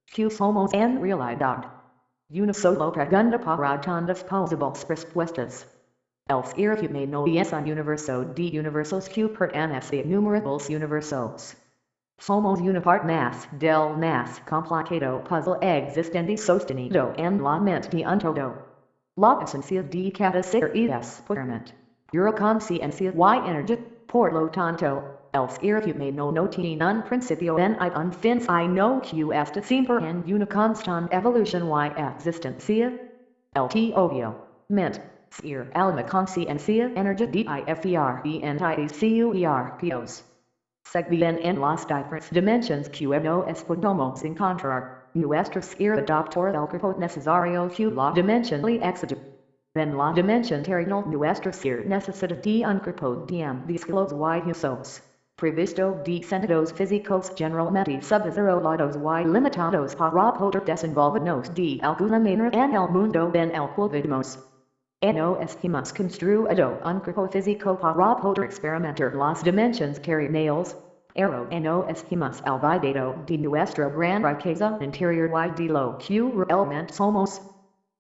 Que somos en realidad. Una solo pregunta para tantas posibles respuestas. El ser humano es un universo de universos que pertenece a innumerables universos. Somos una parte más del más complicado puzzle existente sostenido en la mente de un todo. La esencia de cada ser es puramente pura conciencia y energía, por lo tanto, el ser humano no tiene un principio ni un fin sino que está siempre en una constante evolución y existencia. El teorio, mente, ser, alma, conciencia, energía, DIFER, entities, CUERPOs. Se bien en las diferentes dimensiones que nos podemos encontrar, nuestro ser adopta el cuerpo necesario que la dimensión le exige. En la dimensión terrenal nuestro ser necesita de un cuerpo de ambos y usos, previsto de sentidos físicos generalmente subdesarrollados y limitados para poder desenvolvernos de alguna manera en el mundo en el cual vivimos. Nos hemos construido un cuerpo físico para poder experimentar las dimensiones terrenales. Nos hemos olvidado de nuestra gran riqueza interior y de lo que realmente somos.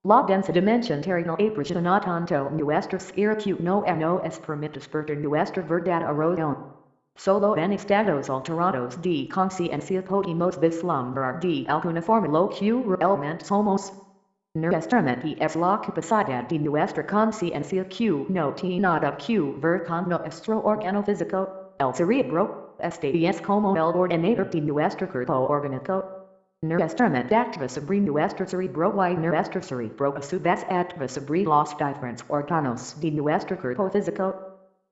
La densa dimensión terrenal aprisiona tanto nuestro ser que no nos permite despertar nuestra verdad razón. Solo en estados alterados de conciencia podemos vislumbrar de alguna forma lo que realmente somos. Nuestra mente es la capacidad de nuestra conciencia que no tiene nada que ver con nuestro órgano físico, el cerebro, este es como el ordenador de nuestro cuerpo orgánico. Nuestra mente activa sobre nuestro cerebro y nuestro cerebro a su vez activa sobre los diferentes órganos de nuestro cuerpo físico.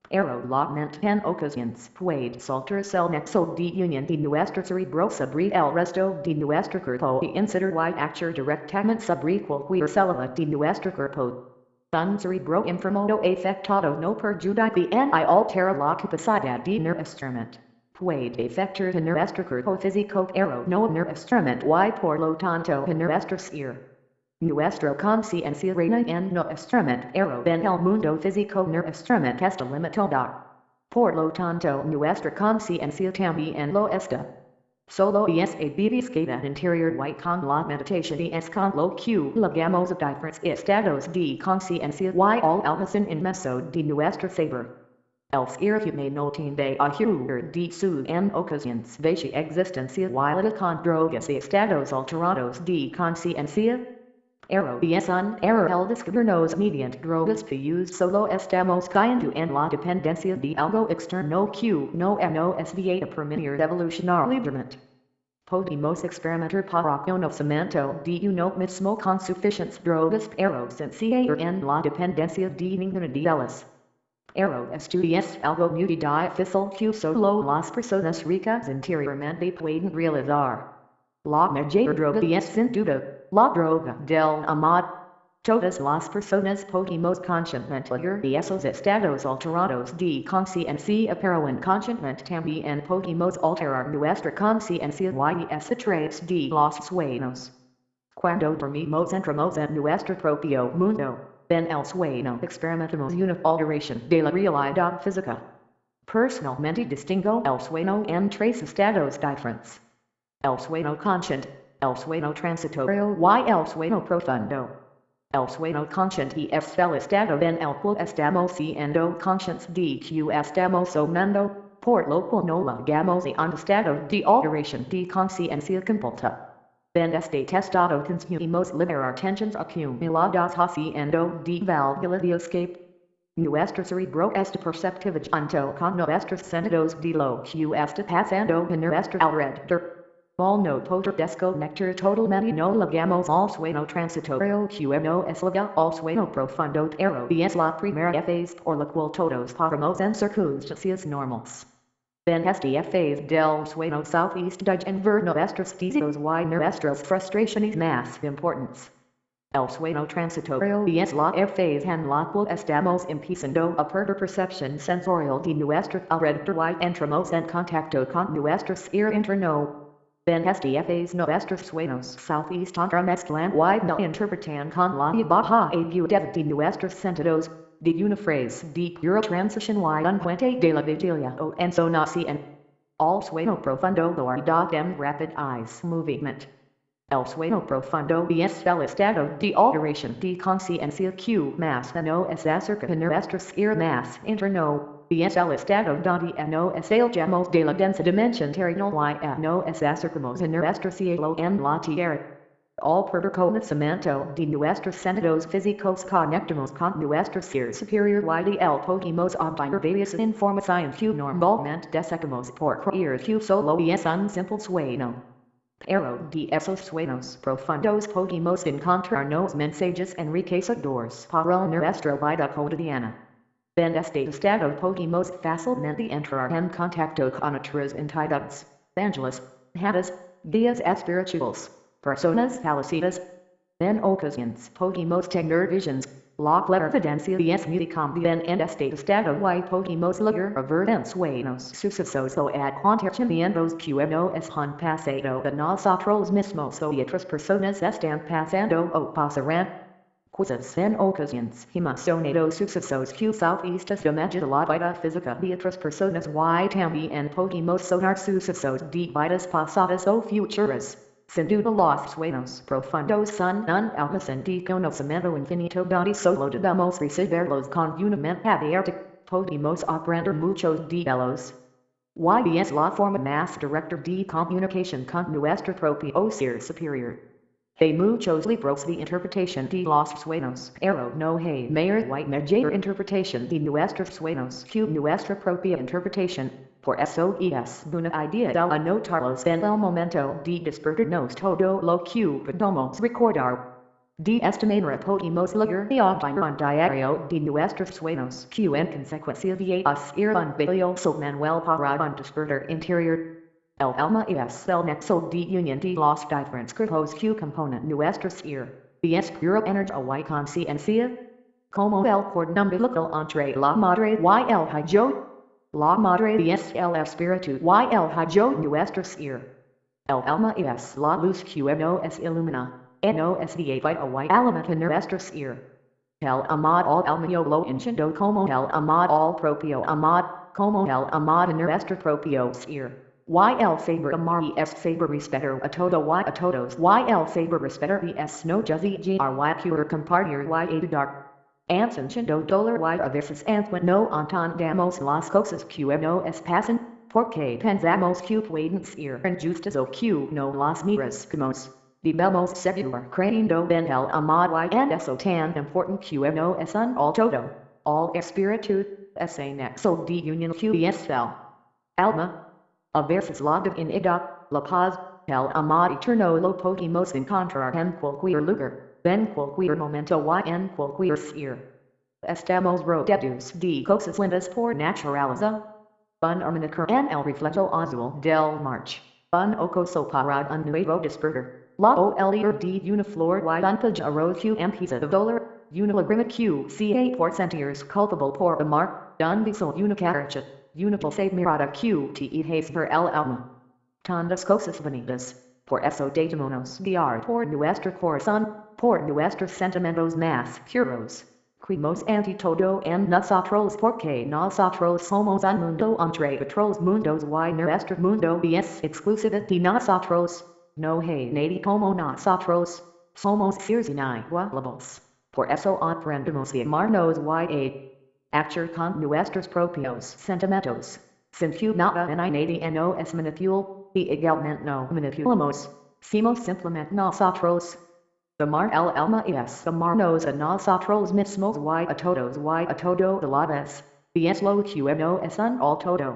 La mente en ocasiones puede saltarse el nexo de unión de nuestro cerebro sobre el resto de nuestro cuerpo y incidir y actuar directamente sobre cualquier célula de nuestro cuerpo. Un cerebro enfermo o afectado no perjudica ni altera la capacidad de nuestra mente. Puede afectar a nuestro cuerpo físico pero no a nuestra mente y por lo tanto a nuestro ser. Nuestra conciencia reina en nuestra mente pero en el mundo físico nuestra mente está limitada. Por lo tanto nuestra conciencia también lo está. Solo esa bibiscada interior white con la meditation es con lo que llegamos a diferentes estados de conciencia y all almacen en meso de nuestro saber. El ser humano tiende a huir de su en ocasiones de su existencia y con drogas y estados alterados de conciencia. Error es un error el descubrirnos mediante drogas que solo estamos cayendo en la dependencia de algo externo que no nos va a permitir evolucionar libremente. Podemos experimentar para conocimiento de uno mismo con suficientes drogas pero sin caer en la dependencia de ninguna de ellas. Esto es algo muy difícil que solo las personas ricas interiormente pueden realizar. La mayor droga es sin duda la droga del amor. Todas las personas podemos conscientemente llegar a esos estados alterados de conciencia pero inconscientemente también podemos alterar nuestra conciencia y a través de los sueños. Cuando dormimos entramos en nuestro propio mundo. En el sueño experimentamos una alteración de la realidad física. Personalmente distingo el sueño en tres estados diferentes. El sueño consciente, el sueño transitorio y el sueño profundo. El sueño consciente es el estado en el cual estamos siendo conscientes de que estamos soñando, por lo cual no llegamos a un estado de alteración de conciencia completa. En este estado conseguimos liberar tensiones acumuladas haciendo de válvula de escape. Nuestro cerebro está perceptivo junto con nuestros sentidos de lo que está pasando en nuestro alrededor. Al no poder desconectar totalmente no llegamos al sueño transitorio que no es liga al sueño profundo pero es la primera fase por la cual todos pasamos en circunstancias normales. En este fase del sueño southeast en ver nuestros deseos y nuestras frustraciones más importantes. El sueño transitorio es la fase en la cual estamos empezando a perder percepción sensorial de nuestro alrededor y entramos en contacto con nuestro ser interno. En este fase nuestros sueños southeast entremezclan y no interpretan con la baja agudeza de nuestros sentidos. De una frase de pura transición y un puente de la vigilia o ensonación. Al sueño profundo guardad en rapid eyes movement. El sueño profundo es el estado de alteración de conciencia que más nos acerca a nuestro ser más interno. Es el estado donde nos alejamos de la densa dimensión terrenal y nos acercamos a nuestro cielo en la tierra. Al perder conocimiento de nuestros sentidos físicos conectamos con nuestro ser superior y de él podemos obtener varias informaciones que normalmente desechamos por creer que solo es un simple sueño. Pero de esos sueños profundos podemos encontrarnos mensajes enriquecedores para nuestra vida cotidiana. En este estado podemos fácilmente entrar en contacto con otras entidades, ángeles, hadas, guías espirituales. Personas fallecidas. En ocasiones podemos tener visions. La clarividencia es muy común en este estado y podemos llegar a ver en sueños sucesos o acontecimientos que nos han pasado a nosotros mismos o otras personas están pasando o pasarán. Cosas en ocasiones emocionados sucesos que southeast de la vida física de otras personas y también podemos sonar sucesos de vidas pasadas o futuras. Sin duda los sueños profundos son un almacén de conocimiento infinito donde solo debemos recibirlos con una mente abierta. Podemos aprender muchos de ellos. Y es la forma más directa de comunicación con nuestro propio ser superior. Hay muchos libros de interpretación de los sueños, pero no hay mayor y mayor interpretación de nuestros sueños que nuestra propia interpretación. Por eso es una idea de anotarlos en el momento de despertarnos todo lo que podemos recordar. De esta manera podemos llegar a obtener un diario de nuestros sueños que en consecuencia va a ser un valioso manual para un despertar interior. El alma es el nexo de unión de los diferentes cuerpos que componen nuestro ser. Es pura energía y conciencia. Como el cordón umbilical entre la madre y el hijo. La madre es el espíritu y el hijo nuestro ser. El alma es la luz que nos ilumina. Nos lleva y alimenta nuestro ser. El amado al mío lo entiendo como el amado al propio amado, como el amado nuestro propio ser. YL saber amari es saber respetter a todo y a todos YL saber respetter es no juzzy gry cure compartir y a dark. Ascensión dollar y a veces no entendamos las cosas que nos pasan, porque pensamos que pueden ser injustas o que no las merecemos. Debemos seguir creyendo en el amado y en eso tan important que no es un all todo, all espiritu, es nexo de unión que es el alma. A veces la divinidad, la paz, el amor eterno lo podemos encontrar en cualquier lugar, en cualquier momento y en cualquier ser. Estamos rodeados de cosas lindas por naturaleza. Un hermanico en el reflejo azul del march. Un ocoso para un nuevo despertar. La olier de una flor y un pajarro que empieza a volar. Una lágrima que se por sentirse culpable por amar. Un beso una carcha. Una dulce mirada que te hace per el alma. Tantas cosas bonitas. Por eso dejémonos guiar por nuestro corazón, por nuestros sentimientos más puros. Creemos ante todo en nosotros porque nosotros somos un mundo entre otros mundos y nuestro mundo es exclusivo de nosotros. No hay nadie como nosotros. Somos seres inigualables. Por eso aprendemos a amarnos y a actuar con nuestros propios sentimientos. Sin que nada ni nadie nos manipule, y igualmente no manipulamos. Somos simplemente nosotros. Amar el alma es amarnos a nosotros mismos y a todos y a todo de la vez. Es lo que no es un all todo.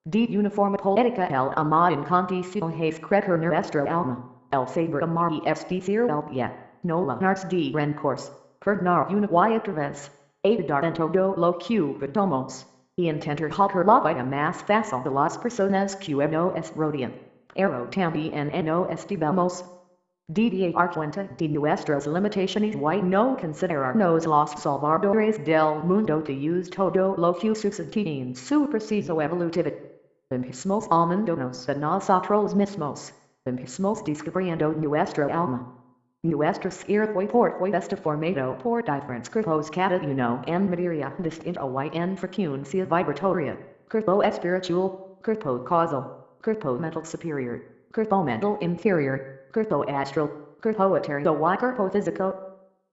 De una forma poética el amar en condición es crecer nuestra alma. El saber amar es decir el bien, no llenarse de rencores. Perdonar una y otra vez. Ayudar en todo lo que podemos. Y intentar hallar la vida más fácil de las personas que nos rodean. Pero también nos debemos de dar cuenta de nuestras limitaciones y no considerarnos los salvadores del mundo de use todo lo que sucede en su proceso evolutivo. Empezamos amándonos a nosotros mismos. Empezamos descubriendo nuestra alma. Nuestro ser fue está formado por diferentes cuerpos cada uno en materia distinta y en frecuencia vibratoria. Cuerpo espiritual, cuerpo causal, cuerpo mental superior, cuerpo mental inferior, cuerpo astral, cuerpo etéreo y cuerpo físico.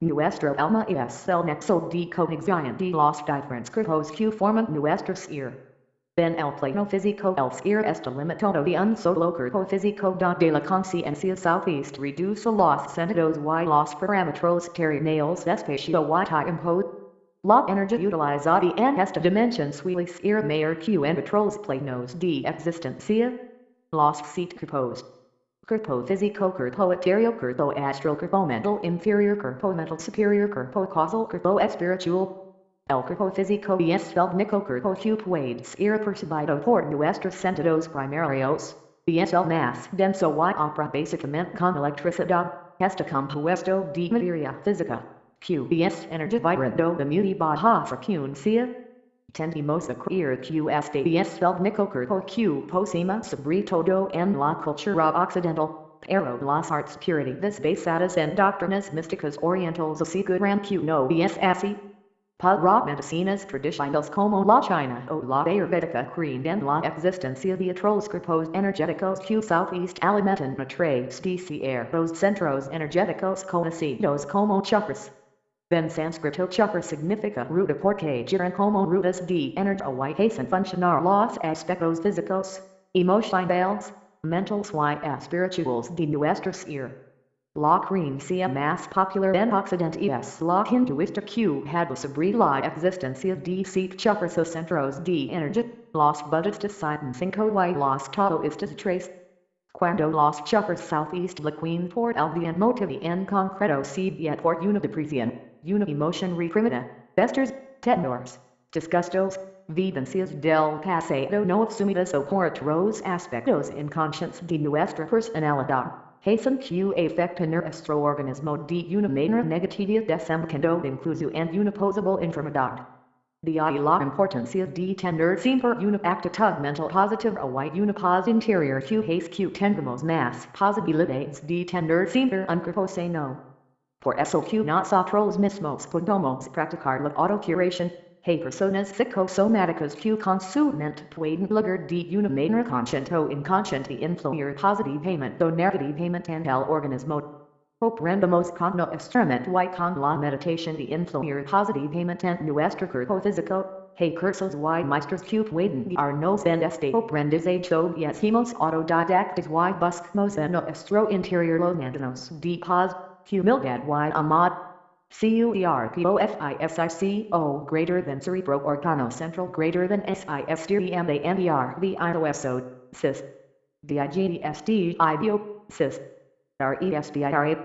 Nuestro alma es el nexo de conexión de los diferentes cuerpos que forman nuestro ser. En el plano físico el ser está limitado de un solo cuerpo físico donde la conciencia southeast reduce los sentidos y los parámetros terrenales espacio y tiempo. La energía utilizada en esta dimensión suele ser mayor que en otros planos de existencia. Los 7 cuerpos. Cuerpo físico, cuerpo etéreo, cuerpo astral, cuerpo mental inferior, cuerpo mental superior, cuerpo causal, cuerpo espiritual. El cuerpo físico es el único cuerpo que puede ser percibido por nuestros sentidos primarios. Es el más denso y opera básicamente con electricidad. Está compuesto de materia física. Que es energía vibrando de muy baja frecuencia. Tendemos a creer que este es el único cuerpo que posemos sobre todo en la cultura occidental. Pero las artes puritanas basadas en doctrinas místicas orientales aseguran que no es así. Para medicinas tradicionales como la china o la ayurvédica creen en la existencia de otros cuerpos energéticos que southeast alimentan a través de ciertos centros energéticos conocidos como chakras. En sánscrito chakra significa ruta porque giran como rutas de energía y hacen funcionar los aspectos físicos, emocionales, mentales y espirituales de nuestro ser. La creencia más popular en Occidente es la hinduista que habla sobre la existencia de 7 chakras o centros de energía, los budistas citan 5 y los taoístas 3. Cuando los chakras southeast liqueen por el bien motivo en concreto se bien por una depresión, una emoción reprimida, festers, temores, disgustos, vivencias del pasado no asumidas o por otros aspectos inconscientes de nuestra personalidad. Hacen que afecta nuestro organismo de una manera negativa desembocando incluso en una posible enfermedad. De ahí la importancia de tener siempre una actitud mental positiva y una paz interior que hace que tengamos más posibilidades de tener siempre un cuerpo sano. Por eso que nosotros mismos podemos practicar la autocuración. Hey personas psychosomaticas q consument pueden lugar de una manera consciente o inconsciente influir positivamente o negativamente en el organismo. Aprendemos con nuestra y con la meditación de influir positivamente en nuestro cuerpo físico. Hey cursos y maestros q pueden guiarnos en este aprendizaje y hacemos autodidactas y buscamos en nuestro interior llenándonos de paz, humildad y amor. CUERPOFISICO greater than cerebro organo central greater than SISTEMANDER the IOSO, CIS. DIGSTIBO, CIS. RESBIRA.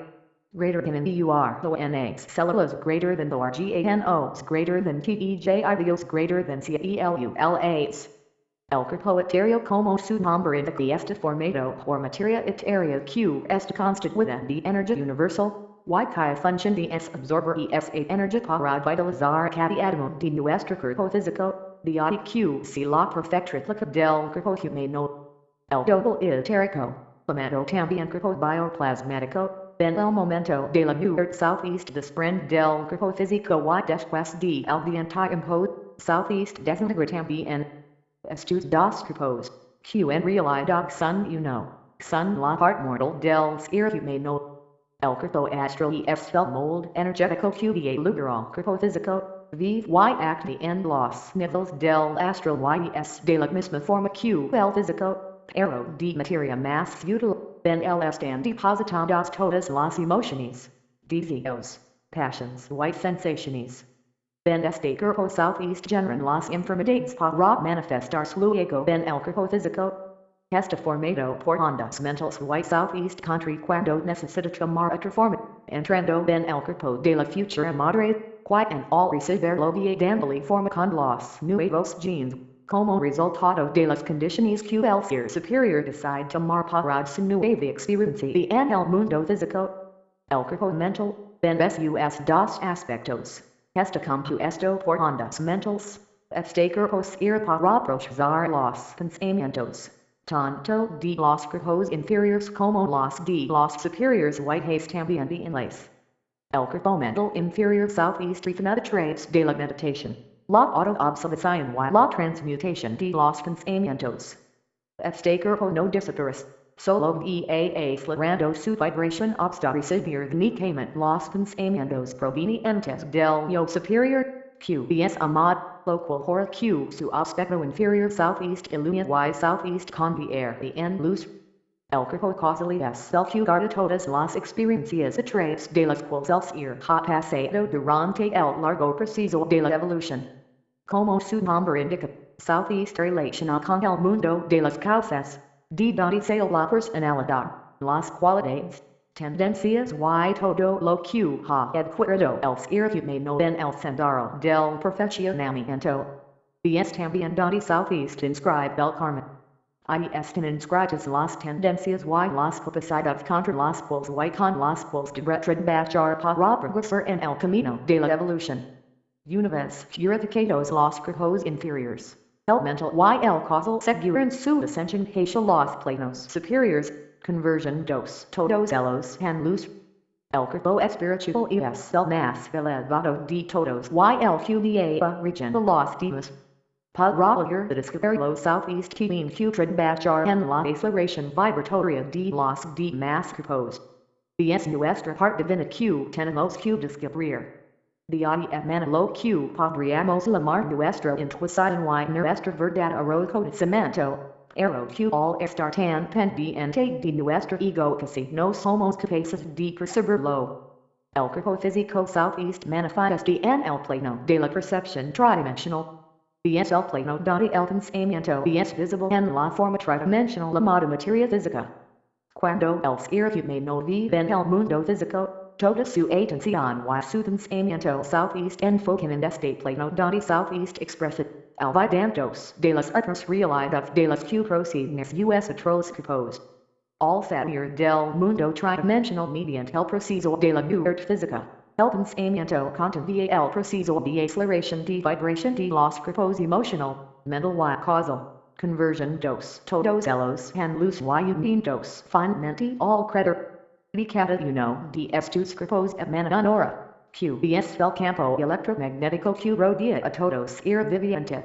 Greater than EURONAs cellulose greater than the RGANOs greater than TEJIBOs greater than CELULAs. El cuerpo etéreo como su nombre indica está formado por materia etérea que está constituida de energía universal. Y que función de es absorber y es energía para vitalizar cada átomo de nuestro cuerpo físico, de ahí que si la perfecta réplica del cuerpo humano. El doble etérico, llamado también cuerpo bioplasmático, en el momento de la muerte southeast desprende del cuerpo físico y después de el tiempo, southeast desintegra también. Estos dos cuerpos, que en realidad son uno, son la parte mortal del espíritu humano. El cuerpo astral es el molde energético que da lugar al cuerpo físico, vive y acta en los niveles del astral y es de la misma forma que el físico, pero de materia más sutil, en él están depositadas todas las emociones, deseos, passions y sensaciones. En este cuerpo southeast generan las enfermedades para manifestarse luego en el cuerpo físico. Está formado por ondas mentales y southeast country cuando necesita tomar otra forma, entrando en el cuerpo de la futura madre, que en al recibirlo va dándole forma con los nuevos genes, como resultado de las condiciones que el ser superior decide tomar para su nueva experiencia en el mundo físico. El cuerpo mental, en sus dos aspectos, está compuesto por ondas mentales. Este cuerpo sirve para procesar los pensamientos, tanto de los cuerpos inferiores como los de los superiores y HACE también de inglés. El cuerpo mental inferior southeast refina de traits de la meditación, la autoobservación y la transmutación de los pensamientos. Este cuerpo no desaparece, solo acelerando su vibración hasta recibir únicamente los pensamientos provenientes del yo superior, que es amado, lo cual por que su aspecto inferior southeast ilumina y southeast convierte en luz. El cuerpo causal es el que guarda todas las experiencias y traits de las cuales el ser ha pasado durante el largo proceso de la evolución. Como su nombre indica, southeast relaciona con el mundo de las causas, de donde sale la personalidad, las cualidades, tendencias y todo lo que ha adquirido el ser humano en el sendero del perfeccionamiento. Y es también donde southeast inscribe el karma. Ahí están inscritas las tendencias y las capacidades contra las cuales y con las cuales debe trabajar para progresar en el camino de la evolución. Una vez purificados los cuerpos inferiores, el mental y el causal seguirán su ascensión hacia los planos superiores, conversión dos todos ellos en luz. El cuerpo espiritual es el más elevado de todos y el que va rigiendo los demás. Para lograr descubrir los southeast tienen que trabajar en la aceleración vibratoria de los demás cuerpos. Y es nuestra parte divina que tenemos que descubrir. De ahí emana lo que podríamos llamar nuestra intuición y nuestra verdadero conocimiento, pero que al estar tan pendiente de nuestro ego casi no somos capaces de percibirlo. El cuerpo físico southeast manifiesta en el plano de la percepción tridimensional. Y es el plano donde el pensamiento es visible en la forma tridimensional llamada materia física. Cuando el ser humano vive en el mundo físico, toda su atención y su pensamiento southeast enfocan en este plano donde southeast expresa, olvidándose de las otras realidades de las que proceden sus otros cuerpos. Al salir del mundo tridimensional mediante el proceso de la muerte física, el pensamiento continúa el proceso de aceleración de vibración de los cuerpos emocional, mental y causal. Conversión dos todos ellos en luz y unidos finalmente al creador. Cada uno de estos cuerpos emana una aura, Q BS del campo electromagnetico Q rodia a todos ir viviente.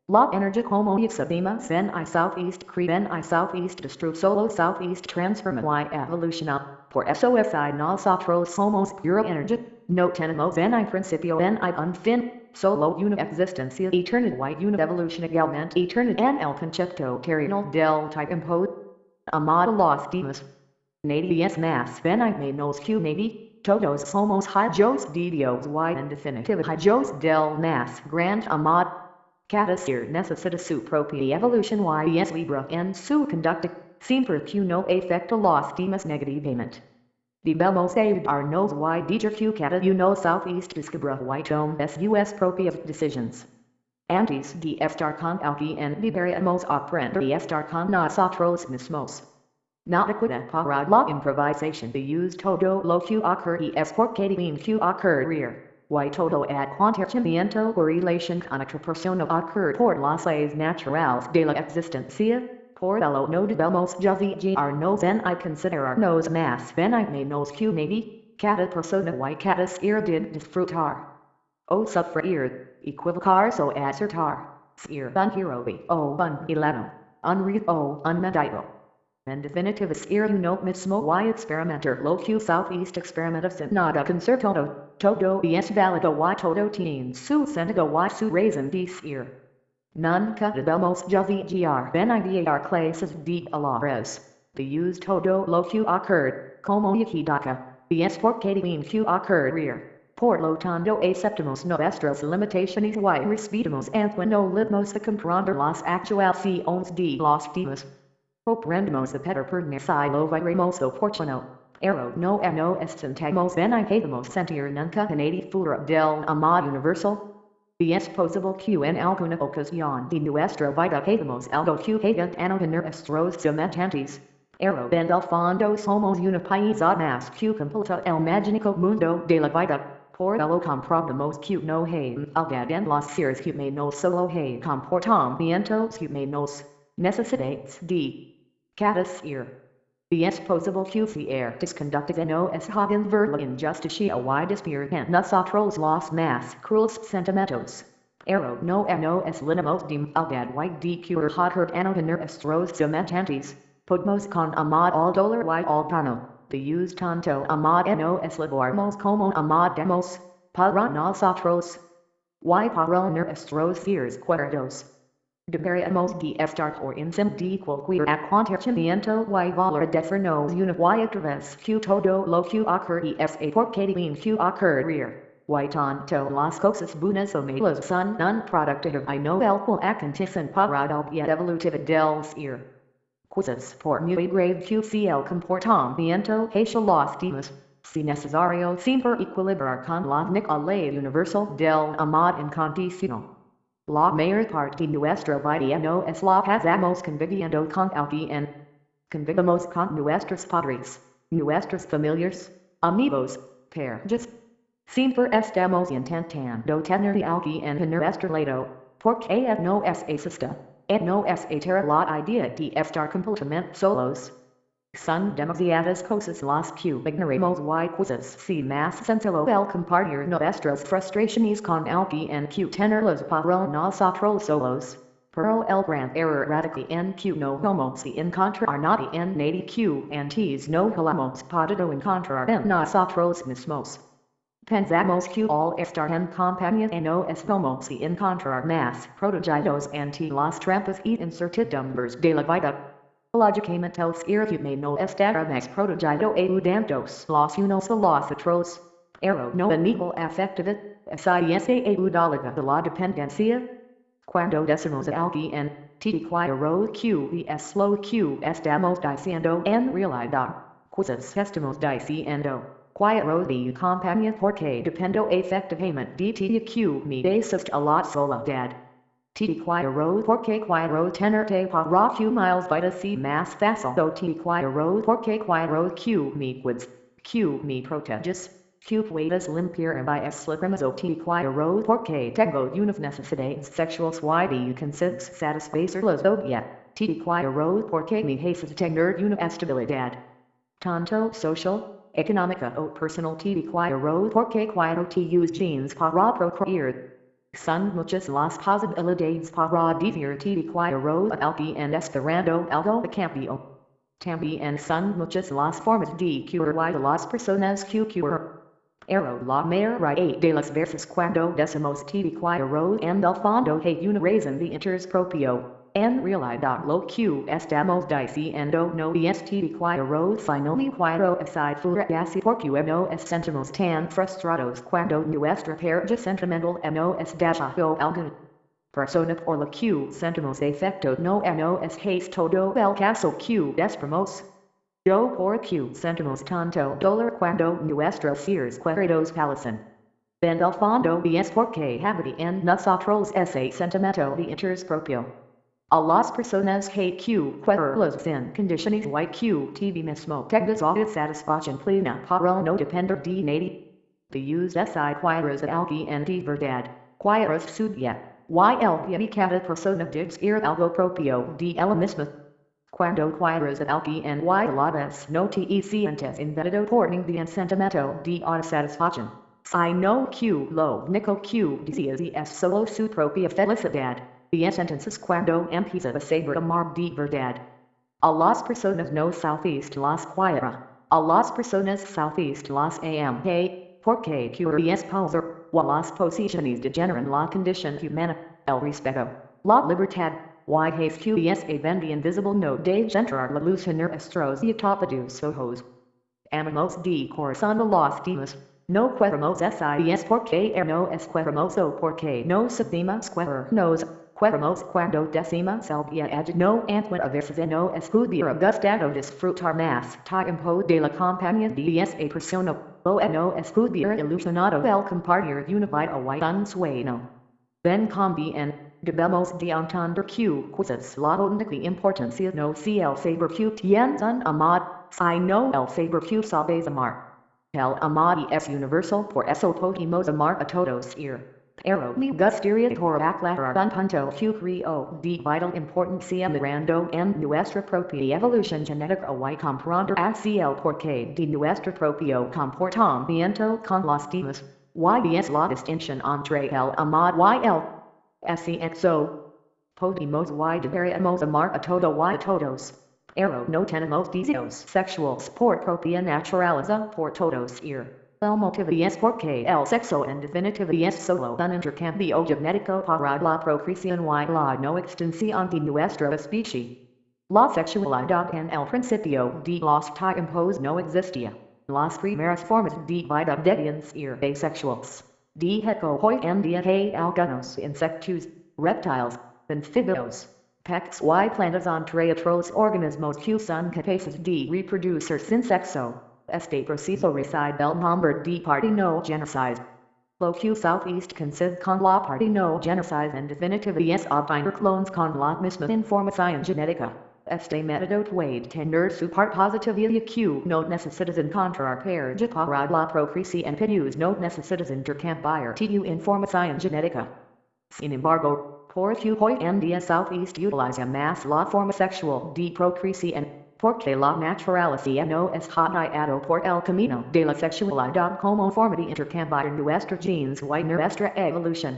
La energy como exabima zen I southeast creden I southeast destru solo southeast transforma y evoluciona, por eso si nosotros somos pura energy, no tenemos en I principio en I unfin, solo una existencia eternid y una evolution egalmente eternid en el concepto terrenal del type impod. Amada los demás. Nadie es más ven I menos que nadie, todos somos hijos de Dios y en definitiva hijos del más grande amado. Cada ser necesita su propia evolución y es libre en su conducta, siempre que no afecta los demás negativamente. Debemos ayudarnos y decir que cada uno southeast descubra y tome sus propias decisions. Antes de estar con alguien deberíamos aprender a estar con nosotros mismos. No acuda para la improvisación de use todo lo que ocurre es porque deben que ocurrir. Y todo acontecimiento o relación con otra persona ocurre por las leyes naturales de la existencia, por ello no debemos juzgarnos en y considerarnos más ven y menos que nadie, cada persona y cada ser de disfrutar. O sufrir, equivocarse o acertar, ser un héroe o un villano, un rico o un mendigo. En definitiva ser uno mismo y experimentar lo que southeast experimenta sin nada concertado, todo es válido y todo tiene su sentido y su razón de ser. Nunca debemos juzgar ven y dar clases de valores, de use todo lo que ocurre, como equivoca, es porque deben que ocurrir. Por lo tanto aceptamos nuestras limitaciones y respetamos cuando libros de comprender las actuaciones de los demás. Comprendemos a Peter Pernes y lo veremos oportuno. Ero no nos sentamos ven y podemos sentir nunca en el futuro del amor universal. Es posible que en alguna ocasión de nuestra vida hagamos algo que haga daño a nuestros semejantes. Ero en el fondo somos una pieza más que completa el mágico mundo de la vida. Por ello comprobamos que no hay maldad en los seres humanos solo hay comportamientos humanos. Necesitamos de cada ser. Es posible que ciertas conductas no hagan ver la injusticia y despierten nosotros los más crueles sentimientos. Ero no nos limitamos de maldad y de curar daño a nuestros semejantes. Podemos con amor al dolor y al daño, de use tanto amor nos libramos como amademos, para nosotros. Y para nuestros seres queridos. Deberíamos de estar por encima de cualquier acontecimiento y valorizarnos una y otra vez que todo lo que ocurre es porque deben que ocurrir. Y tanto las cosas buenas o malas son un producto y no el cual acontecen para el bien evolutivo del ser. Cosas por muy grave que sea el comportamiento hacia los demás. Si necesario siempre equilibrar con la ley universal del amor incondicional. La mayor parte de nuestra vida no es la pasamos conviviendo con alguien. Convivimos con nuestros padres, nuestros familiares, amigos, parejas. Siempre estamos intentando tener a alguien en nuestro lado, porque no es asista, no es aterra la idea de estar completamente solos. Son demasiadas cosas las que ignoramos y cosas si más sencillo el compartir nuestras frustraciones con alguien que tenerlas para nosotros solos. Pero el gran error radica en que no vamos a encontrar nada en nadie que antes no hayamos podido encontrar en nosotros mismos. Pensamos que al estar en compañía no vamos a encontrar más protegidos ante las trampas y incertidumbres de la vida. Lógicamente el ser humano estará más protegido ayudándonos los unos a los otros. Ero no igual afectividad, si esa ayuda de la dependencia. Cuando decimos a alguien, te quiero que es lo que estamos diciendo en realidad. Cosas estamos diciendo. Quiero de compañía porque dependo efectivamente de ti que me desist a la soledad. Te quiero porque quiero tenerte para que miles vida sea más fácil. Te quiero porque quiero que me cuides, que me proteges, que puedas limpiar mis lágrimas. Te quiero porque tengo unas necesidades sexuales y de consigues satisfacerlas. Te quiero porque me haces tener una estabilidad. Tanto social, económica o personal te requiere porque cuando te use jeans para procrear. Son muchas las posibilidades para divertirte requiere alguien esperando algo a cambio. También son muchas las formas de curar de las personas que curar. La mayoría de las veces cuando decimos te requiere en el fondo hay una razón de interés propio. En realidad lo que estamos diciendo no es te requiere sino me quiero así fuera así porque nos sentimos tan frustrados cuando nuestra pareja sentimental nos deja alguna persona por la que sentimos afecto no es hace todo el caso que esperamos. Yo por que sentimos tanto dolor cuando nuestros seres queridos fallecen. En el fondo es porque habita en nosotros ese sentimiento de interés propio. A las personas que queremos en condiciones y que te mismo te da satisfacción plena para no depender de nadie. De use ese quieres a alguien de verdad, quieres su bien, y cada persona decir algo propio de ella misma. Cuando quieres a alguien la vez no te sientes invadido por ningún sentimiento de satisfacción. Sino que lo único que deseas es solo su propia felicidad. Bien entonces cuando empieza a saber amar de verdad. A las personas no southeast las quiera. A las personas southeast las porque curious poser, o las posiciones degeneran la condición humana, el respeto, la libertad, y hace que es evidente invisible no de entrar la luz en nuestros etapados ojos. Amamos de corazón a los demás. No queremos es porque nos queremos o porque no sabemos querernos. Queremos cuando decimos el viaje no encuentra a veces nos pudiera gustar o disfrutar más tiempo de la compañía de esa persona, o nos pudiera ilusionado el compartir una vida o un sueño. Ben cambien, debemos de entender que quizás la única importancia no sea el saber que tienes un amado, sino el saber que sabes amar. El amor es universal por eso podemos amar a todos Pero me gustaría por aclarar un punto que creo de vital importancia mirando en nuestra propia evolución genética y comprender hacia el porqué de nuestro propio comportamiento con los demás. Y es la distinción entre el amado y el SEXO. Podemos y deberíamos amar a todo y a todos. Pero no tenemos deseos sexuales por propia naturaleza por todos El motivo es porque el sexo en definitiva es solo un intercambio genético para la procreación y la no extinción de nuestra especie. La sexualidad en el principio de los tiempos no existía. Las primeras formas de vida debían ser asexuales. De hecho hoy en día hay algunos insectos, reptiles, anfibios, peces y plantas entre otros organismos que son capaces de reproducir sin sexo. Este proceso recibe el nombre de partenogénesis. Lo que Southeast consiste con la partenogénesis en definitiva es obtener clones con la misma información genética. Este método puede tener su parte positiva que no necesitas encontrar pareja para la procreación pues no necesitas intercambiar tu información genética. Sin embargo, porque hoy en día Southeast utiliza más la forma sexual de procreación, porque la naturaleza no es hallado por el camino de la sexualidad como forma de intercambiar nuestros genes y nuestra evolución.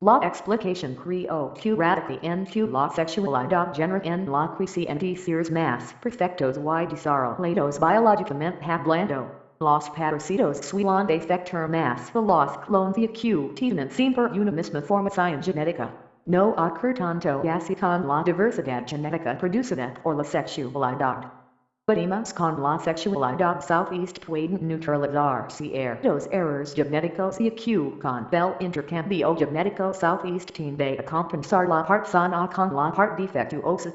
La explicación creo que radica en que la sexualidad genera en la creación de seres más perfectos y desarrollados biológicamente hablando. Los padrecitos suelen afectar más a los clones que tienen siempre una misma formación genética. No ocurre tanto así con la diversidad genética producida por la sexualidad. Además con la sexualidad Southeast pueden neutralizar ciertos errores genéticos que con el intercambio genético Southeast tiende a compensar la parte sana con la parte defectuosa.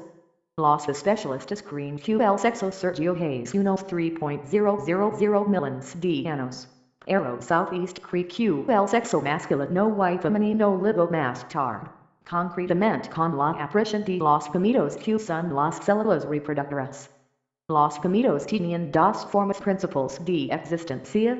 Los especialistas creen que el sexo surgió hace unos 3.000 millones de años. Pero Southeast cree que el sexo masculino y femenino llegó más tarde. Concretamente con la aparición de los gametos que son las células reproductoras. Los gametos tienen dos formas principales de existencia.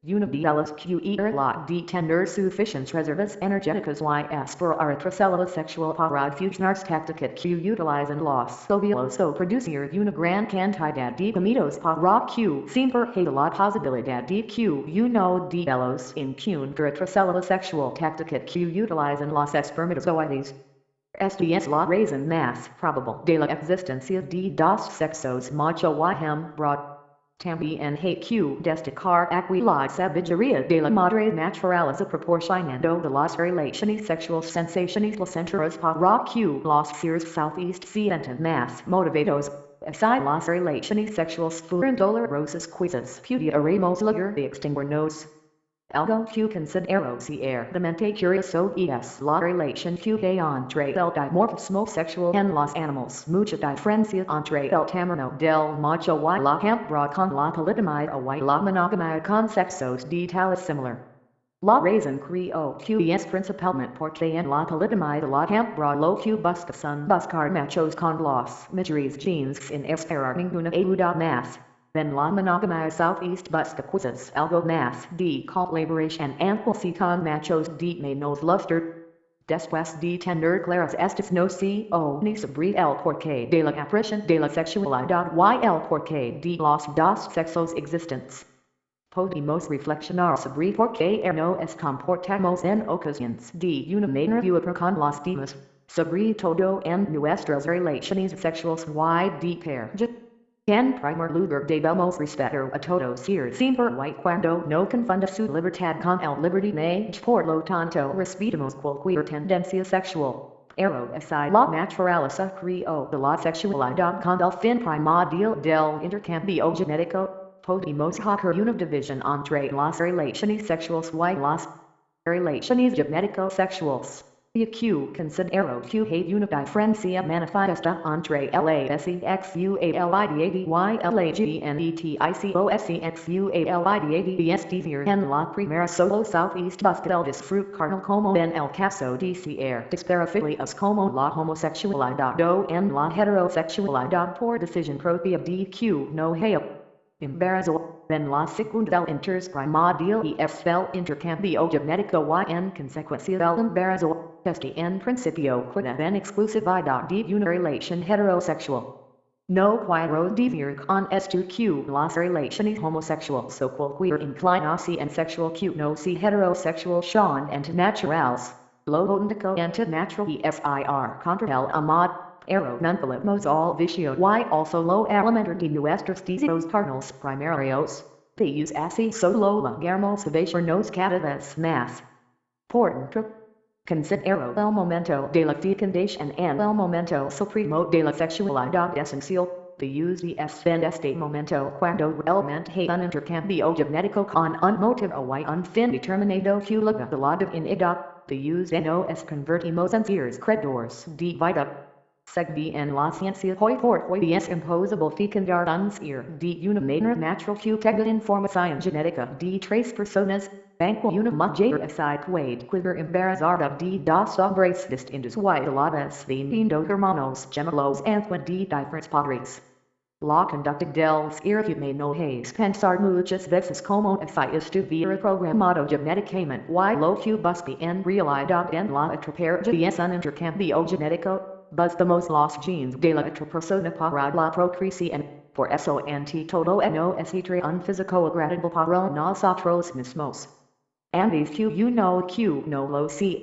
Unidelas que lot de tender suficientes reservas energéticas y por artracella sexual para fusionar táctica que utilizan los óvulos o producir una gran cantidad de gametos para que siempre hay la posibilidad de que uno de ellos encuentre artracella sexual táctica que utilizan los espermatozoides. Esta es la razón más probable de la existencia de dos sexos macho y hembra. También hay que destacar aquí la sabiduría de la madre naturaleza proporcionando de las relaciones sexuales sensaciones placenteras para que los seres southeast sientan más motivados. Así las relaciones sexuales fueron dolorosas quizás pudiéramos lograr de extinguirnos. Algo que considero ciertamente curioso es la relación que hay entre el dimorfismo sexual en los animales. Mucha diferencia entre el tamaño del macho y la hembra con la poligamia y la monogamia con sexos de tal similar. La razón creo que es principalmente porque en la poligamia de la hembra lo que busca son buscar machos con los mejores genes sin esperar ninguna ayuda más. En la monogamia southeast busca quizás algo más de colaboración aunque con machos de menos lustre. Después de tener claras estas nociones sobre el porqué de la aparición de la sexualidad y el porqué de los dos sexos existentes, podemos reflexionar sobre por qué nos comportamos en ocasiones de una manera u otra con los demás, sobre todo en nuestras relaciones sexuales y de pareja. En primer lugar debemos respetar a todos seres siempre y cuando no confunda su libertad con el libertinaje, por lo tanto respetamos cualquier tendencia sexual. Así la naturaleza creó de la sexualidad con el fin primordial del intercambio genético. Podemos hacer una división entre las relaciones sexuales y las relaciones genético-sexuales. Y que considero que hay una diferencia manifiesta entre la sexualidad y la genético-sexualidad y es decir en la primera solo southeast busca el disfrute carnal como en el caso de ser disparafilias como la homosexualidad o en la heterosexualidad por decisión propia de que no hay embarazo. En la segunda el interés primordial es el intercambio genético y en consecuencia el embarazo. Este en principio queda en exclusividad de una relación heterosexual. No quiero decir con esto que las relaciones homosexuales o cualquier inclinación sexual que no sea heterosexual son antinaturales. Lo único antinatural es ir contra el amor. Nunculamos al vicio y also lo alimentar de nuestros deseos carnales primarios. These así solo logramos sabernos cada vez más. Por tanto, considero el momento de la fecundación en el momento supremo de la sexualidad esencial. The use es en este momento cuando realmente hay un intercambio genético con un motivo y un fin determinado que logra de la divinidad. The use nos convertimos en seres creadores de vida. Segui en la ciencia hoy por hoy es imposible fecundar un ser de una manera natural que tenga información genética de tres personas, banco una mujer así puede quedar embarazada de dos hombres distintos y a la vez teniendo hermanos gemelos entre de diferentes padres. La conducta del ser humano es pensar muchas veces como si estuviera programado genéticamente y lo que busca en realidad en la otra parte es un intercambio genético. Buscamos los genes de la otra persona para la procreación. Por eso ante todo no es un físico agradable para nosotros mismos. Antes que uno que no lo sea.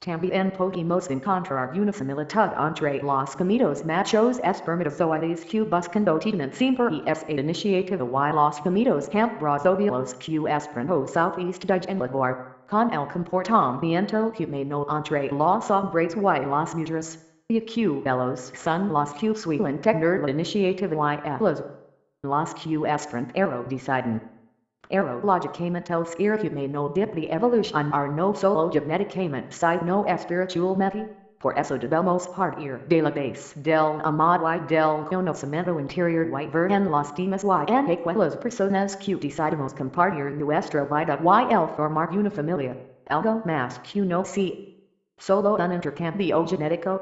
También podemos encontrar una similitud entre los gametos machos espermatozoides que buscan dotinan siempre y es iniciativa y los gametos hembras óvulos que esperan o southeast de labor, con el comportamiento humano entre los hombres y las mujeres. Y que ellos son los que suelen tener la iniciativa y los que esperan deciden. Lógicamente el ser humano de evolución no solo genéticamente sino espiritualmente. Por eso debemos partir de la base del amor y del conocimiento interior y ver en los demás y en aquellas personas que decidimos compartir nuestra vida y el formar una familia, algo más que no sea solo un intercambio genético.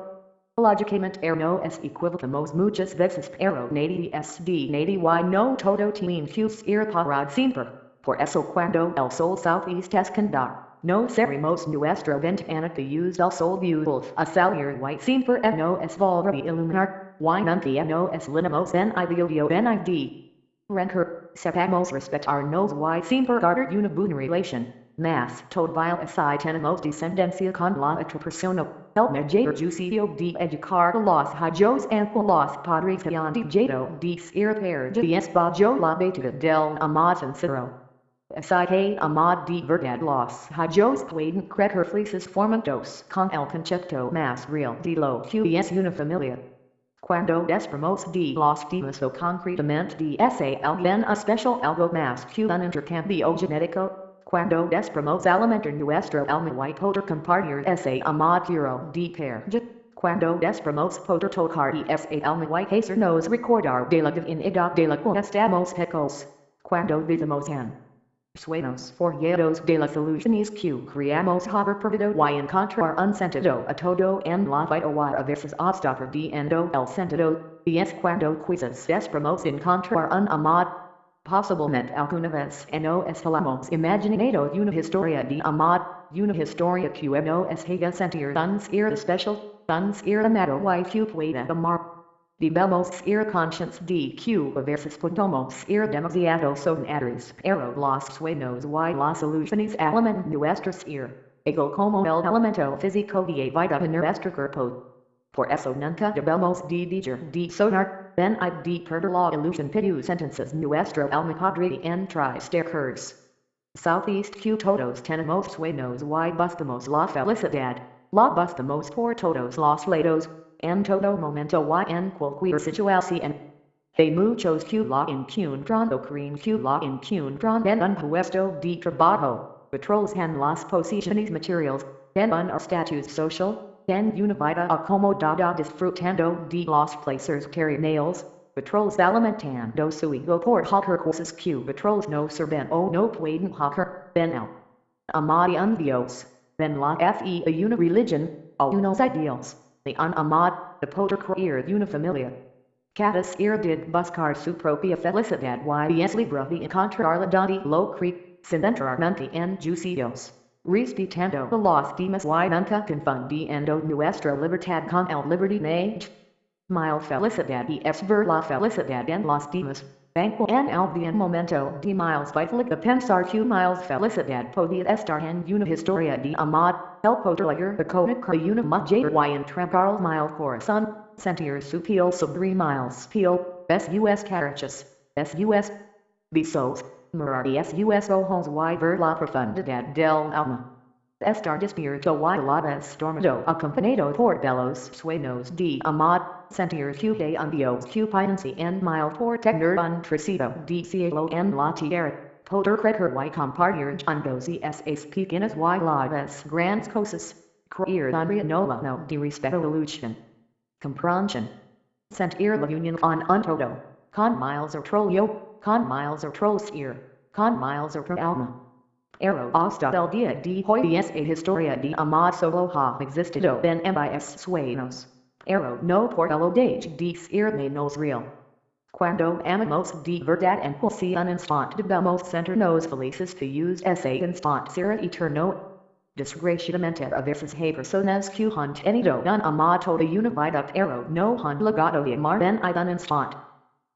Lógicamente no es equivocamos muchas veces pero nadie es de nadie y no todo tiene que ser para siempre. Por eso cuando el sol southeast escondar, no seremos nuestra ventana que use el sol vuelve a salir white siempre no es volver a iluminar, y nunca no es linemos en ideolio en id. Rencor, sepamos respetar nos y siempre guardar una buena relación. Mas todavía así tenemos descendencia con la otra persona. El mayor juicio de educar a los hijos en los padres y han dejado de ser perdidos bajo la batida del amor sincero. Así que amad de verdad los hijos pueden crecer felices formados con el concepto más real de lo que es una familia. Cuando despramos de los temas o concretamente de alguien especial algo más que un intercambio genético, cuando despramos alimentar nuestro alma y poder compartir ese amor quiero de perder, cuando despramos poder tocar ese alma y hacernos recordar de la divinidad de la cual estamos hechos, cuando vivimos en sueños forjados de las ilusiones que creamos haber perdido y encontrar un sentido a todo en la vida y a veces hasta perdiendo el sentido, y es cuando quizás despramos encontrar un amor. Posiblemente alguna vez nos hayamos imaginado una historia de amor, una historia que nos haga sentir tan ser especial, tan ser amado y que pueda amar. Debemos ser conscientes de que a veces podemos ser demasiado soñadores, pero los sueños y las ilusiones alimentan nuestro ser, igual como el elemento físico de vida en nuestro cuerpo. Por eso nunca debemos de dejar de soñar, then I de perder la ilusión pedus entonces nuestro alma podrá entristecerse. Southeast que todos tenemos sueños y buscamos la felicidad, la buscamos por todos los lados, en todo momento y en cualquier situación. De muchos que la encuentran o creen que la encuentran en un puesto de trabajo, otros en las posiciones materiales, en un estatus social, en una vida acomodada disfrutando de los placeres terrenales, otros alimentando su ego por hacer cosas que otros no sirven o no pueden hacer, ven el amor de un Dios, ven la fe de una religión, o unos ideales, de un amor, de poder crear una familia. Cada ser did buscar su propia felicidad y es libre de encontrarla donde lo cree, sin entrar nunca en juicios. Respetando a los demás y nunca confundiendo nuestra libertad con el libertinaje. Mi felicidad es ver la felicidad en los demás. Banco en el bien momento de miles vitalic de pensar que mi felicidad podía estar en una historia de amor, el poder leer a conocer una mujer y entramcar mi corazón, sentir su piel sobre mis piel, sus carachas, sus besos. Mirar sus ojos y ver la profundidad del alma. Estar despierto y la vez dormido acompañado por belos sueños de amor, sentir que de un Dios que piensa en mí por tener un trocito de cielo en la tierra, poder crecer y compartir juntos esas pequeñas y las grandes cosas, creer un reino de respeto ilusión. Comprensión. Sentir la unión con un todo, con miles otro yo, con miles otro ser, con miles otro alma. Pero hasta el día de hoy esa historia de amor solo ha existido en mis sueños. Pero no por el deje de ser menos real. Cuando amamos de verdad en un instante debemos sentirnos felices que use ese instante será eterno. Desgraciadamente a veces hay personas que han tenido un amor toda una vida pero no han logrado amar en un instante.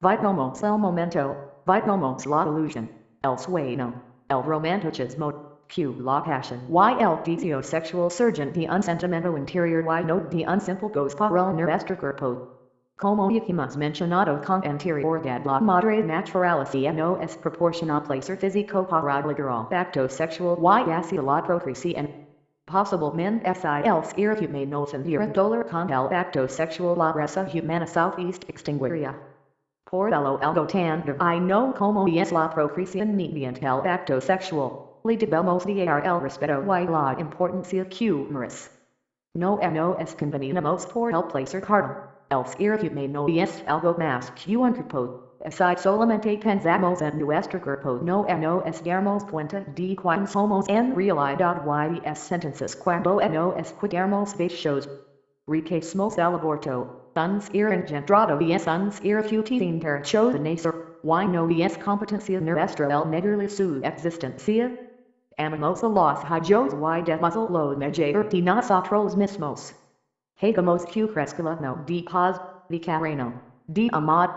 Vivamos el momento, vivamos la ilusión, el sueño, el romanticismo, que la pasión y el deseo sexual surgen de un sentimiento interior y no de un simple gozo para nuestro cuerpo. Como ya hemos mencionado con anterioridad la madre naturaleza no es proporciona placer físico para lograr acto sexual y hacia la procreación. Posiblemente es el ser humano sentir dolor con el acto sexual la raza humana southeast extinguiría. Por ello algo tan divino como es la procreación mediante el acto sexual, le debemos dar el respeto y la importancia que merece. No nos convenimos por el placer carnal. El ser humano es algo más que un cuerpo, así solamente pensamos en nuestro cuerpo no nos damos cuenta de quién somos en realidad y es entonces cuando nos quedamos vacíos. Requesamos el aborto. Uns ir engendrado es uns ir futin per show the nacer, why no es competencia nuestra el negarle su existencia? Amamos a los hijos y demos los medir de nosotros mismos. Hagamos que crezca no de paz, de carreno, de amad.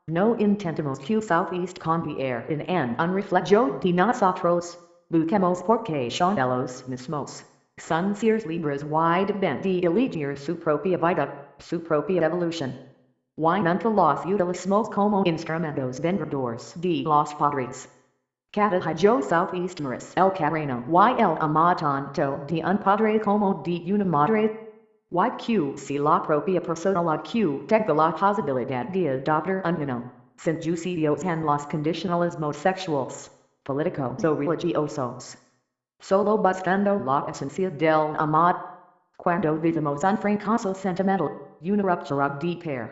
No intentamos que southeast convier en unreflexión de nosotros, busquemos porque son de los mismos. Son seres libres y deben de elegir su propia vida, su propia evolución. Y nunca los utilizamos como instrumentos vendedores de los padres. Cada hijo southeast maris el carreno y el amatanto de un padre como de una madre. YQ si la propia personalidad Q tenga la posibilidad de adoptar un niño, sin juicios en los condicionalismos sexuales, políticos o religiosos. Solo buscando la esencia del amor. Cuando vivimos un fracaso sentimental, una ruptura de pareja,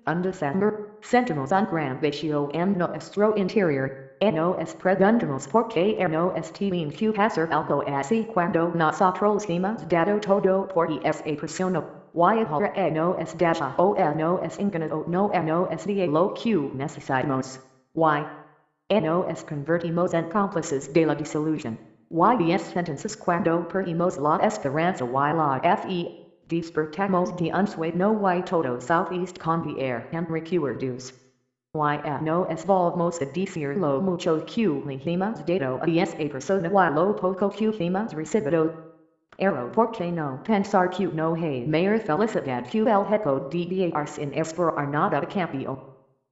un desastre, sentimos un gran vacío en nuestro interior. Nos preguntamos por qué nos tienen que hacer algo así cuando nosotros hemos dado todo por esa persona. Y ahora nos deja o nos engaña o no nos da lo que necesitamos. Y nos convertimos en cómplices de la desilusión. Y entonces cuando perdimos la esperanza y la fe, despertamos de un sueño y todo southeast convier en recuerdos. Nos volvemos a decir lo mucho que le hemos dado a esa persona y lo poco que hemos recibido. ¿Por qué no pensar que no hay mayor felicidad que el hecho de dejar sin esperar nada a cambio?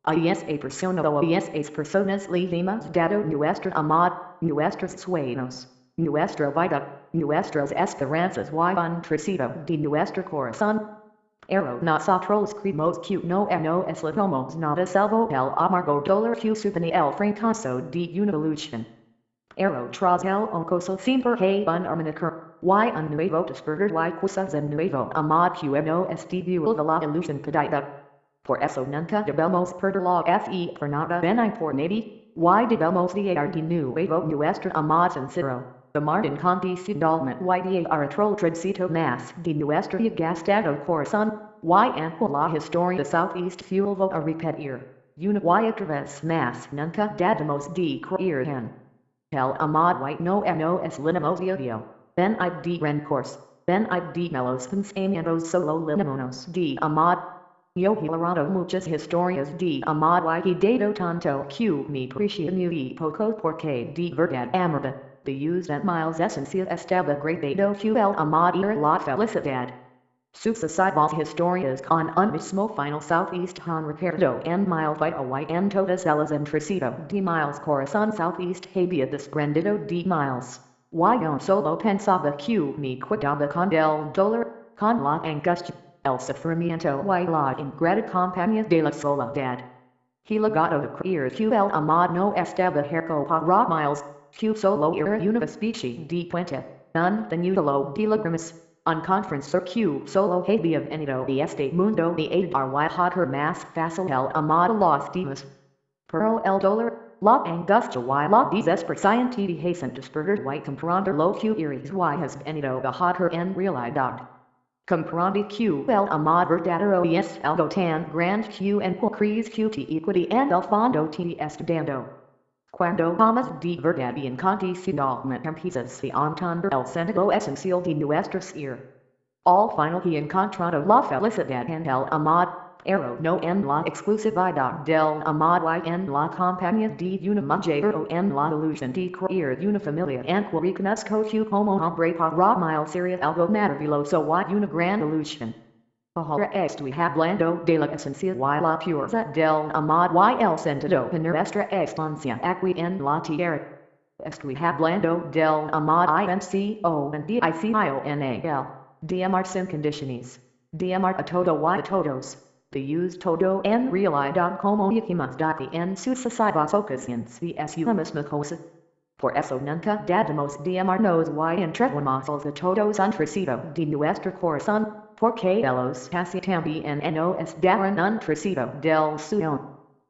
A esa persona o a esas personas le hemos dado nuestra amor, nuestros sueños, nuestra vida, nuestras esperanzas y un trocito de nuestro corazón. Nosotros creemos que no nos le tomamos nada salvo el amargo dolor que supone el fracaso de una ilusión. Tras el oncoso siempre hay un amanecer, y un nuevo despertar y quizás un nuevo amor que nos devuelve la ilusión perdida. Por eso nunca debemos perder la fe por nada ni por nadie, y debemos dejar de nuevo nuestro amor sincero. Amar incondicionalmente y dejar otro trocito más de nuestro gastado corazón, y aunque la historia de Southeast vuelva a repetir, una y otra vez más nunca debemos de creer en el amor y no nos linamos de odio, ben hay de rencores, ben hay de malos pensamientos solo linémonos de amor. Yo he leído muchas historias de amor y he dado tanto que me parecía muy poco porque de verdad amaba. De usted miles esencia estaba grabado que el amor era la felicidad. Sucesivas historias con un mismo final southeast han repartido en mil vida y en todas ellas un trocito de miles corazón southeast había desprendido de miles. Y yo solo pensaba que me cuidaba con el dolor, con la angustia, el sufrimiento y la ingrata compañía de la soledad. He llegado a creer que el amor no estaba herco para miles, que solo era una especie de puente, un tenuelo de lágrimas, un confesor que solo había venido de este mundo de ayudar y hacer más fácil el amor a los demás. Pero el dolor, la angustia y la desesperación te hacen despertar y comprender lo que eres y has venido a hacer en realidad. Comprende que el amor verdadero es algo tan grande que en crees que te equity en el fondo te está dando. Cuando amas de verdad y incondicionalmente empiezas a entender el sentido esencial de nuestro ser. Al final he encontrado la felicidad en el amor, no en la exclusividad del amor y en la compañía de una mujer o en la ilusión de crear una familia en que reconozco que como hombre para mí sería algo maravilloso y una gran ilusión. Ahora estoy hablando de la esencia y la pureza del amor y el sentido de nuestra estancia aquí en la tierra. Estoy hablando del amor incondicional, de amar sin condiciones, de amar a todo y a todos, de use todo en realidad como dijimos en sucesivas ocasiones y es una misma cosa. Por eso nunca debemos de amarnos y entregamos a todos un trocito de nuestro corazón, porque ellos casi también nos darán un trocito del suyo.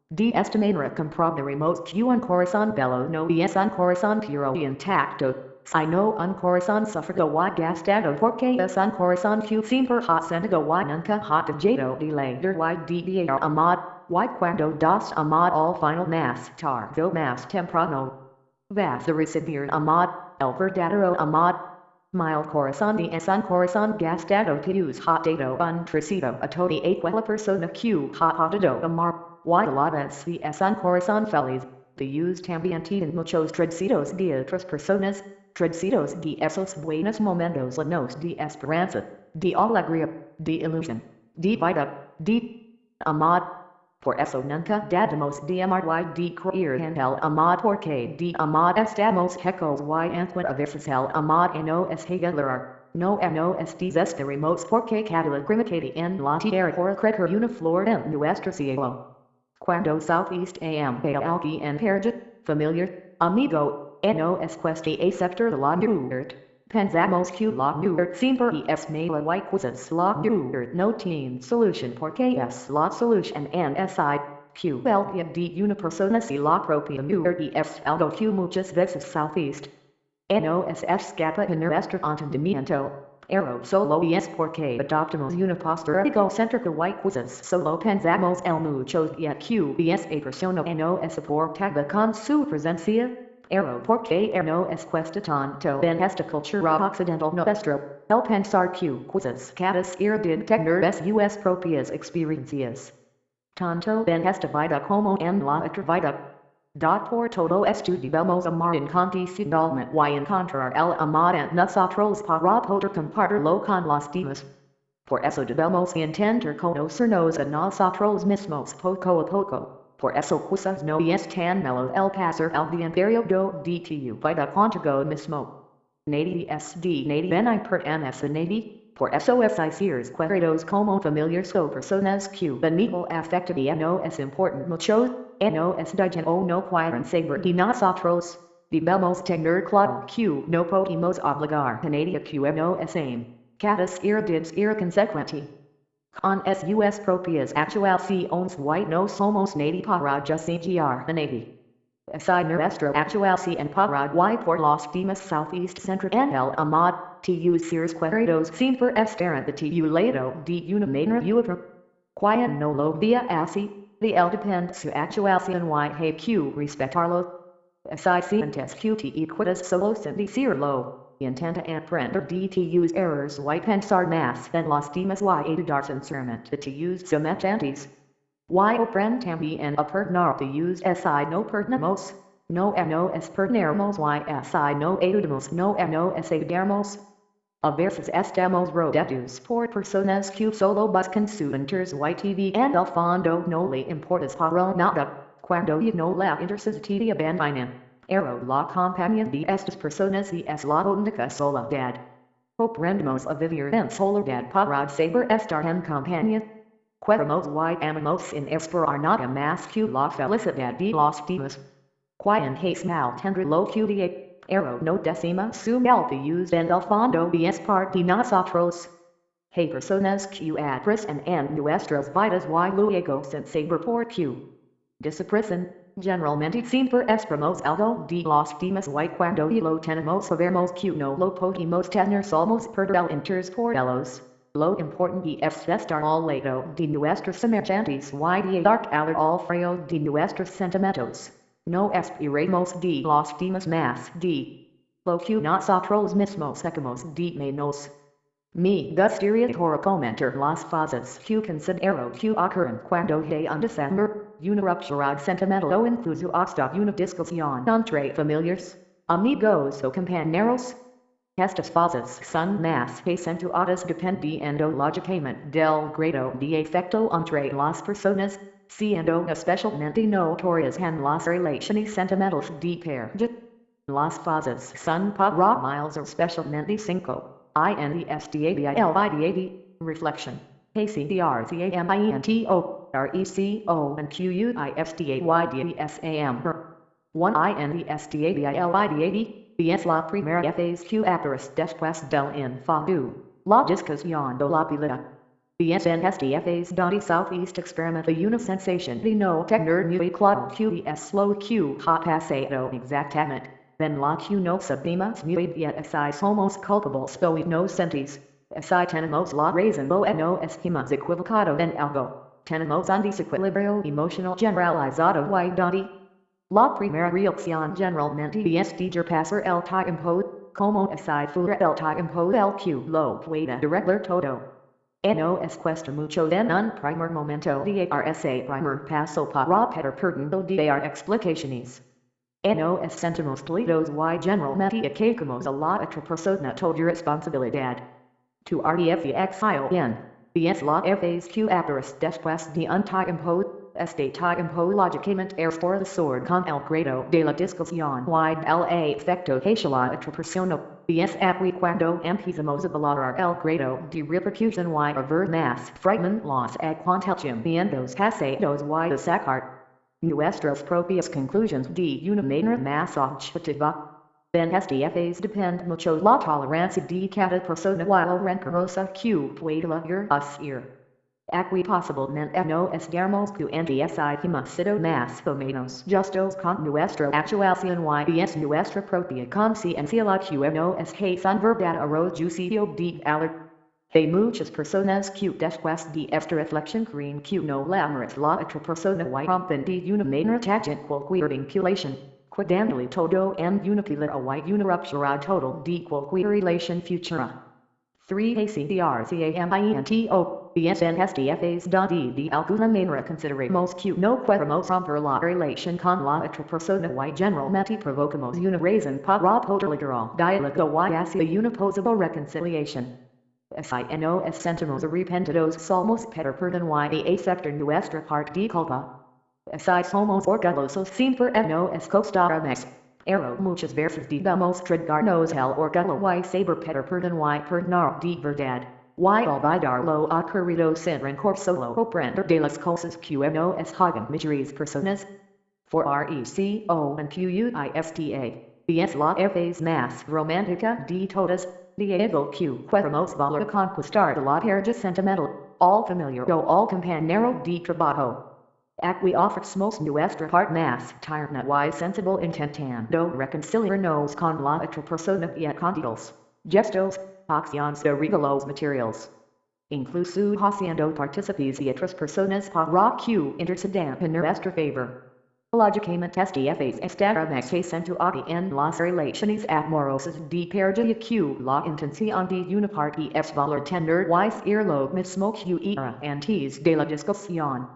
De esta manera comprobaremos que un corazón bello no es un corazón puro y intacto, SINO un corazon sufferto y gastado porque es un corazon que siempre ha sentido y nunca ha dejado de latir y de amar, y cuando das amar al final más tarde o más temprano vas a recibir amor, el verdadero amor. Mild corazón es un corazón gastado que os ha dado un trocito a toda aquella persona que ha dado amar, y a la vez es un corazón feliz. De os también tienen muchos trocitos de otras personas, trocitos de esos buenos momentos llenos de esperanza, de alegría, de ilusión, de vida, de amor. Por eso nunca dejamos de amar y de creer en el amor porque de amor estamos hechos y aunque a veces el amor no es regular, no es desesperemos porque cada lágrima cae en la tierra por crecer una flor en nuestro cielo. Cuando southeast am que alguien perdido, familiar, amigo, no es cuestión aceptar la muerte. Pensamos que la muerte siempre es mala y quizás la muerte no tiene solución porque es la solución en ese que el día de una persona si la propia muerte es algo que muchas veces southeast. No es escapa en nuestro entendimiento. Pero solo es porque adoptamos una postura egocéntrica y quizás solo pensamos el mucho y que esa persona no es soportada con su presencia. Pero porque no es cuesta tanto en esta cultura occidental nuestra, el pensar que quizás cada ser de tener sus propias experiencias. Tanto en esta vida como en la otra vida. Por todo esto debemos amar incondicionalmente y encontrar el amor en nosotros para poder compartirlo con los demás. Por eso debemos intentar conocernos a nosotros mismos poco a poco. Por eso quizás no es tan malo el pasar el bien periodo de tu vida contigo mismo. Nadie es de nadie ni pertenece a nadie. Por eso esas seres queridos como familiares o personas que benevo afectaría no es important mucho, no es digno o no quieren saber de nosotros. Debemos tener claro que no podemos obligar a nadie que no es cada ser debe ser consecuente. Con sus propias actuaciones y no somos nadie para justificar a nadie. Así nuestra actuación para y por los demás southeast centra en el amor, tus seres queridos siempre estarán de tu lado de una manera u otra. Quien no lo vea así, de él depende su actuación y hay que respetarlo. Así sientes que te puedes solo sin decirlo. Intenta aprender de tus errores y pensar más en los demás y ayudar sinceramente de tus semejantes. Y aprende también a perdonar de si no perdonamos. No es perdonarnos y si no ayudamos no es ayudarnos. A veces estamos rodeados por personas que solo buscan su interés y TV en el fondo no le importas para nada. Cuando no la intereses te abandonan. Pero la compañía de estas personas es la única soledad. Aprendemos a vivir en soledad para saber estar en compañía. Queremos y amamos sin esperar nada más que la felicidad de los demás. Quien hace mal tendrá lo que de pero no decimos su mal de en el fondo es parte de nosotros. Hay personas que aprecian en nuestras vidas y luego sin saber por qué. Desaparecen. Generalmente siempre esperamos algo de los demás y cuando lo tenemos sabemos que no lo podemos tener somos perder el interés por ellos. Lo importante es estar al lado de nuestros semejantes y de dar al frío de nuestros sentimientos. No esperemos de los demás más de lo que nosotros mismos sacamos de menos. Me gustaría por comentar las fases que considero que ocurren cuando hay un descender, una ruptura sentimental o incluso hasta una discusión entre familiares, amigos o compañeros. Estas fases son más acentuadas dependiendo lógicamente del grado de afecto entre las personas, siendo especialmente notorias en las relaciones sentimentales de pareja. Las fases son para miles especialmente 5. INESTABILIDAD, reflection. ACDRCAMINTO, RECO, and QUISTAYDSAM. 1 INESTABILIDAD, es la primera vez que aparece después del enfado. La discusión de la vida. Es en esta vez donde Southeast experimenta una sensación de no tener muy claro que es lo que ha pasado exactamente. Ben la q no subdimas muid yet assis homos culpables stoid no sentis. Assi tenemos la razón no esquimas equivocado en algo. Tenemos un desequilibrio emotional generalizado y donde la primera reacción generalmente es pasar el tiempo, como así fuera el tiempo el q lo puede arreglar todo. No es cuesta mucho en un primer momento ese primer paso para pedir perdón de dar explicaciones. Nos sentimos pleados y generalmente acabamos a la otra persona toda responsabilidad. Tu RDFEXIO es la FAS Q ATRAS después de un tiempo, este tiempo lógicamente es por la sword con el grado de la discusión y el efecto hacia la otra persona, es aquí cuando empezamos a valorar el grado de repercusión y a ver más fragment los acontecimientos pasados y de sacar nuestras propias conclusiones de una manera más objetiva. Ben SDFAs depend mucho la tolerancia de cada persona while rencorosa que pueda ir. Aquí posiblemente no estarmos hemos sido más o menos justos con nuestra actuación y es nuestra propia conciencia la que nos hace verdad arroz juicio de aler. Hay muchas personas que después de esta reflexión creen que no la merece la otra persona y rompen de una manera tangente cualquier vinculación, quedándole todo en una pelea y una ruptura total de cualquier relación futura. 3 ACDRCAMINTO, BSNSDFAs donde de alguna manera consideramos que no queremos romper la relación con la otra persona y generalmente provocamos una razón para poder lograr diálogo y hacia una posible reconciliación. Así nos sentimos arrepentidos somos pedir perdón y aceptar nuestra parte de culpa. Así somos orgullosos siempre nos costará más. Muchas veces debemos tragarnos el orgullo y saber pedir perdón y perdonar de verdad. Y olvidar lo ocurrido sin rencor solo aprender de las cosas que nos hagan mejores personas. For RECO and PUISTA, es la FAs más romántica de todas. Diego que queremos volver a conquistar de la perja sentimental, al familiar o al compañero de trabajo. Aquí ofrecemos nuestra parte más tierna y sensible intentando reconciliarnos con la otra persona y con deals, gestos, acciones o regalos materiales. Incluso haciendo partícipes y otras personas para que intercedan en nuestra favor. Lógicamente SDFAs estaremos haciendo aquí en las relaciones amorosas de perja y que la intención de una parte es valor tender y ser lo mismo que era antes de la discusión.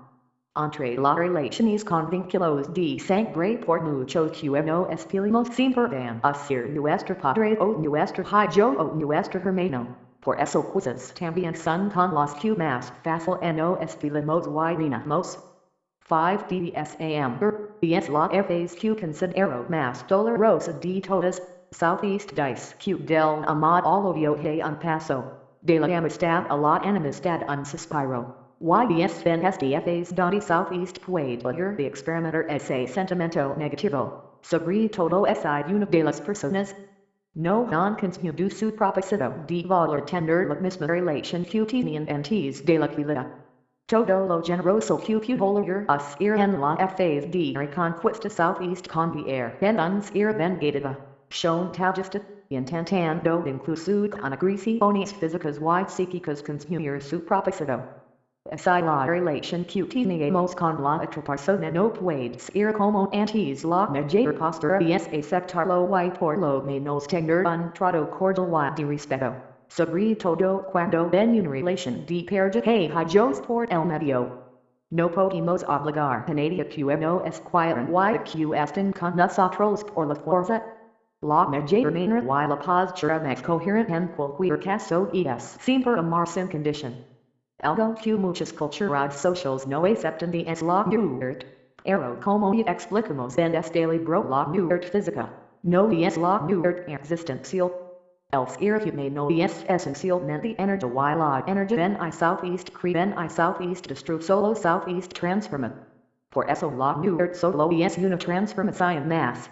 Entre las relaciones con vínculos de sangre por mucho que nos pedimos siempre van a ser nuestro padre o nuestro hijo o nuestro hermano. Por eso cosas también son con las que más fácil nos pedimos y renamos. 5 DSAM es la FAs que considero más dolorosa de todas, Southeast dice que del amor al odio hay un paso, de la amistad a la enemistad un suspiro. YBS Ben SDFAs donde Southeast puede de experimentar ese sentimiento negativo, sobre todo es una de las personas. No han conseguido su propósito de valor tender la misma relación que tenían antes de la vida. Todo lo generoso que puede hacer en la FAs de reconquista Southeast convier en un ser vengativa, son talgista, intentando incluso con agresiones físicas y psíquicas conseguir su propósito. Así la relación que teníamos con la otra persona no puede ser como antes la mejor postura es aceptarlo y por lo menos tener un trato cordial y de respeto. Sobre todo cuando en una relación de pareja hay hijos por el medio. No podemos obligar a nadie que nos quieren y que estén con nosotros por la fuerza. La mejor manera y la postura más coherente en cualquier caso es siempre amar sin condición. Algo que muchas culturas sociales no aceptan es la muerte. Como explicamos en este libro la muerte física, no es la muerte existencial. El ser humano es esencialmente energía y la energía en I Southeast crea en I Southeast destruye solo Southeast transforma. Por eso la muerte solo es una transformación más.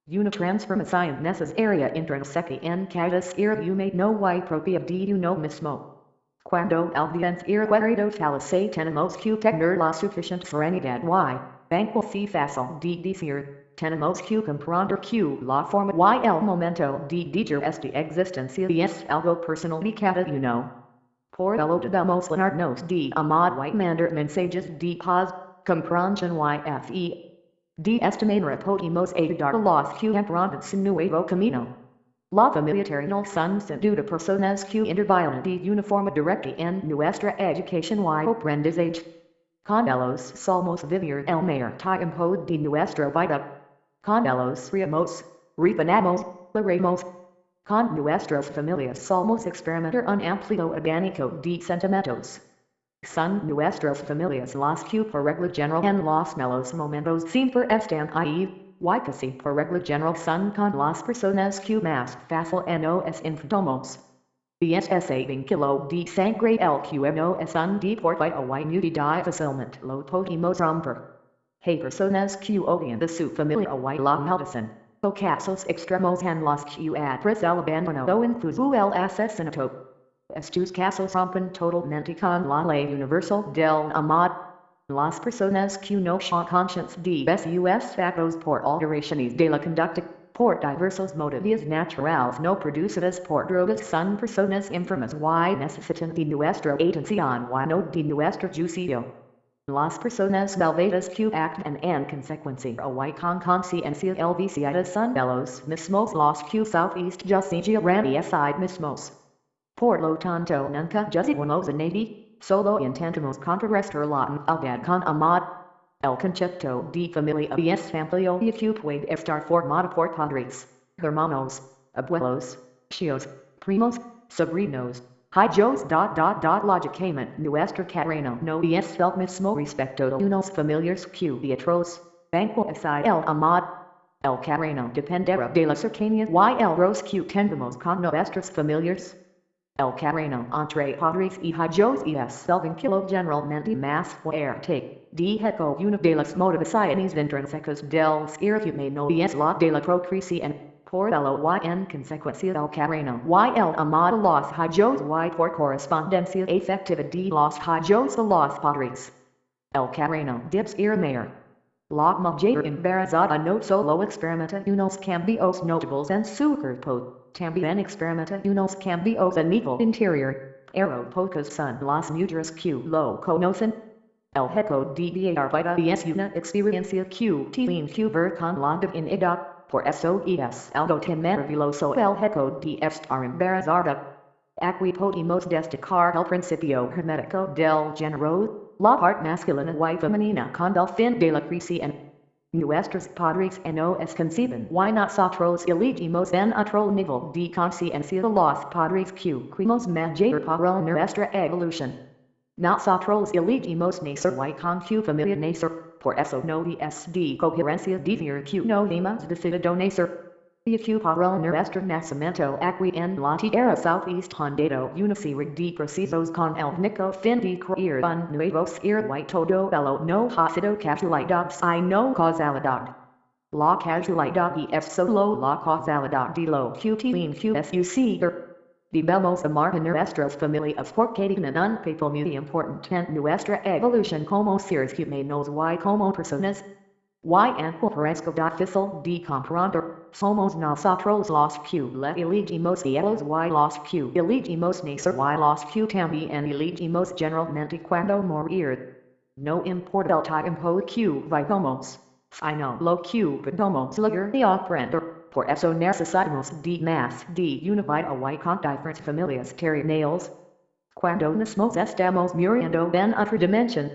Una transformación necesaria intrínseca en cada ser humano y propia de uno mismo. Cuando el bien ser querido tal se tenemos que tener la suficiente serenidad y banquo si facile di decir, tenemos que comprender que la forma y el momento de diger esta existencia es algo personal y cada uno. Por ello debemos llenarnos de amor y mandar mensajes de paz, comprensión y fe. De esta manera podemos ayudar a los que emprenden su nuevo camino. La familia terrenal son sin duda personas que intervienen de una forma directa en nuestra educación y aprendizaje. Con ellos solemos vivir el mayor tiempo de nuestra vida. Con ellos riamos, repanamos, laremos. Con nuestras familias solemos experimentar un amplio abanico de sentimientos. Son nuestras familias las que por regla general en los malos momentos siempre están ahí, y casi por regla general son con las personas que más fácil nos enfrentamos. Ese vínculo de sangre el que no es un deporte o inutile fácilmente lo podemos romper. Hay personas que odian de su familia o la maldición. O casos extremos en los que ATRÁS el abandono o incluso el asesinato. Estos casos rompen totalmente con la ley universal del amor. Las personas que no son conscientes de sus factos por alteraciones de la conducta, por diversos motivos naturales no producidas por drogas son personas enfermas y necesitan de nuestra atención y no de nuestro juicio. Las personas malvadas que actúan en consecuencia y con conciencia el viciadas son de los mismos los que justificarán así mismos. Por lo tanto nunca juzgamos a nadie, solo intentamos contrarrestar la maldad con amor. El concepto de familia es amplio y que puede estar formado por padres, hermanos, abuelos, tíos, primos, sobrinos, hijos. Lógicamente nuestra cadena no es el mismo respecto de unos familiares que de otros, banco así el amor. El cadena dependerá de la cercanía y el roce que tengamos con nuestros familiares. El cadena entre padres y hijos es el vínculo generalmente más fuerte. DEJAR una de las motivaciones intrínsecas del ser humano es la de la procreación. Por ello y en consecuencia el cadena y el amor de los hijos y por correspondencia afectiva de los hijos de los padres. El cadena debe ser mayor. La mujer embarazada no solo experimenta unos cambios notables en su cuerpo, también experimenta unos cambios a nivel interior. Pocas son las mujeres que lo conocen. El hecho de viajar es una experiencia que tiene que ver con la divinidad, por eso es algo tan maravilloso el hecho de estar embarazada. Aquí podemos destacar el principio hermético del género, la parte masculina y femenina con el fin de la creación. Nuestros padres nos conciben y nosotros elegimos en otro nivel de conciencia de los padres que creemos mayor para nuestra evolución. Nosotros elegimos nacer y con que familia nacer, por eso no es de coherencia decir que no hemos decidido nacer. Y que para nuestro nacimiento aquí en la tierra southeast handado una serie de procesos con el único fin de crear un nuevo ser y todo ello no ha sido casualidad sino causalidad. La casualidad es solo la causalidad de lo que tiene que suceder. Debemos amar a nuestras familias porque tienen un papel muy importante en nuestra evolución como seres humanos y como personas. Y aunque parezca difícil de comprender, somos nosotros los que le elegimos ellos y los que elegimos nacer y los que también elegimos generalmente cuando morir. No importa el tiempo que vivamos, sino lo que podemos lograr y aprender. Por eso necesitamos de más de una vida y con diferentes familias terrenales. Cuando nos estamos muriendo en otra dimensión,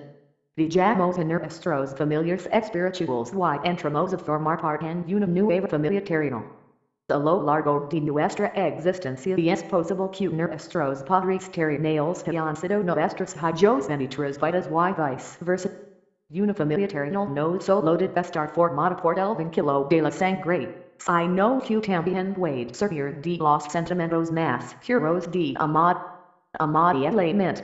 vayamos a nuestros familiares espirituales y entramos a formar parte en una nueva familia terrenal. A lo largo de nuestra existencia es posible que nuestros padres terrenales hayan sido nuestros hijos en otras vidas y viceversa. Una familia terrenal no solo debe estar formada por el vínculo de la sangre, sino que también puede servir de los sentimientos más puros de amor y alimento.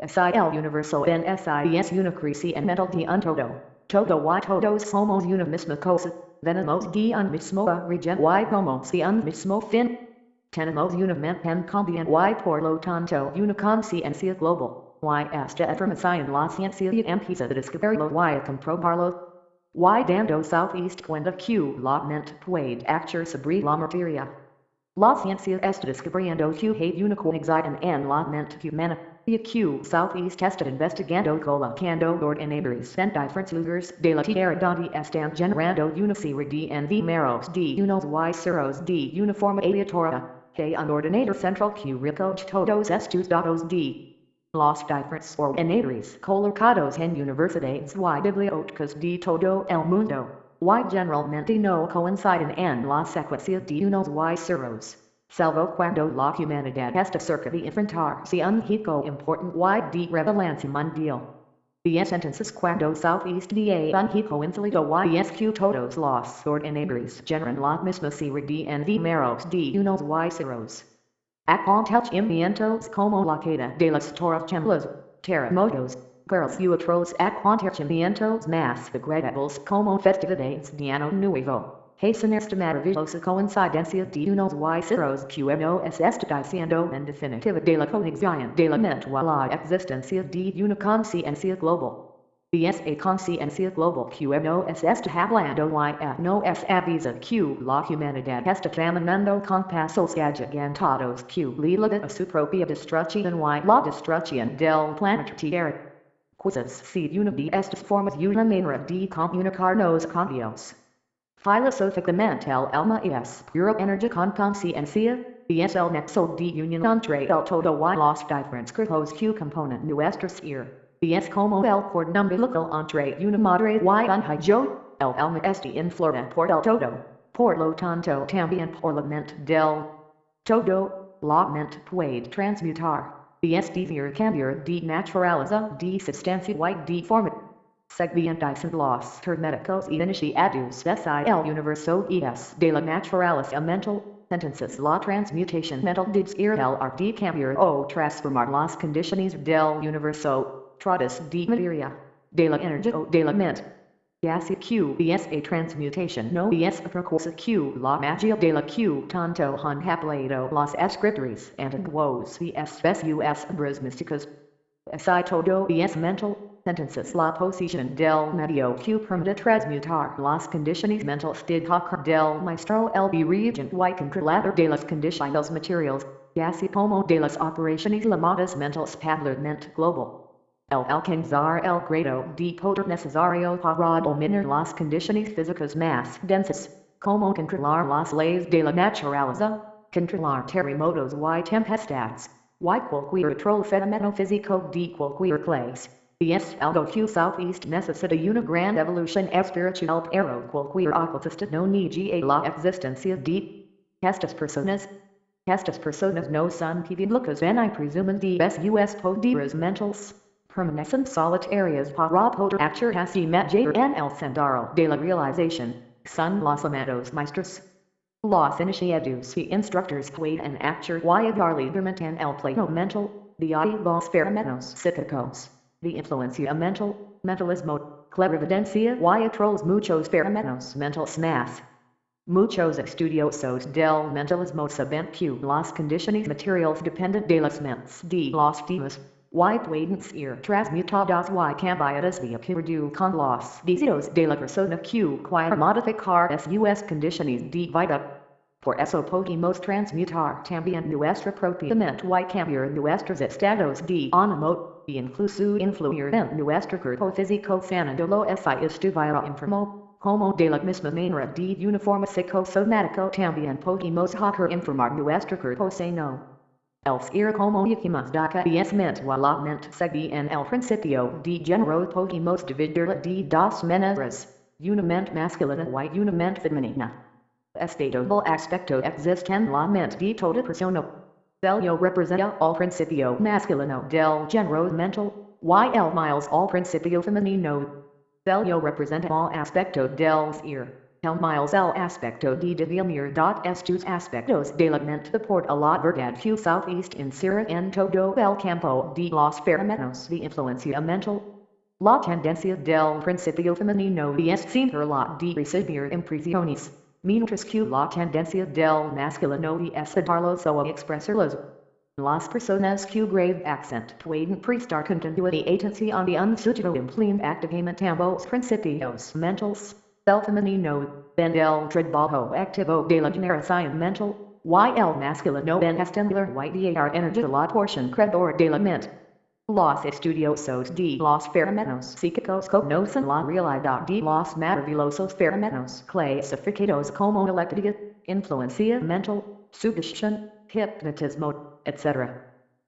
Si el universo en sí es una creación mental de un todo, todo y todos somos una misma cosa, venimos de un mismo origen y como si un mismo fin. Tenemos una mente en cambiante y por lo tanto una conciencia global, y esta afirmación la ciencia empieza a descubrirlo y a comprobarlo. Y dando southeast cuenta Q la mente puede acture sobre la materia. La ciencia está descubriendo que hay una conexión en la mente humana. Y Q southeast está investigando colocando ordenadores en diferentes lugares de la tierra donde están generando una serie de números de unos y ceros de una forma aleatoria. Que un ordenador central Q recoge todos estos datos de los diferentes ordenadores colocados en universidades y bibliotecas de todo el mundo, y generalmente no coinciden en la secuencia de unos y ceros. Salvo cuando la humanidad está cerca de enfrentarse a un hito importante y de relevancia mundial. Entonces cuando southeast de un hito insólito y es que todos los ordenadores generan la misma serie de números de unos y ceros. Acontecimientos como la caída de las torres gemelas, terremotos, guerras y otros acontecimientos más agradables como festividades de Año Nuevo. Hacen esta maravillosa coincidencia de unos y ceros que nos está diciendo en definitiva de la conexión de la mente y la existencia de una conciencia global. Esa conciencia global que nos está hablando y nos avisa que la humanidad está caminando con pasos agigantados que ligan a su propia destrucción y la destrucción del planeta Tierra. Quizás si una de estas formas una manera de comunicarnos con Dios. Filosóficamente el alma es pura energía con conciencia, y es el nexo de unión entre el todo y los diferentes cuerpos que componen nuestra ser. Y es como el cordón umbilical entre una madre y un hijo, el alma está influida por el todo. Por lo tanto también por la mente del todo, la mente puede transmutar. Y es decir cambiar de naturaleza, de sustancia y de forma. Según dicen los herméticos iniciados el universo es de la naturaleza mental, entonces la transmutación mental debe ser el arte de cambiar o transformar las condiciones del universo, tratas de materia, de la energía o de la mente. García Q esa transmutación no es otra cosa que la magia de la que tanto han hablado los escritores antiguos y especiales obras místicas. Si todo es mental, entonces la posición del medio que permite transmutar las condiciones mentales de DEJAR del maestro el dirigente y controlador de las condiciones materiales, así como de las operaciones llamadas mentales para la mente global. El alcanzar el grado de poder necesario para dominar las condiciones físicas más densas, como controlar las leyes de la naturaleza, controlar terremotos y tempestades, y cualquier otro fenómeno físico de cualquier clase. Es algo que southeast necesita una gran evolución espiritual pero cualquier ocultista no niega la existencia de estas personas. Estas personas no son públicas y presumen de sus poderes mentales. Permanecen solitarias para poder actuar así mayor en el sendero de la realización. Son los amados maestros. Los iniciados y instructores pueden actuar y ayudar libremente en el plano mental, de ahí los fenómenos psíquicos, de influencia mental, mentalismo, clarividencia y otros muchos fenómenos mentales más. Muchos estudiosos del mentalismo saben que las condiciones materiales dependen de las mentes de los demás. Y pueden ser transmutadas y cambiadas de acuerdo con los deseos de la persona que quiera modificar sus condiciones de vida. Por eso podemos transmutar también nuestra propia mente y cambiar nuestros estados de ánimo, e incluso influir en nuestro cuerpo físico sanándolo si estuviera enfermo, como de la misma manera de una forma psicosomática también podemos hacer enfermar nuestro cuerpo sano. El ser como dijimos es mente y la mente según el principio de género podemos dividirla de dos maneras, una mente masculina y una mente femenina. Este doble aspecto existe en la mente de toda persona. Ello representa el principio masculino del género mental, y el miles al principio femenino. Ello representa el aspecto del ser. El miles el aspecto de devenir. Estos aspectos de la mente por la verdad que southeast insere en todo el campo de los fenómenos de influencia mental. La tendencia del principio femenino es siempre la de recibir impresiones, mientras que la tendencia del masculino es darlos o expresarlos. Las personas que grave accent pueden prestar continuity agency on the unsuitable implementamiento ambos principios mentales. El femenino, en el trabajo activo de la generación mental, y el masculino en estimular y dar energía a la porción creadora de la mente. Los estudiosos de los fenómenos psíquicos conocen la realidad de los maravillosos fenómenos clasificados como electricidad, influencia mental, sugestión, hypnotismo, etc.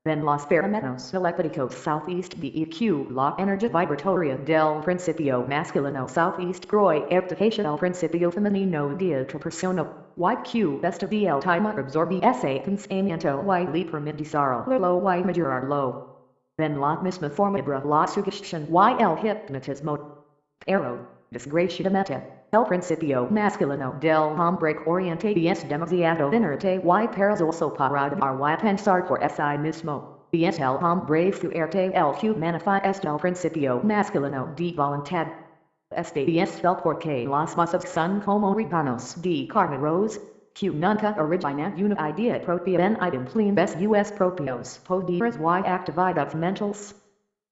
En los fenómenos eléctricos Southeast DEQ la energía vibratoria del principio masculino Southeast Groy activation el principio femenino de atracción YQ best of el time absorbe ese pensamiento y le permite desarrollarlo y mejorarlo. En la misma forma la sugestión y el hypnotismo. Pero, desgraciadamente, el principio masculino del hombre oriente es demasiado inerte y perezoso para amar y pensar por sí mismo. Es el hombre fuerte el que manifiesta el principio masculino de voluntad. Este es el porque las masas son como rebanos de carneros, que nunca originan una idea propia en implementos propios poderes y actividades mentales.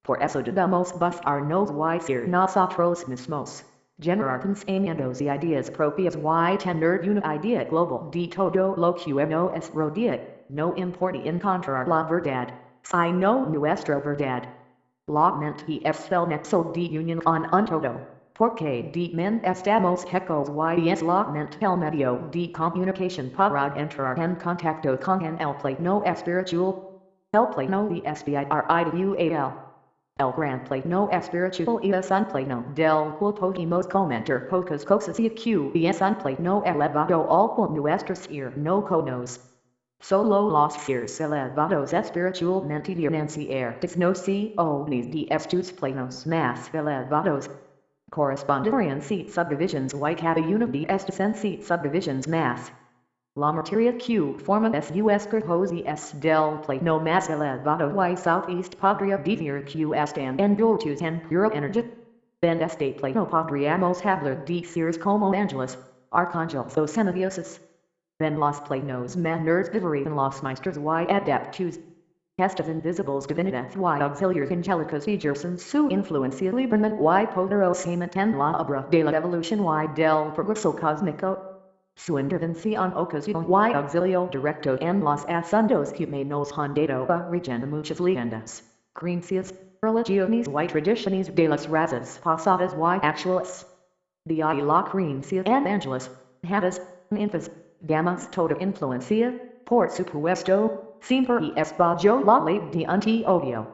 Por eso debemos buscarnos y ser nosotros mismos. Generar pensamientos y ideas propias y tener una idea global de todo lo que nos rodea, no importa encontrar la verdad, sino nuestra verdad. La mente es el nexo de unión con un todo, porque de mente estamos hechos y es la mente el medio de comunicación para entrar en contacto con el plano espiritual. El plano de espiritual. El gran plano espiritual es un plano del cual podemos comentar pocas cosas y que es un plano elevado al cual nuestro ser no conoce. Solo los seres elevados espiritualmente diferenciados no de estos planos más elevados. Corresponderían subdivisions y cada una de estas en subdivisions más. La materia que forma sus cuerpos es del plano más elevado y southeast podría decir que están envueltos en pura energía. En este plano podríamos hablar de seres como ángeles, arcángeles o semidioses. En los planos menores viven los maestros y adeptos. Estas invisibles divinidades y auxiliares angélicos ejercen su influencia libremente y poderosamente en la obra de la evolución y del progreso cósmico. Su intervención ocasión y auxilio directo en los asuntos humanos han dado origen a muchas leyendas, creencias, religiones y tradiciones de las razas pasadas y actuales. De ahí la creencia en ángeles, hadas, ninfas, damas toda influencia, por supuesto, siempre es bajo la ley de antiodio.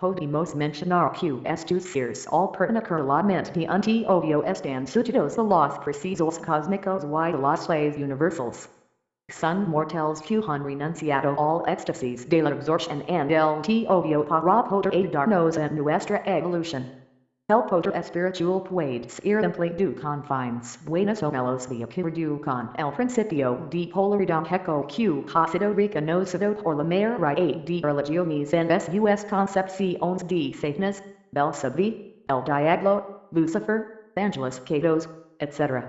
Podemos mencionar que estos seres al pertenecer la mente de antiodio están sujetos a los procesos cósmicos y a las leyes universales. Son mortales que han renunciado al éxtasis de la absorción en el teodio para poder ayudarnos en nuestra evolución. El poder espiritual puede ser empleado con fines buenos o malos de acuerdo con el principio de polaridad heco que ha sido reconocido por la mayoría de religiones en sus concepciones de Satanás, Belzebub, el diablo, Lucifer, ángeles caídos, etc.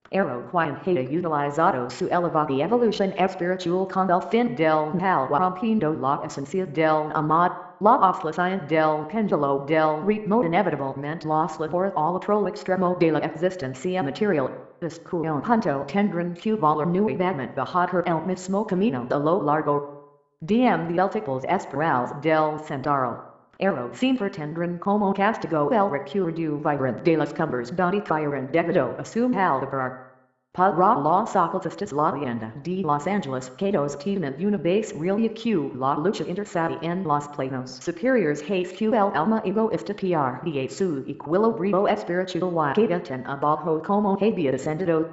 Pero quien haya utilizado su elevada evolución espiritual con el fin del mal rompiendo la esencia del amor, la oscilación del péndulo del ritmo inevitablemente los labores al otro extremo de la existencia material, descuyo punto tendrán que volar nuevamente bajar el mismo camino a lo largo de múltiples espirales del sendero. Pero siempre tendrán como castigo el recuerdo vibrante de las cumbres donde cayeron debido a su aldebar. Para los ocultistas la leyenda de Los Ángeles Caídos tiene una base real que la lucha intersada en los planos superiores hace que el alma egoísta pierde su equilibrio espiritual y queda tan abajo como había descendido.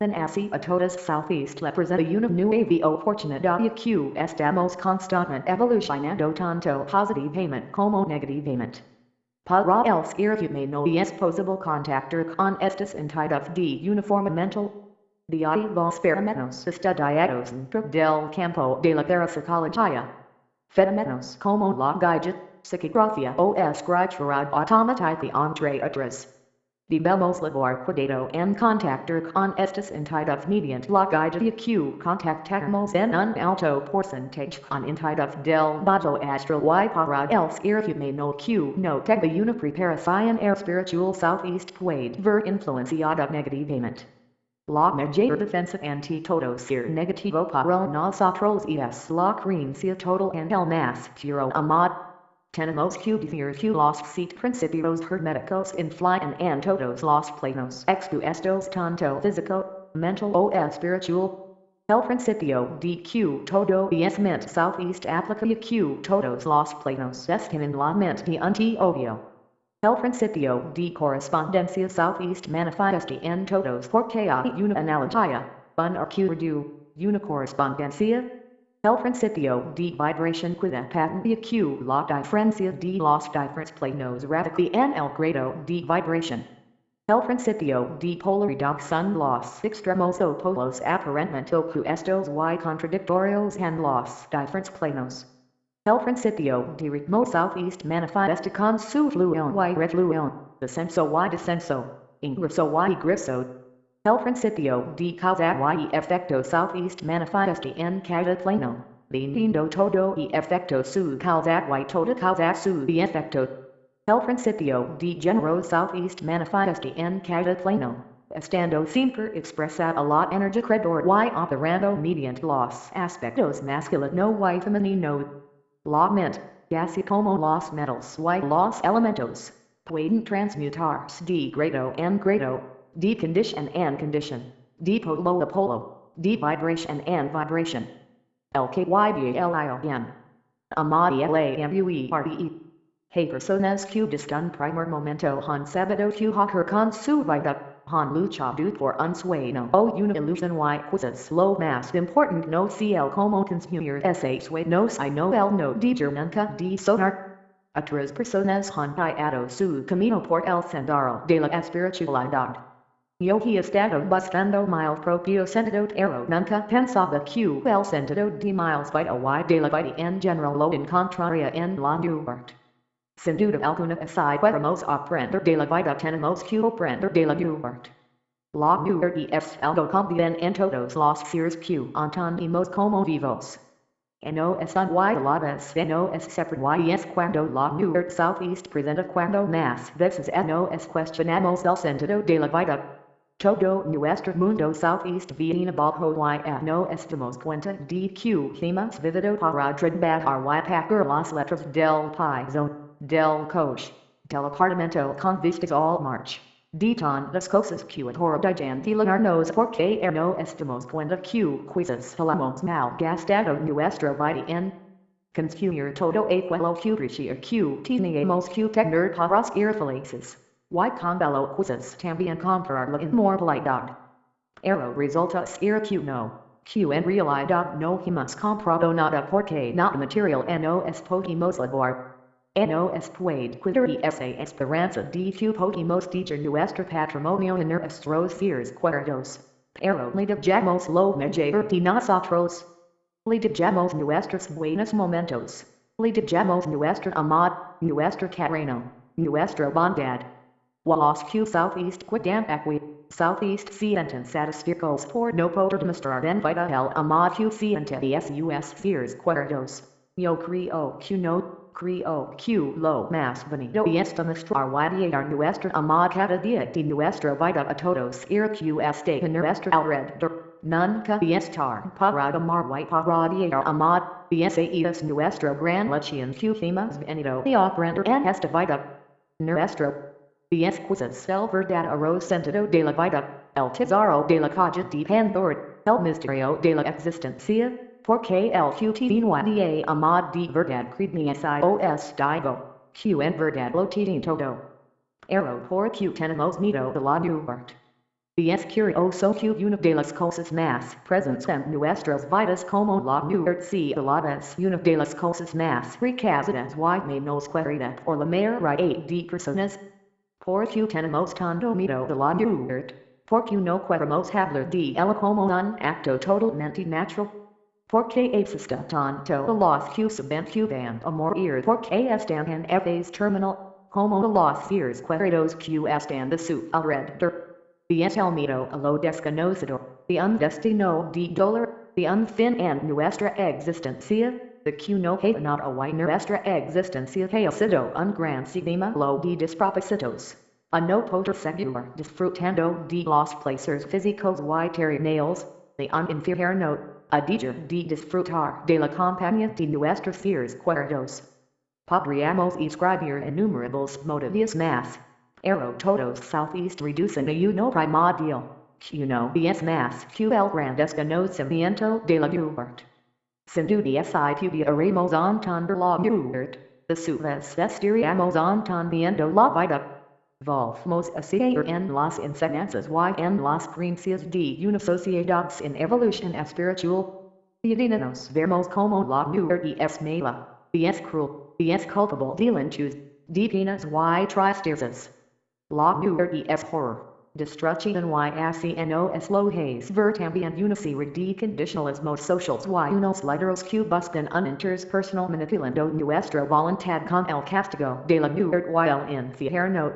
En así a todas Southeast le presenta una nueva oportunidad y que estamos constantemente evolucionando tanto positivamente como negativamente. Para el ser humano es posible contactar con estas entidades de una forma mental. De ahí los fenómenos estudiados dentro del campo de la parapsicología. Fenómenos como la guía, psiquigrafía o escritura automática entre otros. Debemos labor cuidado en contactar con estos entidades mediante la guía que contactamos en un alto porcentaje con entidades del mundo astral y para el espíritu humano que no tenga una preparación espiritual southeast puede ver influenciada negativamente. La mayor defensa ante todo ser negativo para nosotros es la creencia total en el más puro amor. Tenemos que decir que los 7 principios herméticos influyen en todos los planos expuestos tanto físico, mental o espiritual. El principio de que todo es mente southeast aplica a que todos los planos están en la mente anti-obvio. El principio de correspondencia southeast manifiesta en todos porque hay una analogía, un recuerdo, una correspondencia. El principio de vibración queda patente que la diferencia de los diferentes planos radica en el grado de vibración. El principio de polaridad son los extremos opuestos aparentemente opuestos y contradictorios en los diferentes planos. El principio de ritmo southeast manifiesta con su fluión y refluión, descenso y descenso, ingreso y egreso. El principio de causa y efecto southeast manifiesta en cada plano, vindiendo todo y efecto su causa y toda causa su efecto. El principio de género southeast manifiesta en cada plano, estando siempre expresa a la energía creadora y operando mediante los aspectos masculino y femenino. La mente, así como los metals y los elementos, pueden transmutarse de grado en grado, de condition en condition, de polo a polo, de vibración en vibración. El que y el ion. Amadi la mue RDE. Hay personas que desde primer momento han sabido que hacer con su vida, han luchado por un sueño o una ilusión y cosas lo más importante no si el como consumir ese sueño sino el no dejar nunca de sonar. Otras personas han hallado su camino por el sendero de la espiritualidad. Yo he estado buscando mi propio sentido pero nunca pensaba que el sentido de mis vida y de la vida en general lo encontraría en la muerte. Sin duda alguna si queremos aprender de la vida tenemos que aprender de la muerte. La muerte es algo común en todos los seres que entendemos como vivos. No es un y a la vez no es separado y es cuando la muerte southeast presenta cuando más veces no es cuestionamos el sentido de la vida. Todo nuestro mundo southeast viene bajo y no estamos cuenta de que hemos vivido para trabajar y pagar las letras del piso, del coche, del apartamento con vistas al march. De tantas cosas que atordan filarnos porque no estamos cuenta que quizás hemos malgastado nuestra vida en consumir todo aquello que parecía que teníamos que tener para ser felices. Y con bello quizás también comprar la inmortalidad. Pero resulta ser que no, que en realidad no hemos comprado nada porque nada material no es podemos labor. No es puede cuidar esa esperanza de que podemos dejar nuestro patrimonio en nuestros seres queridos. Pero le dejamos lo mejor de nosotros. Le dejamos nuestros buenos momentos. Le dejamos nuestro amor, nuestro cariño, nuestra bondad. Los que southeast quedan aquí, southeast sienten satisfechos por no poder demostrar en vida el amor que sienten sus seres queridos. Yo creo que no. Creo que lo más bonito es demostrar y dar nuestro amor cada día de nuestra vida a todos ser que esté en nuestro alrededor. Nunca estar para amar y para dar amor, esa es nuestra gran lección que hemos venido a aprender en esta vida. Nuestro es quizás el verdadero sentido de la vida, el tesoro de la calle de Pandora, el misterio de la existencia. Porque el que tiene amor de verdad creedme os digo, que en verdad lo tiene todo. Pero porque tenemos miedo de la muerte. Es curioso que una de las cosas más presentes en nuestras vidas como la muerte sea la vez una de las cosas más recasadas y menos querida por la mayoría de personas. Porque tenemos tanto miedo de la muerte. Porque no queremos hablar de ella como un acto totalmente natural. Porque existe tanto los que saben que van a morir porque están en fase terminal. como los cierres cuadrados que están de su alrededor. Bien el miedo a lo desconocido, the undestino de dolor, the unfin and nuestra existencia, the que no hay not a y nuestra existencia que ha sido un gran sigma lo de despropósitos. A no poder seguir disfrutando de los placeres físicos y terrenales, de un infierno, a dejar de disfrutar de la compañía de nuestros seres cuadrados. Podríamos escribir innumerables motivos más. Pero todos southeast reducen a uno primordial, que no es más que el gran desconocimiento de la muerte. Sin duda si pudiéramos entender la muerte, de su vez estaríamos entendiendo la vida. Volvemos a seguir en las enseñanzas y en las creencias de una sociedad sin evolución espiritual. Nos vemos como la muerte es mala, es cruel, es culpable de lentos, de penas y tristezas. La muerte es horror, destrucción y asesino es lo hace ver también una serie de condicionalismos sociales y unos líderes que buscan un interpersonal manipulando nuestra voluntad con el castigo de la muerte y el infierno.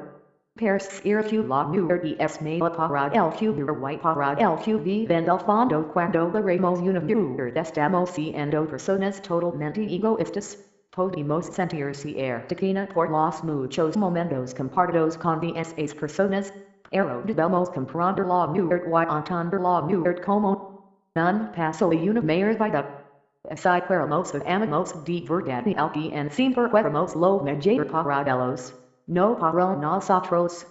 Persir que la muerte es mala para el que y para el que vive en el fondo cuando veremos una muerte estamos siendo personas totalmente egoístas. Podemos sentir cierta por los muchos momentos compartidos con esas personas, pero debemos comprender la muerte y entender la muerte como un paso y una mayor vida. Si queremos amamos de verdad y alguien siempre queremos lo mejor para ellos, no para nosotros.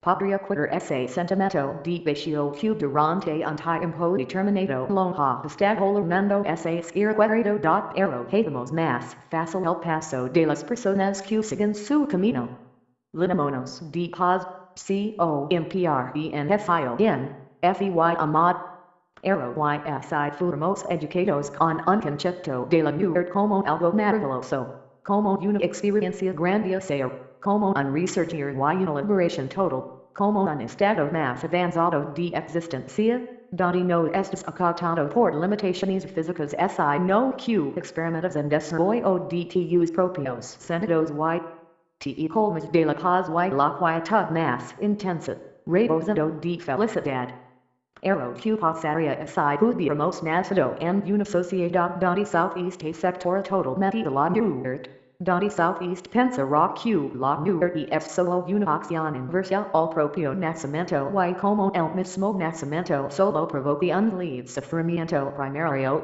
Podría quitar ese sentimiento de vacío que durante un tiempo determinado lo ha estado llenando ese circuito pero hacemos más fácil el paso de las personas que siguen su camino. Linémonos de paz, FEY amad. Pero y fuimos educados con un concepto de la muerte como algo maravilloso, como una experiencia grandiosa, como un resurgir y una liberación total, como un estado más avanzado de existencia, donde no estás acotado por limitaciones físicas sino que experimentas en desarrollo de tus propios sentidos y te colmas de la paz y la quietud más intensa, rebosando de felicidad. Pero que pasaría si hubiéramos nacido en una sociedad donde southeast sector totalmente de la muerte, donde southeast pensará que la muerte es solo una acción inversa al propio nacimiento y como el mismo nacimiento solo provoca un leve sufrimiento primario.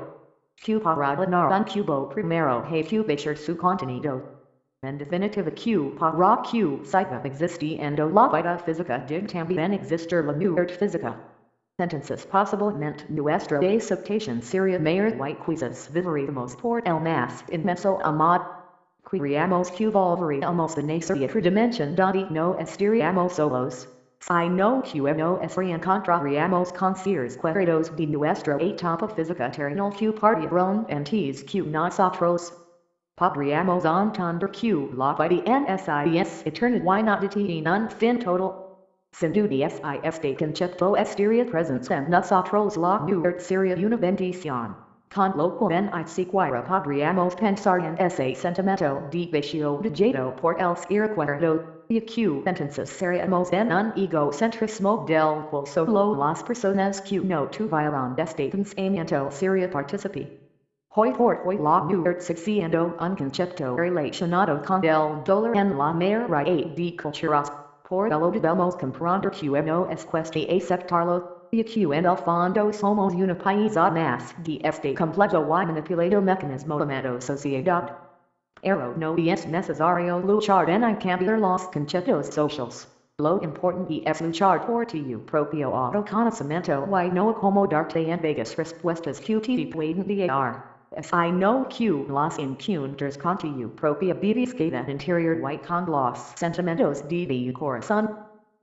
Que para llenar un cubo primero hay que vaciar su contenido. En definitiva que para que siga existiendo la vida física debe también existir la muerte física. Sentences posiblemente nuestra aceptación sería mayor y quizás viviríamos por el más inmenso amor. Creíamos que volveríamos a nacer y otra dimensión donde no estaríamos solos. Si no que no reencontraríamos con seres cuadrados de nuestra etapa física terrenal que partieron antes que nosotros. Podríamos entender que la vida en es eterna y no tiene un fin total. Sin duda si este concepto estaría presente en nosotros la muerte sería una bendición. Con lo cual en siquiera podríamos pensar en ese sentimiento de vacío dejado por el circuito, y que entonces seríamos en un egocentrismo del cual solo las personas que no tuvieron este pensamiento sería partícipe. Hoy por hoy la muerte sigue siendo un concepto relacionado con el dolor en la mayoría de culturas. Por ello debemos comprender que no es cuestión de aceptarlo, y que en el fondo somos una pieza más de este complejo y manipulado mecanismo llamado sociedad. Pero no es necesario luchar en cambiar los conceptos sociales. Lo importante es luchar por tu propio autoconocimiento y no acomodarte en vagas respuestas que te pueden guiar. No que los encuentros con tu propia búsqueda interior y con los sentimientos de tu corazón.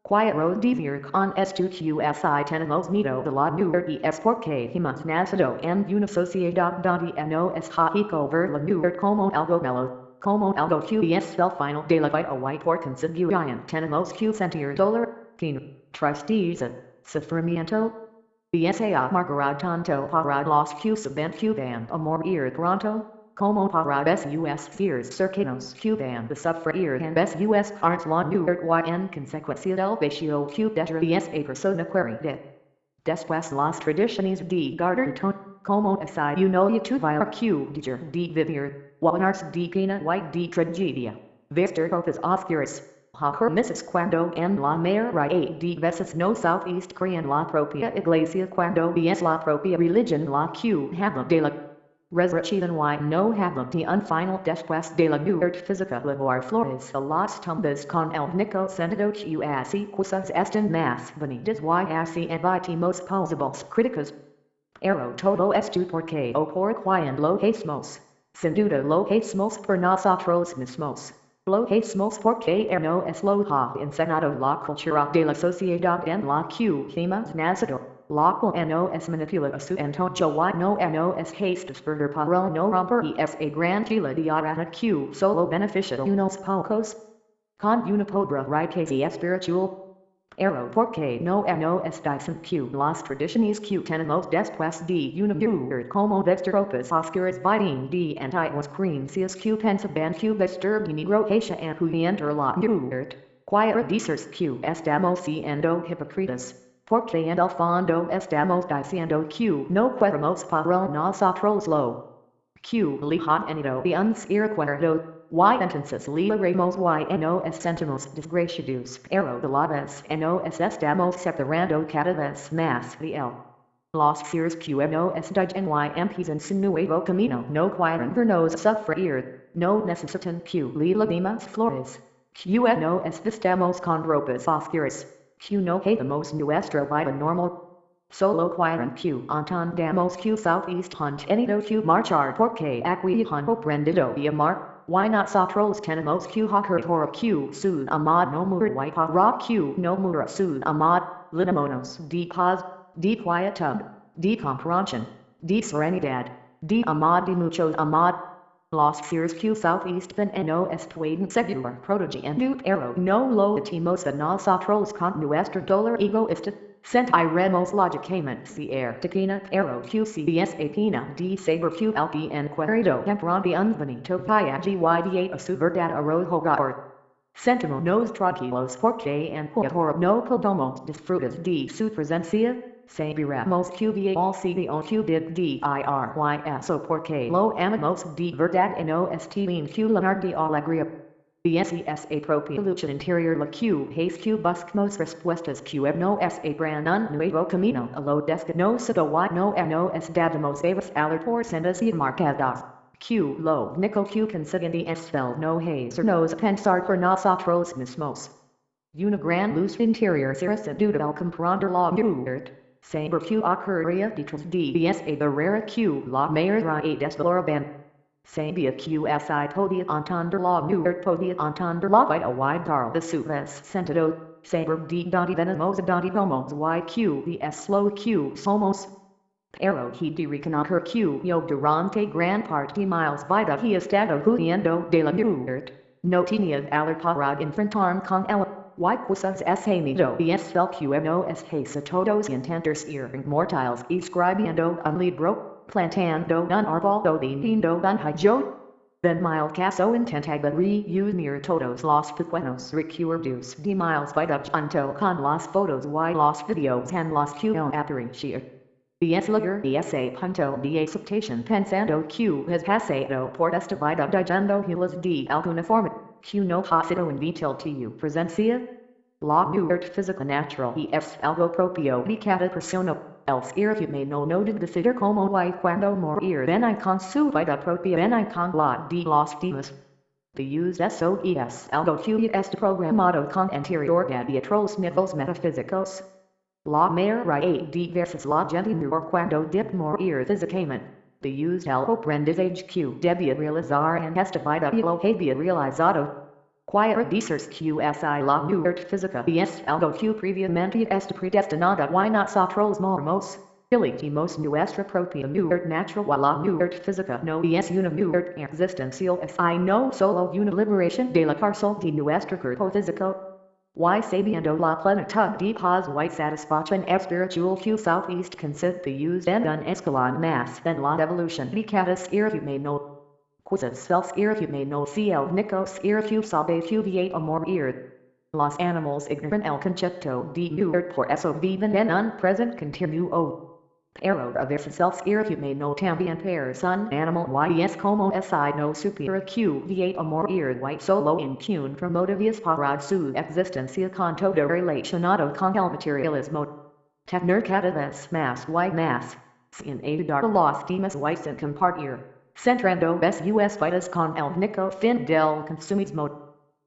Quiero decir con esto que si tenemos miedo de la muerte es porque hemos nacido en una sociedad donde no es lógico ver la muerte como algo malo, como algo que es el final de la vida y por consiguiente tenemos que sentir dolor, pena, tristeza, sufrimiento. Sea amargurado tanto para los que saben que van a morir pronto, como para sus seres cercanos Cuban the sufrir and sus art la nuert y en consecuencia del vacío que detrás esa persona querida. Después las tradiciones de guardar como así uno y tu vivir que diger de vivir, walnars de pena y de tragedia. Vestir copas oscuras. Hacer misas cuando en la mayoría de veces no southeast crean la propia iglesia cuando es la propia religión la que habla de la resurrección y no habla de un final después de la muerte física labor flores a las tumbas con el único sentido que así cosas están más bonitas y así evitamos posibles críticas. Ero todo esto porque o por quien lo hacemos. Sin duda lo hacemos por nosotros mismos. Lo hacemos porque no es lo ha enseñado la cultura de la sociedad en la que hemos nacido. La cual no es manipula su entorno y no es hastes para no romper esa gran fila de arana que solo beneficia unos pocos. Con una pobre riqueza espiritual. Ero porque no es dicen que las tradiciones que tenemos después de una muerte como vestir ropas oscuras vienen de antiguas creencias que pensaban que vestir de negro hacía enjudiar la muerte. Quiere decir que estamos siendo hipócritas. Porque en el fondo estamos diciendo que no queremos para nosotros lo que le han tenido de un ser querido. Y entonces libremos y nos sentimos desgraciados, pero de la vez nos estamos separando cada vez más de él. Los seres que nos digan y empiezan su nuevo camino no quieren vernos sufrir, no necesitan que le lavemos flores, que nos vistamos con ropas oscuras, que no hagamos nuestra vida normal. Solo quieren que entendamos que Southeast han tenido que marchar porque aquí han aprendido a amar. Why nosotros tenemos que hacer por que su amad no muera y para que no muera su amad, linémonos de paz, de quietud, de comprensión, de serenidad, de amad de muchos amad. Los seres que Southeast ven nos pueden seguir protegiendo pero no lo hacemos a nosotros con nuestro dolor egoísta. Sentiremos lógicamente cierta pero que si esa pena de saber que alguien querido temprano un bonito viaje y a su verdad arrojar. Sentémonos tranquilos porque en por no podemos disfrutar de su presencia. Sabiremos que al sitio que did de eso porque lo amamos de verdad y no tienen que llenar de alegría. Esa propia lucha interior la que hace que buscamos respuestas que no es abran un nuevo camino a lo desconocido y no nos damos a por sendas y marcadas. Que lo único que consiguen es no hacernos pensar por nosotros mismos. Una gran luz interior será sin duda al comprender la muerte. Saber que ocurría detrás de esa barrera que la mayoría desvaloraban. Sabia que si podía entender la muerte podía entender la vida y dar de su vez sentido. Saber de donde venimos a donde vamos y que es lo que somos. Pero he de reconocer que yo durante gran parte de mis vida he estado huyendo de la muerte. No tenía valor para enfrentarme con ella. Y cosas es temido es el que no es hace todos intentes ir inmortales escribiendo un libro, plantando un árbol o limpiando un hallado. En mi caso intentaba reunir todos los pequeños recuerdos de mis vidas junto con las fotos y los videos en los que no aparecía. Es lugar ese punto de aceptación pensando que has pasado por esta vida diciendo hilas de alguna forma, que no ha sido invital to you presencia. La muerte física natural es algo propio de cada persona. El ser humano no debe decidir cómo y cuándo morir viene con su vida propia viene con la de los demás. The use eso es algo que está programado con anterioridad de otros niveles metafísicos. La mayoría de veces la gente muere cuando debe morir físicamente. The use el aprendizaje que debía realizar en esta vida y lo había realizado. Quiere decir que si la muerte física es algo que previamente está predestinado y nosotros morimos. Elegimos nuestra propia muerte natural y la muerte física no es una muerte existencial es no solo una liberación de la cárcel de nuestro cuerpo físico. Y sabiendo la plenitud de paz y satisfacción espiritual que Southeast consiste de use en un escalón más en la evolución de cada ser humano. Quizzes self no CL Nicos ircu sabe QV8 amor ear. Los animals ignorant el concepto de muerte por eso viven en un present continuo. Pero a veces self no también pairs un animal y es como si no supera QV8 amor ear white solo incune por motivos para su existencia con todo relacionado con el materialismo. Tener cada vez más y más. Sin ayudar a los demás y sin compartir. Centrando sus vidas con el nico fin del consumismo.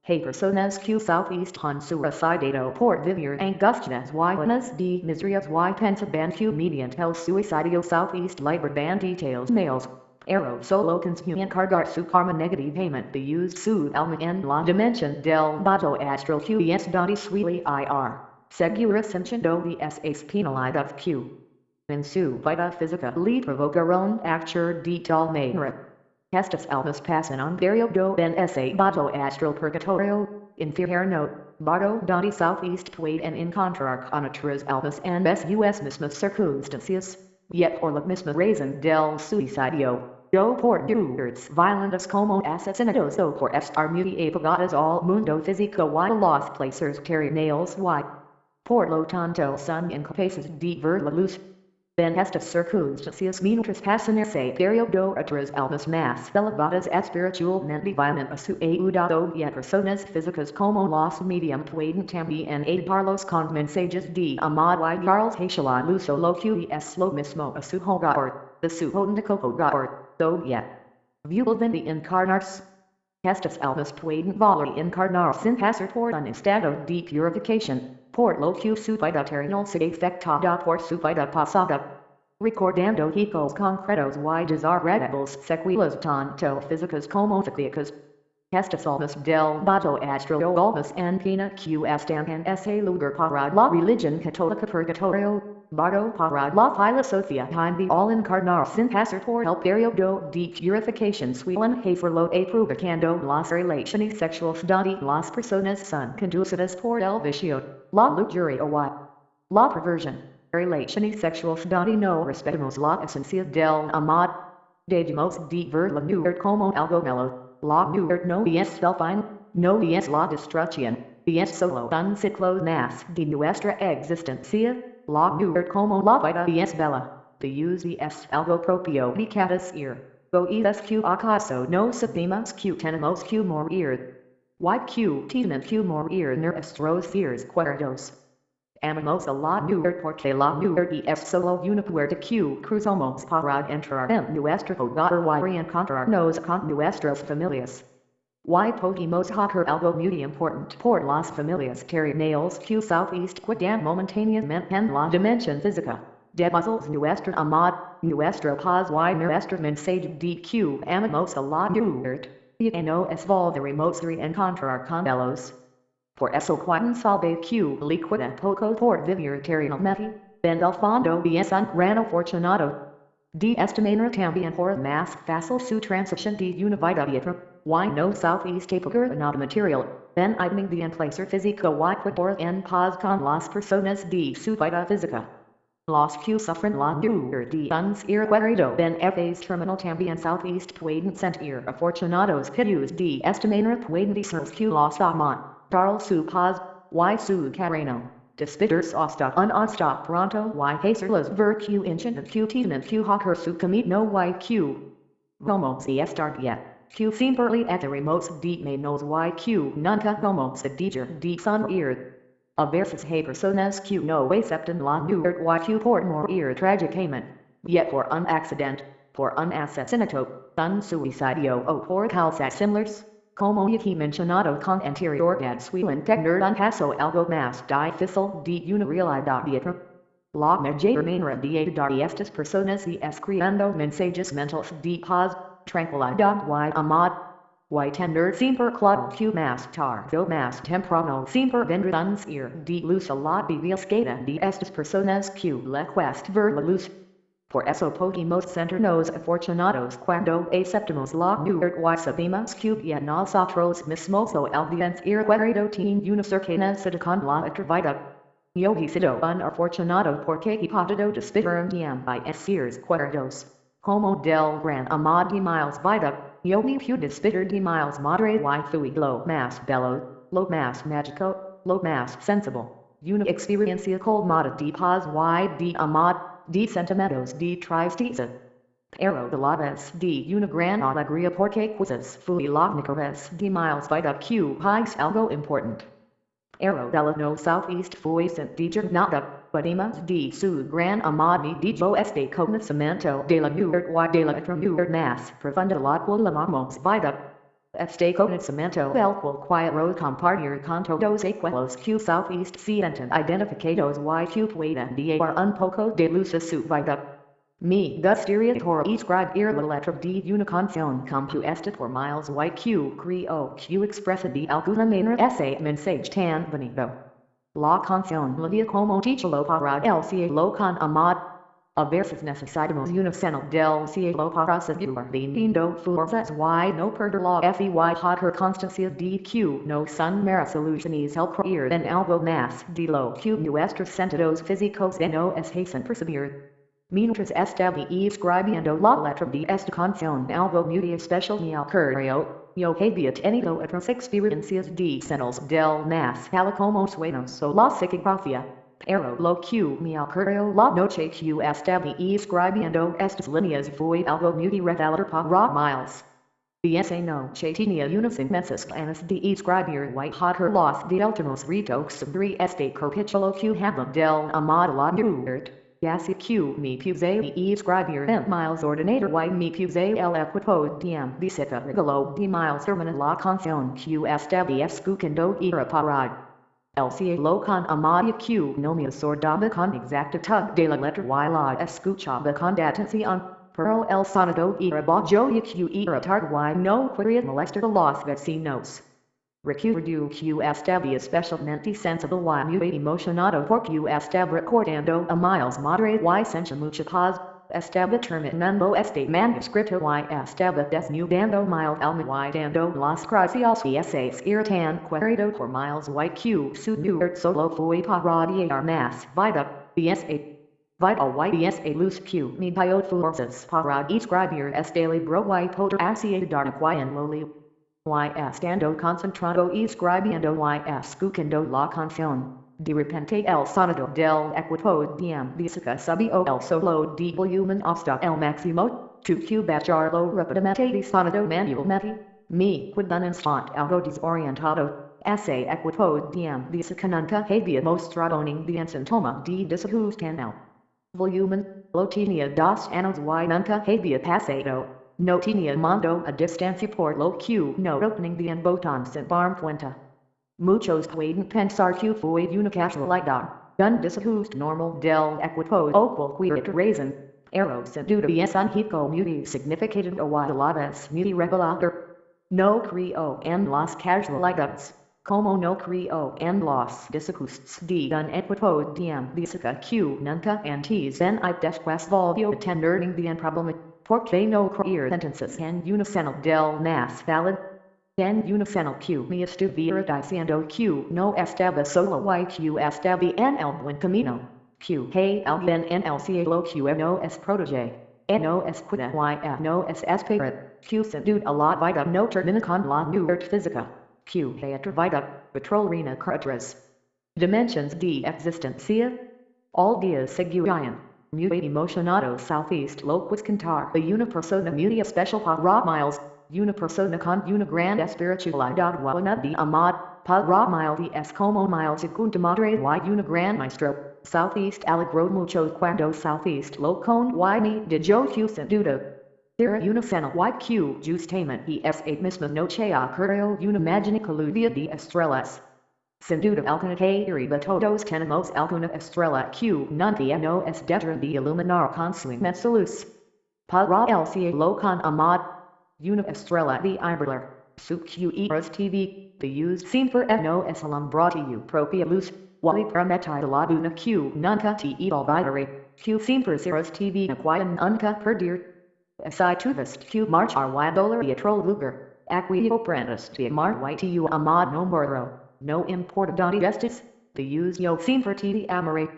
Hay personas que southeast han suicidado por vivir angustias y buenas de miserias y pensaban que mediante el suicidio southeast libraban details mails. Pero solo consiguen cargar su karma negativamente de use su alma en la dimensión del bajo astral que es donde suele ir. Segura sentindo de es penalidad que en su vida física le provocaron actor de tal manera. Estas almas pasan un periodo en ese bajo astral purgatorio, infierno, bajo donde southeast pueden encontrar con otras almas en sus mismas circunstancias, yet por la misma razón del suicidio, o por dudas violentas como asesinatos o por estar muy apegadas al mundo físico y a los placeres terrenales y, por lo tanto son incapaces de ver la luz. En estas circunstancias mientras pasan ese periodo otras almas más elevadas espiritualmente vienen a su ayuda y personas físicas como los medium pueden también ayudarlos con mensajes de amor y darles la luz o lo que es lo mismo a su hogar, de su único hogar, yet. Vuelven de encarnarse. Estas almas pueden volver a encarnar sin pasar por un estado de purificación, por lo que su vida terrenal se afectada por su vida pasada. Recordando hijos concretos y desarrollables secuelas tanto físicas como psíquicas. Estas almas del bajo astral o almas en pena que están en ese lugar para la religión católica purgatorio, bajo para la filosofía al encarnar sin pasar por el periodo de purificación suelen hacerlo aprovechando las relaciones sexuales donde las personas son conducidas por el vicio, la lujuria o la perversión. Relaciones sexuales donde no respetamos la esencia del amor. Debemos de ver la muerte como algo malo. La muerte no es el fin, no es la destrucción, es solo un ciclo más de nuestra existencia. La muerte como la vida es bella, de use es algo propio de cada ser. Es que acaso no sabemos que tenemos que morir. Y que tenemos que morir nuestros seres queridos. Amamos a la muerte porque la muerte es solo una puerta que cruzamos para entrar en nuestro hogar y reencontrarnos con nuestras familias. Y podemos hacer algo muy importante por las familias terrenales que southeast quedan momentáneamente en la dimensión física. Demos nuestra amor, nuestra paz y nuestro mensaje de que amamos a la muerte, y no es volveremos a reencontrar con ellos. Por eso cuando sabe que le queda poco por vivir eternamente, en el fondo es un gran afortunado. De esta manera también por más fácil su transición de una vida a otra, y no southeast apagar nada material, en evening de un placer físico y quedar en paz con las personas de su vida física. Los que sufren la muerte de un ser querido en fase terminal también southeast pueden sentir afortunados pius de esta manera pueden decir que los aman. Darl su paz, y su cariño. Despedirse hasta pronto y hacerles ver que enchantan que tienen que hacer su camino y que vamos a estar bien, que siempre estaremos de menos y que nunca vamos a dejar de sonreír. A veces hay personas que no aceptan la muerte y que por morir trágicamente, yet por un accidente, por un asesinato, un suicidio o por causas similares. Como ya he mencionado con anterioridad suelen tener un caso algo más difícil de una realidad de otra. La mayor manera de ayudar a estas personas es escribiendo mensajes mentales de paz, tranquilidad y amor. Y tener siempre claro que más tarde o más temprano siempre vendrá un ser de luz a la vida de estas personas que le cuesta ver la luz. Por eso podemos sentirnos afortunados cuando aceptamos la muerte y sabemos que ya nosotros mismos o el bien ser querido tienen una cercana cita con la otra vida. Yo he sido un afortunado porque he podido despedirme de seres queridos, como del gran amor de Miles vida, Yomi pudis bitter d miles madre y fui low mass bellow, low mass magico, low mass sensible. Una experiencia cold moda d pos y d amad, d sentimentos d tristeza. Pero de la vez d una gran alegría porque quizás fui la única vez d miles vida q highs algo important. Ero della no southeast fui sent de jornada, venimos de su gran amado de yo este conocimiento de la muerte y de la muerte más profunda la cual llamamos vida. Este conocimiento el cual quiero compartir con todos aquellos que southeast sienten identificados y que pueden dar un poco de luz a su vida. Me gustaría por escribir la letra de una canción compuesta por miles y creo que expresa de alguna manera ese mensaje tan bonito. La canción la como título para el cielo con amad. A veces necesitamos una señal del cielo para seguir teniendo fuerzas y no perder la fe y hacer constancia de que no son meras soluciones el creer en algo más de lo que nuestros sentidos físicos no es hacen percibir. Mientras estaba escribiendo la letra de esta canción algo muy especial me ocurrió, yo había tenido otras experiencias de señales del más allá como sueños o la psicografía. Pero lo que me ocurrió la noche que estaba escribiendo estas líneas fue algo muy revelador para miles. Y esa noche tenía unas inmensas ganas de escribir y hacer los de últimos retos sobre este capítulo que habla del amado la muerte. García que me puse a escribir en miles ordenador y me puse el equipo de música regalo de miles termina la canción que estaba escuchando era para el cielo con amada que no me acordaba con exactitud de la letra y la escuchaba con atención, pero el sonido era bajo y que era tarde y no quería molestar a los vecinos. Recuerdo que estaba especialmente sensible y muy emocionado porque estaba recordando a miles madre y sentía mucha paz. Estaba terminando este manuscrito y estaba desnudando miles alma y dando las gracias y ese era tan querido por miles y que su muerte solo fue para dar más vida. Vida y luz que me dio fuerzas para escribir este libro y poder hacer dar en loli. Y estando concentrado escribiendo y escuchando la canción. De repente el sonido del equipo de música subió el solo de volumen hasta el máximo, tu que bajarlo rápidamente de sonido manualmente. Me quedé un instante algo desorientado. Ese equipo de música nunca había mostrado ningún síntoma de desajuste en el volumen, lo tenía 2 años y nunca había pasado. No tenía mando a distancia por lo que no opening bien botón sin darme cuenta. Muchos pueden pensar que fue una casualidad, un desajuste normal del equipo o cualquier razón. Pero sin duda es un hito muy significativo y a la vez muy revelador. No creo en las casualidades. Como no creo en los desajustes de un equipo de música que nunca antes y después volvió a tener ningún problema. Porque no creer entonces en una señal del más valid. En una señal que me estuviera diciendo que no estaba solo y que estaba en el buen camino. Que hay alguien en el cielo que no es protege. No es cuida y no es esperad. Que sin duda la vida no termina con la muerte física. Que hay otra vida, petrolina otras dimensions de existencia. All días seguían. Muy emocionado southeast lo quis cantar a una persona muy especial para miles, una persona con una gran espiritualidad y una de amad, para miles es como miles segunda madre y una gran maestro. Southeast alegró mucho cuando southeast lo con y me dijo que sin duda. Era una señal y que justamente esa misma noche ocurrió una magnífica lluvia de estrellas. Sin duda alguna que arriba todos tenemos alguna estrella que nunca no es dejar de iluminar con su inmensa luz. Para el cielo con amad, una estrella de brillar, su que es TV, de use siempre no es alumbrada y propia luz, y permite la luna que nunca te olvidaré, que siempre serás TV y nunca perder. Si tuviste que marchar y volar y otro lugar, aquello prendes de mar y tu amad no morro. No importa donde estés, de use yo siempre te amaré.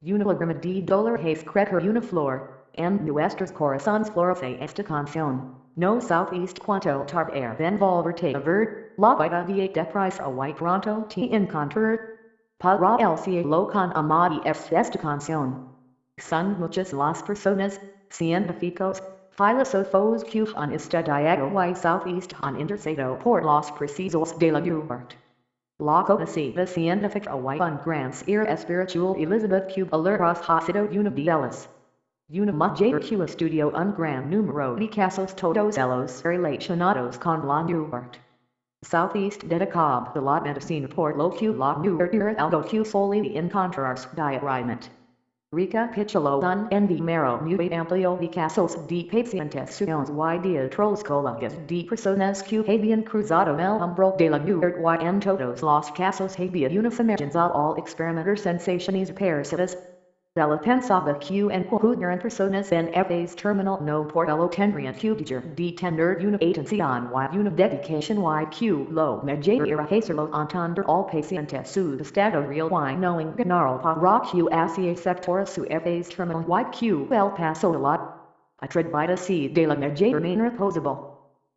Una lágrima de dolor has crecer una flor, en nuestros corazones florece esta canción. No southeast cuanto tarde en volverte a ver, la vida de deprisa y pronto te encontrar. Para el cielo con amor y esta canción. Son muchas las personas, científicos, filósofos que han estudiado y southeast han interesado por los precisos de la muerte. La conocida científica y un gran ser espiritual Elizabeth Cube alertas ha sido una de ellas. Una mujer que estudió un gran número de casos todos ellos relacionados con la muerte. Southeast dedicado a la medicina por lo que la muerte era algo que solía encontrarse diariamente. Recapituló un número muy amplio de casos de pacientes unos y de otros colegas de personas que habían cruzado el umbral de la muerte y en todos los casos había una semejanza al experimentar sensaciones parecidas. Ella pensaba que en cualquier personas en fase terminal no por ello tendrían que dejar de tener una atención y una dedicación y que lo mejor era hacerlo entender al paciente su estado real y no engañarlo para que así aceptara su fase terminal y que el paso a la atravesada de la mejor manera posible.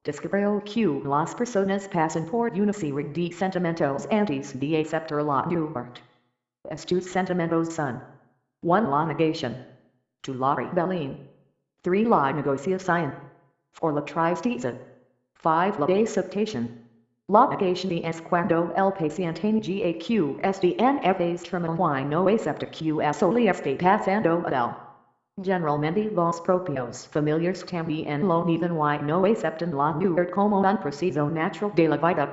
Descubrió que las personas pasan por una serie de sentimientos antes de aceptar la muerte. Estos sentimientos son 1. La negación. 2. La rebelión. 3. La negociación. 4. La tristeza. 5. La aceptación. La negación es cuando el paciente niega que este en fase terminal y no acepta que eso le esté pasando a él. Generalmente los propios familiares también lo niegan y no aceptan la muerte como un proceso natural de la vida.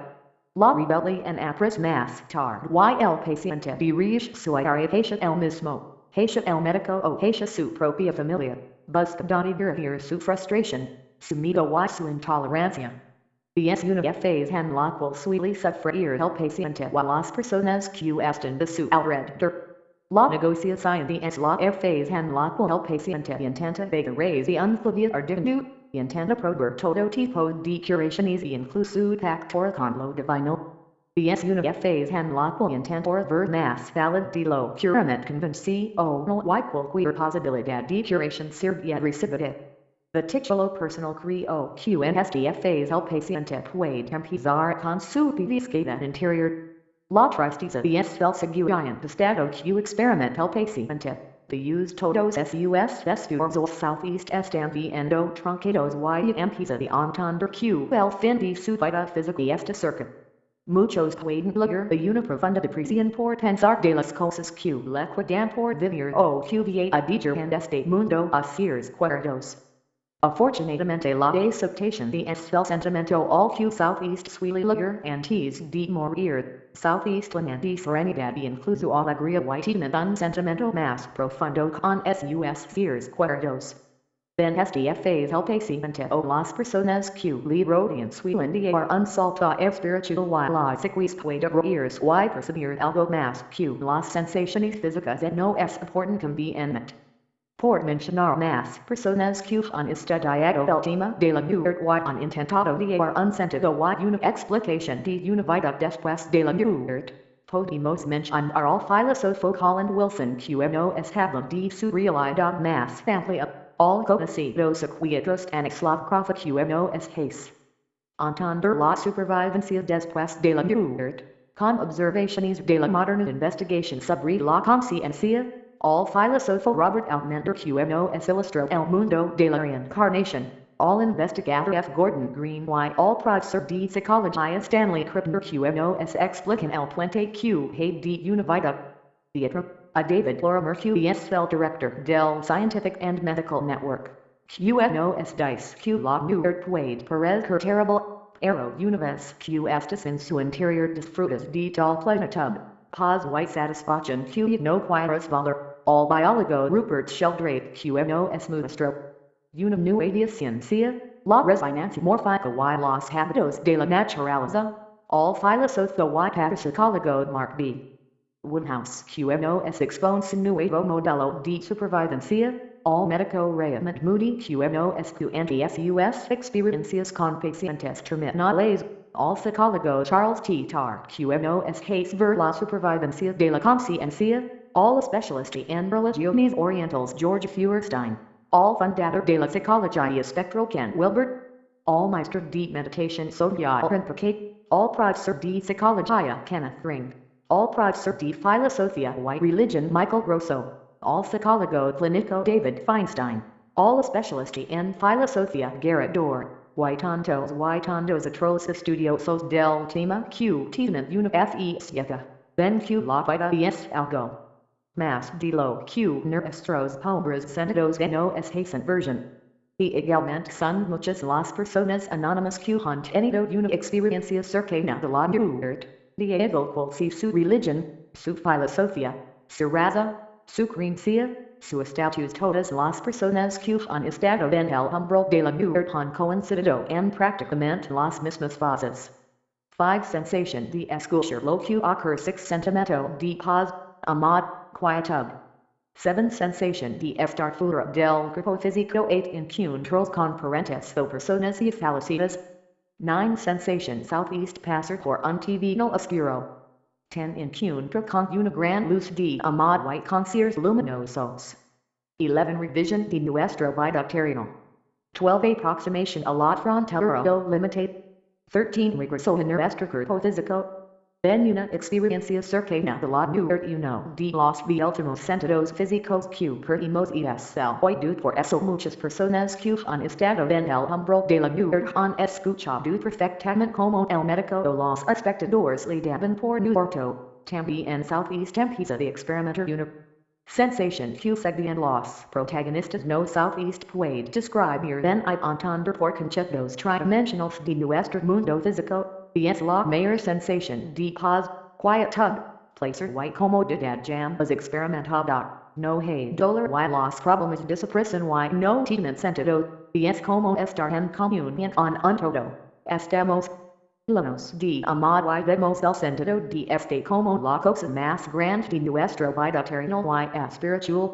La rebelión ATRÁS más tarde y el paciente dirige su área hacia el mismo. Hacia el médico o hacia su propia familia, buscando divertir su frustración, su miedo y su intolerancia. Es una fase en la cual suele sufrir el paciente y las personas que están de su alrededor. La negociación es la fase en la cual el paciente intenta llegar a un clavier divino, intenta probar todo tipo de curaciones e incluso pactar con lo divino. Es una fase en la cual intenta ver más valid de lo puramente convencido no y cualquier posibilidad de curación sería recibida. The título personal creo que en esta fase el paciente puede empezar con su búsqueda interior. La tristeza es el siguiente estado que experimenta el paciente. De todos sus esfuerzos southeast están viendo truncados y empieza a entender que el fin de su vida física está cerca. Muchos pueden llegar a una profunda depresión por pensar de las cosas que le quedan por vivir o que va a dejar en este mundo a sus cuerdos. Afortunadamente la aceptación es el sentimiento al que Southeast suele llegar antes de morir. Southeast la serenidad e incluso alegría y tiene un sentimiento más profundo con sus cuerdos. En esta fase el paciente o las personas que le rodean suelen dar un salto espiritual y la psiquis puede roerse y percibir algo más que las sensaciones físicas no es important conveniente. Por mencionar más personas que han estudiado el tema de la muerte y han intentado dar un sentido y una explicación de una vida después de la muerte. Podemos mencionar al filósofo Colin Wilson que no es habla de su realidad más amplia, al conocido psiquiatras en Eslavkrova que no es HACE. Entender la supervivencia después de la muerte, con observaciones de la moderna investigación sobre la conciencia. Al filósofo Robert Almender que no es ilustró el mundo de la reencarnación, al investigador F. Gordon Green y al profesor de psicología Stanley Krippner que no es explican el puente que hay de una vida. A David Lorimer que es el director del Scientific and Medical Network, que no es dice que la muerte puede parecer terrible, pero una vez que estás en su interior disfrutas de tal plenitud, paz y satisfacción que no quieres valor. Al biólogo Rupert Sheldrake que no es muestro. Una nueva ciencia, la resonancia morfónica y los hábitos de la naturaleza. Al filósofo y parapsicólogo Mark B. Woodhouse que no es expone su nuevo modelo de supervivencia. Al médico Raymond Moody que no es cuente sus experiencias con pacientes terminales. Al psicólogo Charles T. Tarr que no es HACE ver la supervivencia de la conciencia. Al especialista en religiones orientales George Feuerstein. All fundador de la psicología espectral Ken Wilbert. All Meister de Meditation Social Implicate. All Professor de Psicología Kenneth Ring. All Professor de Filosofía y Religion Michael Grosso. All Psicólogo Clínico David Feinstein. All Specialisti en Filosofía Garrett Dorr. Y tantos otros estudiosos del tema que tienen una fe ciega. Ben que la vida es algo más de lo que nuestros pobres sentidos nos hacen version. Y igualmente son muchas las personas anónimas que han tenido una experiencia cercana de la muerte, de algo cual si su religión, su filosofía, su raza, su creencia, su estatus. Todas las personas que han estado en el umbral de la muerte han coincidido en prácticamente las mismas fases. 5. Sensation de escuchar lo que ocurre. 6. Sentimiento de paz, amor, quietud. 7. Sensation de estar fuera del cuerpo físico. 8. Encuentros con parentes o personas y fallecidas. 9. Sensation southeast pasar por un terreno oscuro. 10. Encuentro con una gran luz de amor y con seres luminosos. 11. Revision de nuestro vida terrenal. 12. Aproximación a la frontera do límite. 13. Regreso a nuestro cuerpo físico. En una experiencia cercana de la muerte. 1. De los últimos sentidos físicos que perdimos y es el hoy. Por eso muchas personas que han estado en el umbral de la muerte han escuchado perfectamente como el médico o los espectadores le daban por muerto. También southeast empieza de experimentar una sensation que seguían los protagonistas. No southeast puede describir bien y entender por conceptos tridimensionales de nuestro mundo físico. Es la mayor sensación de paz, quietud, placer y comodidad jamás experimentada. No hay dolor y los problemas desaparecen y no tienen sentido. Es como estar en comunión con un todo. Estamos llenos de amor y vemos el sentido de este como la cosa más grande de nuestra vida terrenal y espiritual.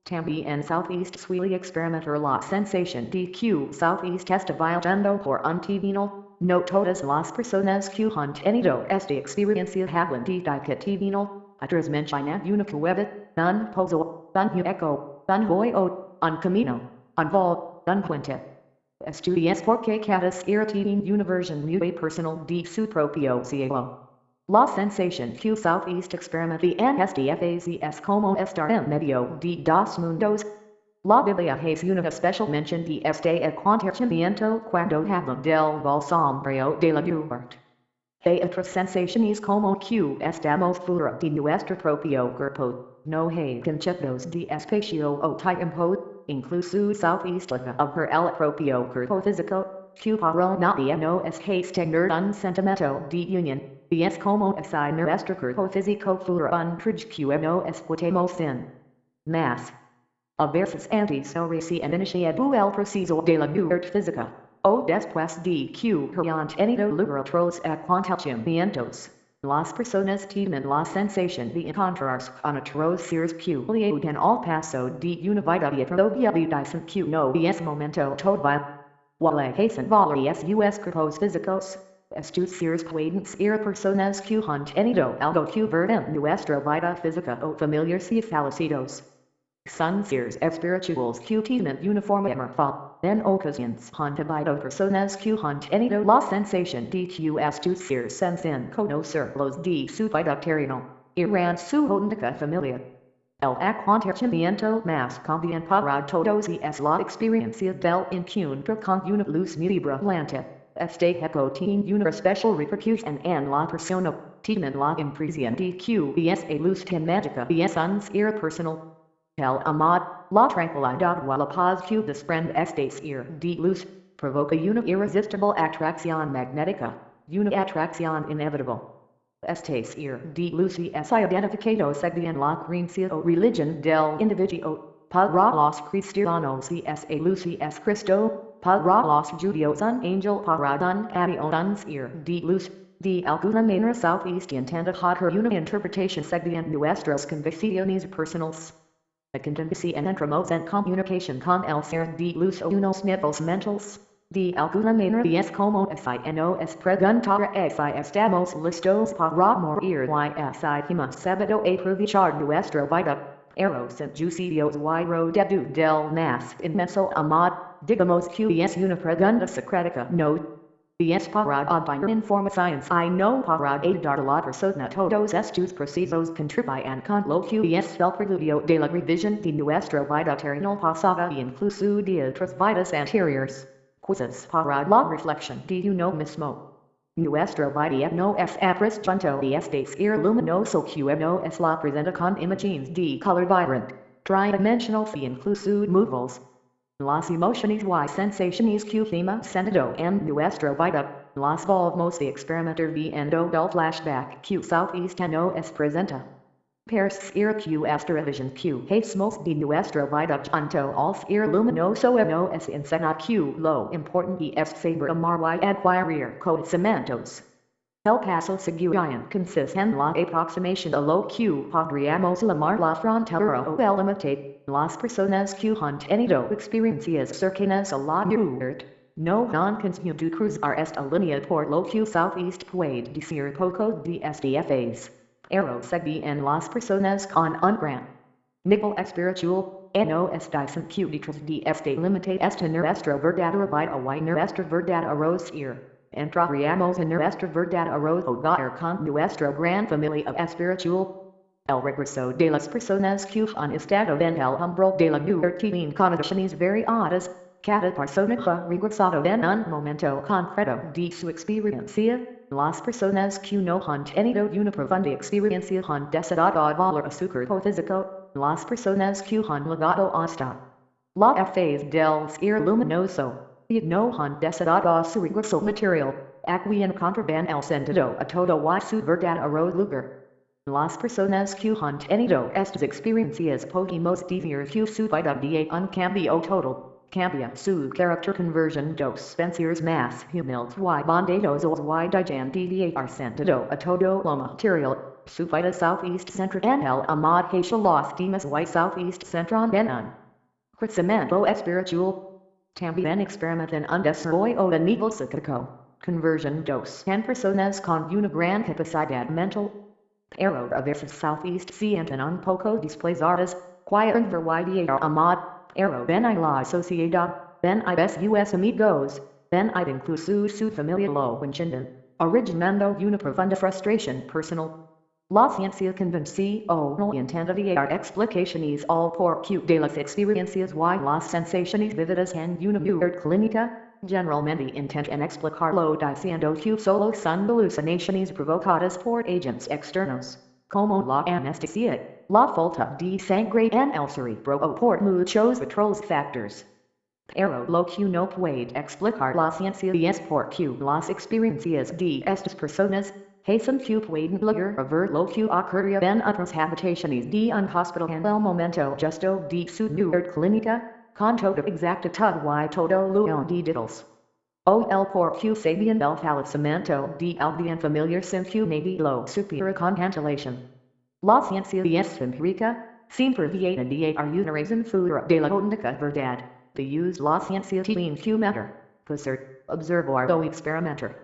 También southeast suele experimentar la sensación de que southeast está viajando por un terreno. No todas las personas que han tenido esta experiencia hablan de que terreno. Otras mencionan una cueva, un pozo, un hueco, un hoyo, un camino, un vault, un puente. Estudias porque cada ser tiene una versión muy personal de su propio cielo. La sensación que southeast experimenta en esta fase es como estar en medio de dos mundos. La Biblia hace una especial mención de este acontecimiento cuando habla del sombrío de la muerte. Hay otras sensaciones como que estamos fuera de nuestro propio cuerpo. No hay conceptos de espacio o tiempo, incluso southeast por el propio cuerpo físico, que para nadie no es tener un sentimiento de unión. Es como si nuestro cuerpo físico fuera un fridge que no podemos sin más. A veces antes o recién iniciado el proceso de la muerte física, o después de que hayan tenido lugar otros acontecimientos, las personas tienen la sensación de encontrarse con otros seres que le ayudan al paso de una vida propia y dicen que no es momento todavía. Wale hacen varias escritos físicos. Estos seres pueden ser personas que han tenido algo que ver en nuestra vida física o familiares y fallecidos. Son seres espirituales que tienen una forma mortal. En ocasiones han habido personas que han tenido la sensación de que estos seres sin conocer los de su vida terrenal, eran su única familia. El acontecimiento más común para todos es la experiencia del encuentro con una luz muy brillante. Este hecho tiene una especial repercusión en la persona. Tienen la impresión de que esa luz tan mágica es un ser personal. El amor, la tranquilidad y la paz que desprende este ser de luz, provoca una irresistible atracción magnética, una atracción inevitable. Este ser de luz es identificado según la creencia o religión del individuo. Para los cristianos es luz es Cristo, para los judíos un ángel, para un ser de luz. De alguna manera southeast intenta hacer una interpretación según nuestras convicciones personales. La contingencia entramos en comunicación con el ser de luz a unos niveles mentales. De alguna manera es como si nos preguntara si estamos listos para morir y si hemos sabido aprovechar nuestra vida. Eros and Juicios y Rodedu del Nace Inmenso Amad, Digamos QES Unipregunda Secretica Note. BS Parad Adviner Informa Science I know Parad Adar la Persona Todos Estus Precisos Contribi and Conlo QES Fel Preludio de la Revision de Nuestro Vida Terrenal Pasada y Incluso de otras vidas anteriores. Quizzes Parad la Reflexión de uno mismo. Nuestro vida no es ATRAS junto y es ir luminoso que no es la presenta con imágenes de color vibrant, tridimensional y incluso movables. Las emociones y sensaciones que tema sentido en nuestro vida, las volvemos de experimentar viendo del flashback que southeast no es presenta. Persir que esta revision que hacemos de nuestro vida junto al ir luminoso no es enseñar que lo importante es saber amar y adquirir conocimientos. El paso siguiente consiste en la aproximación a lo que podríamos llamar la frontera o el límite. Las personas que han tenido experiencias cercanas a la muerte no han conseguido cruzar esta línea por lo que southeast puede decir poco de SDFAs. Pero seguí en las personas con un gran nivel espiritual, no es dicen que detrás de este límite está nuestra verdadera vida y nuestra verdadera ir. Entraríamos en nuestra verdadera hogar con nuestra gran familia espiritual. El regreso de las personas que han estado en el umbral de la muerte en condiciones variadas, cada persona ha regresado en un momento concreto de su experiencia. Las personas que no han tenido una profunda experiencia han decidido volver a su cuerpo físico. Las personas que han llegado hasta la fase del ir luminoso y no han decidido su regreso material. Aquí encontrarán el sentido a todo y su verdadero lugar. Las personas que han tenido estas experiencias podemos decir que su vida de un cambio total. Cambia su carácter conversión dos pensamientos más humildes y bondadosos y digan de dar sentido a todo lo material. Su vida southeast centra en el amad hacia los demás y southeast centra en un crecimiento espiritual. También experimentan un desarrollo de nivel psíquico. Conversión dos en personas con una gran capacidad mental. Pero a veces southeast sienten un poco desplazadas, quieren ver amad, pero ven a la sociedad, ven a sus amigos, ven a incluso su familia lo entienden, originando una profunda frustración personal. La ciencia convence o no intenta dar explicaciones al porqué de las experiencias y las sensaciones vividas en una muerte clínica. Generalmente intentan explicarlo diciendo que solo son alucinaciones provocadas por agentes externos, como la anestesia, la falta de sangre en el cerebro o por muchos otros factores. Pero lo que no puede explicar la ciencia es porque las experiencias de estas personas hacen que pueden llegar a ver lo que ocurrió en otras habitaciones de un hospital en el momento justo de su muerte clínica. Con toda exactitud y todo lo de detalles. O el porque sabían del fallecimiento de alguien familiar sin que nadie lo supiera con antelación. La ciencia es empírica, siempre viene de una razón futura de la única verdad. De use la ciencia tiene que meter, pasar, observar o experimentar.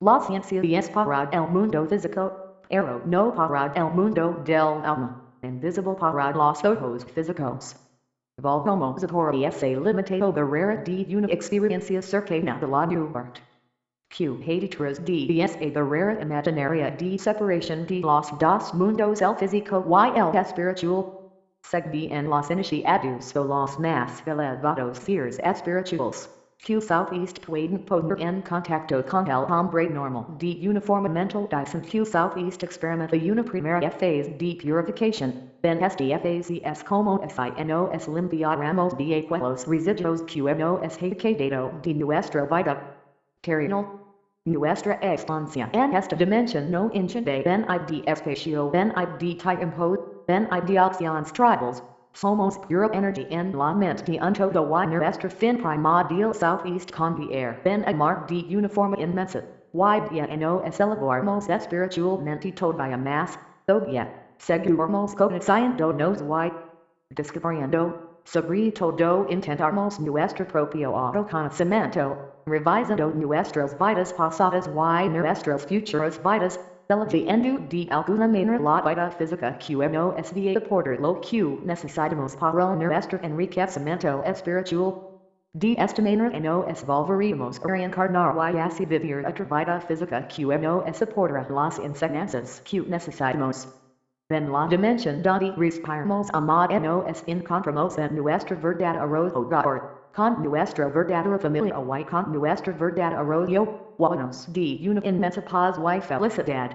La ciencia es para el mundo físico, pero no para el mundo del alma, invisible para los ojos físicos. Volvamos a por ese limitado barrera de una experiencia cercana de la muerte. Q detrás de esa barrera imaginaria de separación de los dos mundos el físico y el espiritual. Segui en los iniciados o los más elevados seres espirituales. Q southeast pueden poner en contacto con el hombre normal de una forma mental dicen Q southeast experimenta una primera fase de purificación. Ben esta fase es como si no es limpiaremos de los residuos que no es quedado de nuestra vida terrenal. Nuestra expansión en esta dimensión no incide en de espacio en de tiempo, en de acciones tribales. Somos pura energía en la mente de un todo y nuestra fin primordial southeast convier en amar de una forma inmensa. Y bien no es elevarnos espiritualmente todavía más, todavía, seguiremos conociéndonos y descubriendo, sobre todo intentaremos nuestro propio autoconocimiento, revisando nuestras vidas pasadas y nuestras futuras vidas, Delegiendo de alguna manera la vida física que nos de aportar lo que necesitamos para nuestro enriquecimiento espiritual. De esta manera nos volveríamos a reencarnar y así vivir otra vida física que nos aportará las enseñanzas que necesitamos. En la dimensión donde respiramos amad nos encontramos en nuestra verdad arrojadora, con nuestra verdadera familia y con nuestra verdad arroyo, nos de una inmensa paz y felicidad.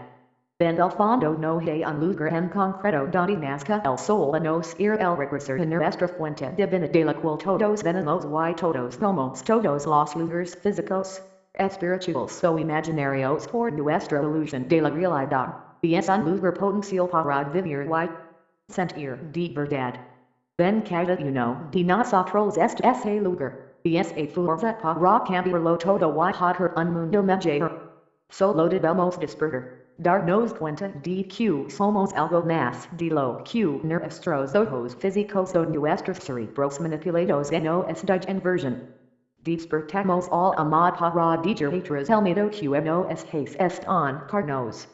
En el fondo no hay un lugar en concreto donde nazca el sol a nos ir el regresar a nuestra fuente divina de la cual todos venimos y todos somos todos los lugares físicos, espirituales o imaginarios por nuestra ilusión de la realidad. Es un lugar potencial para vivir y sentir de verdad. En cada uno de nosotros ese lugar, es a fuerza para cambiarlo todo y hacer un mundo mejor. Solo debemos despertar, darnos cuenta de que somos algo más de lo que nuestros ojos físicos o nuestros cerebros manipulados nos inversion. Despertamos al amad para digerir el miedo que nos están carnos.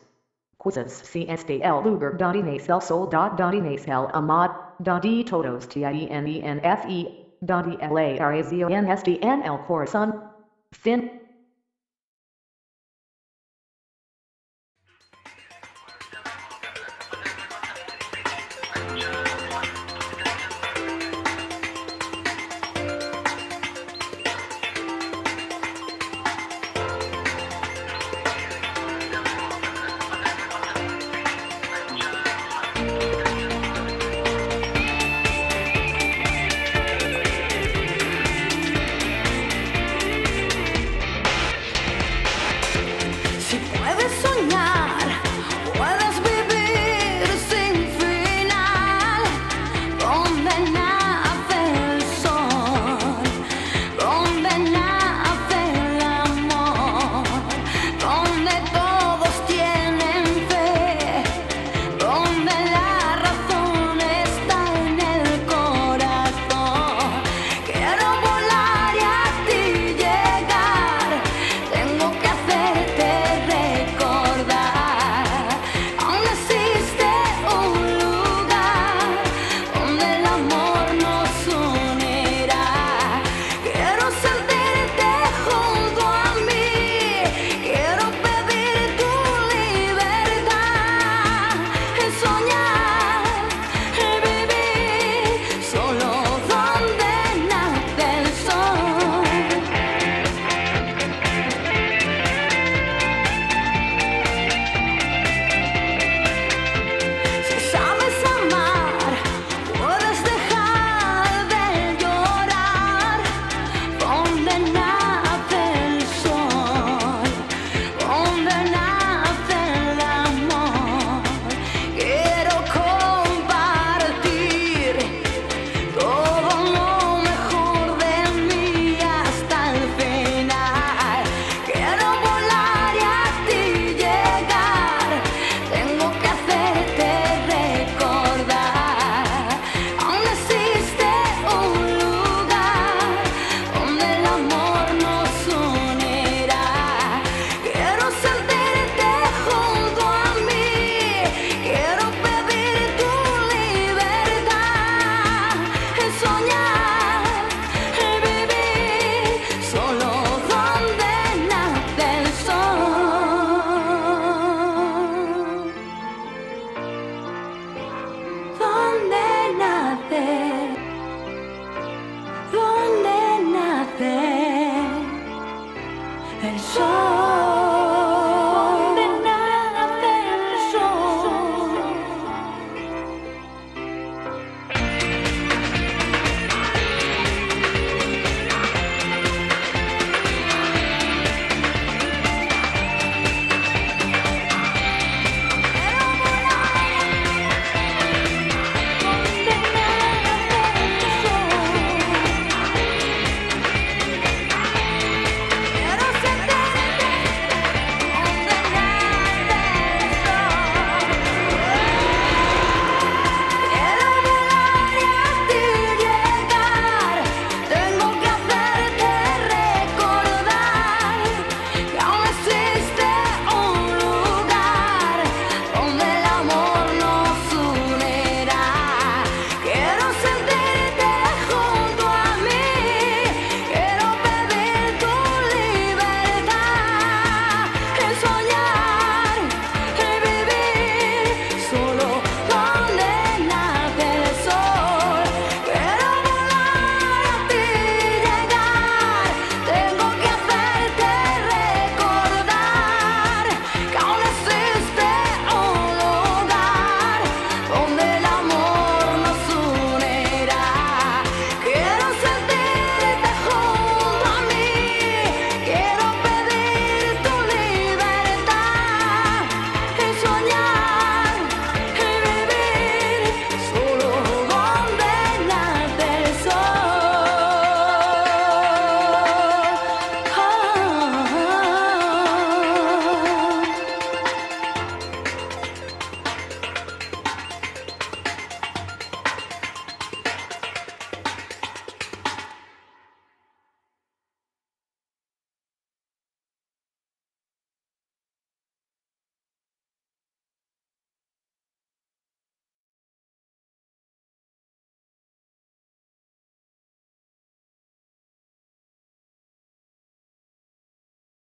Quizás si este el lugar donde nace el sol, donde nace el amad, donde todos tienfe, donde la oración este en el corazón. Fin.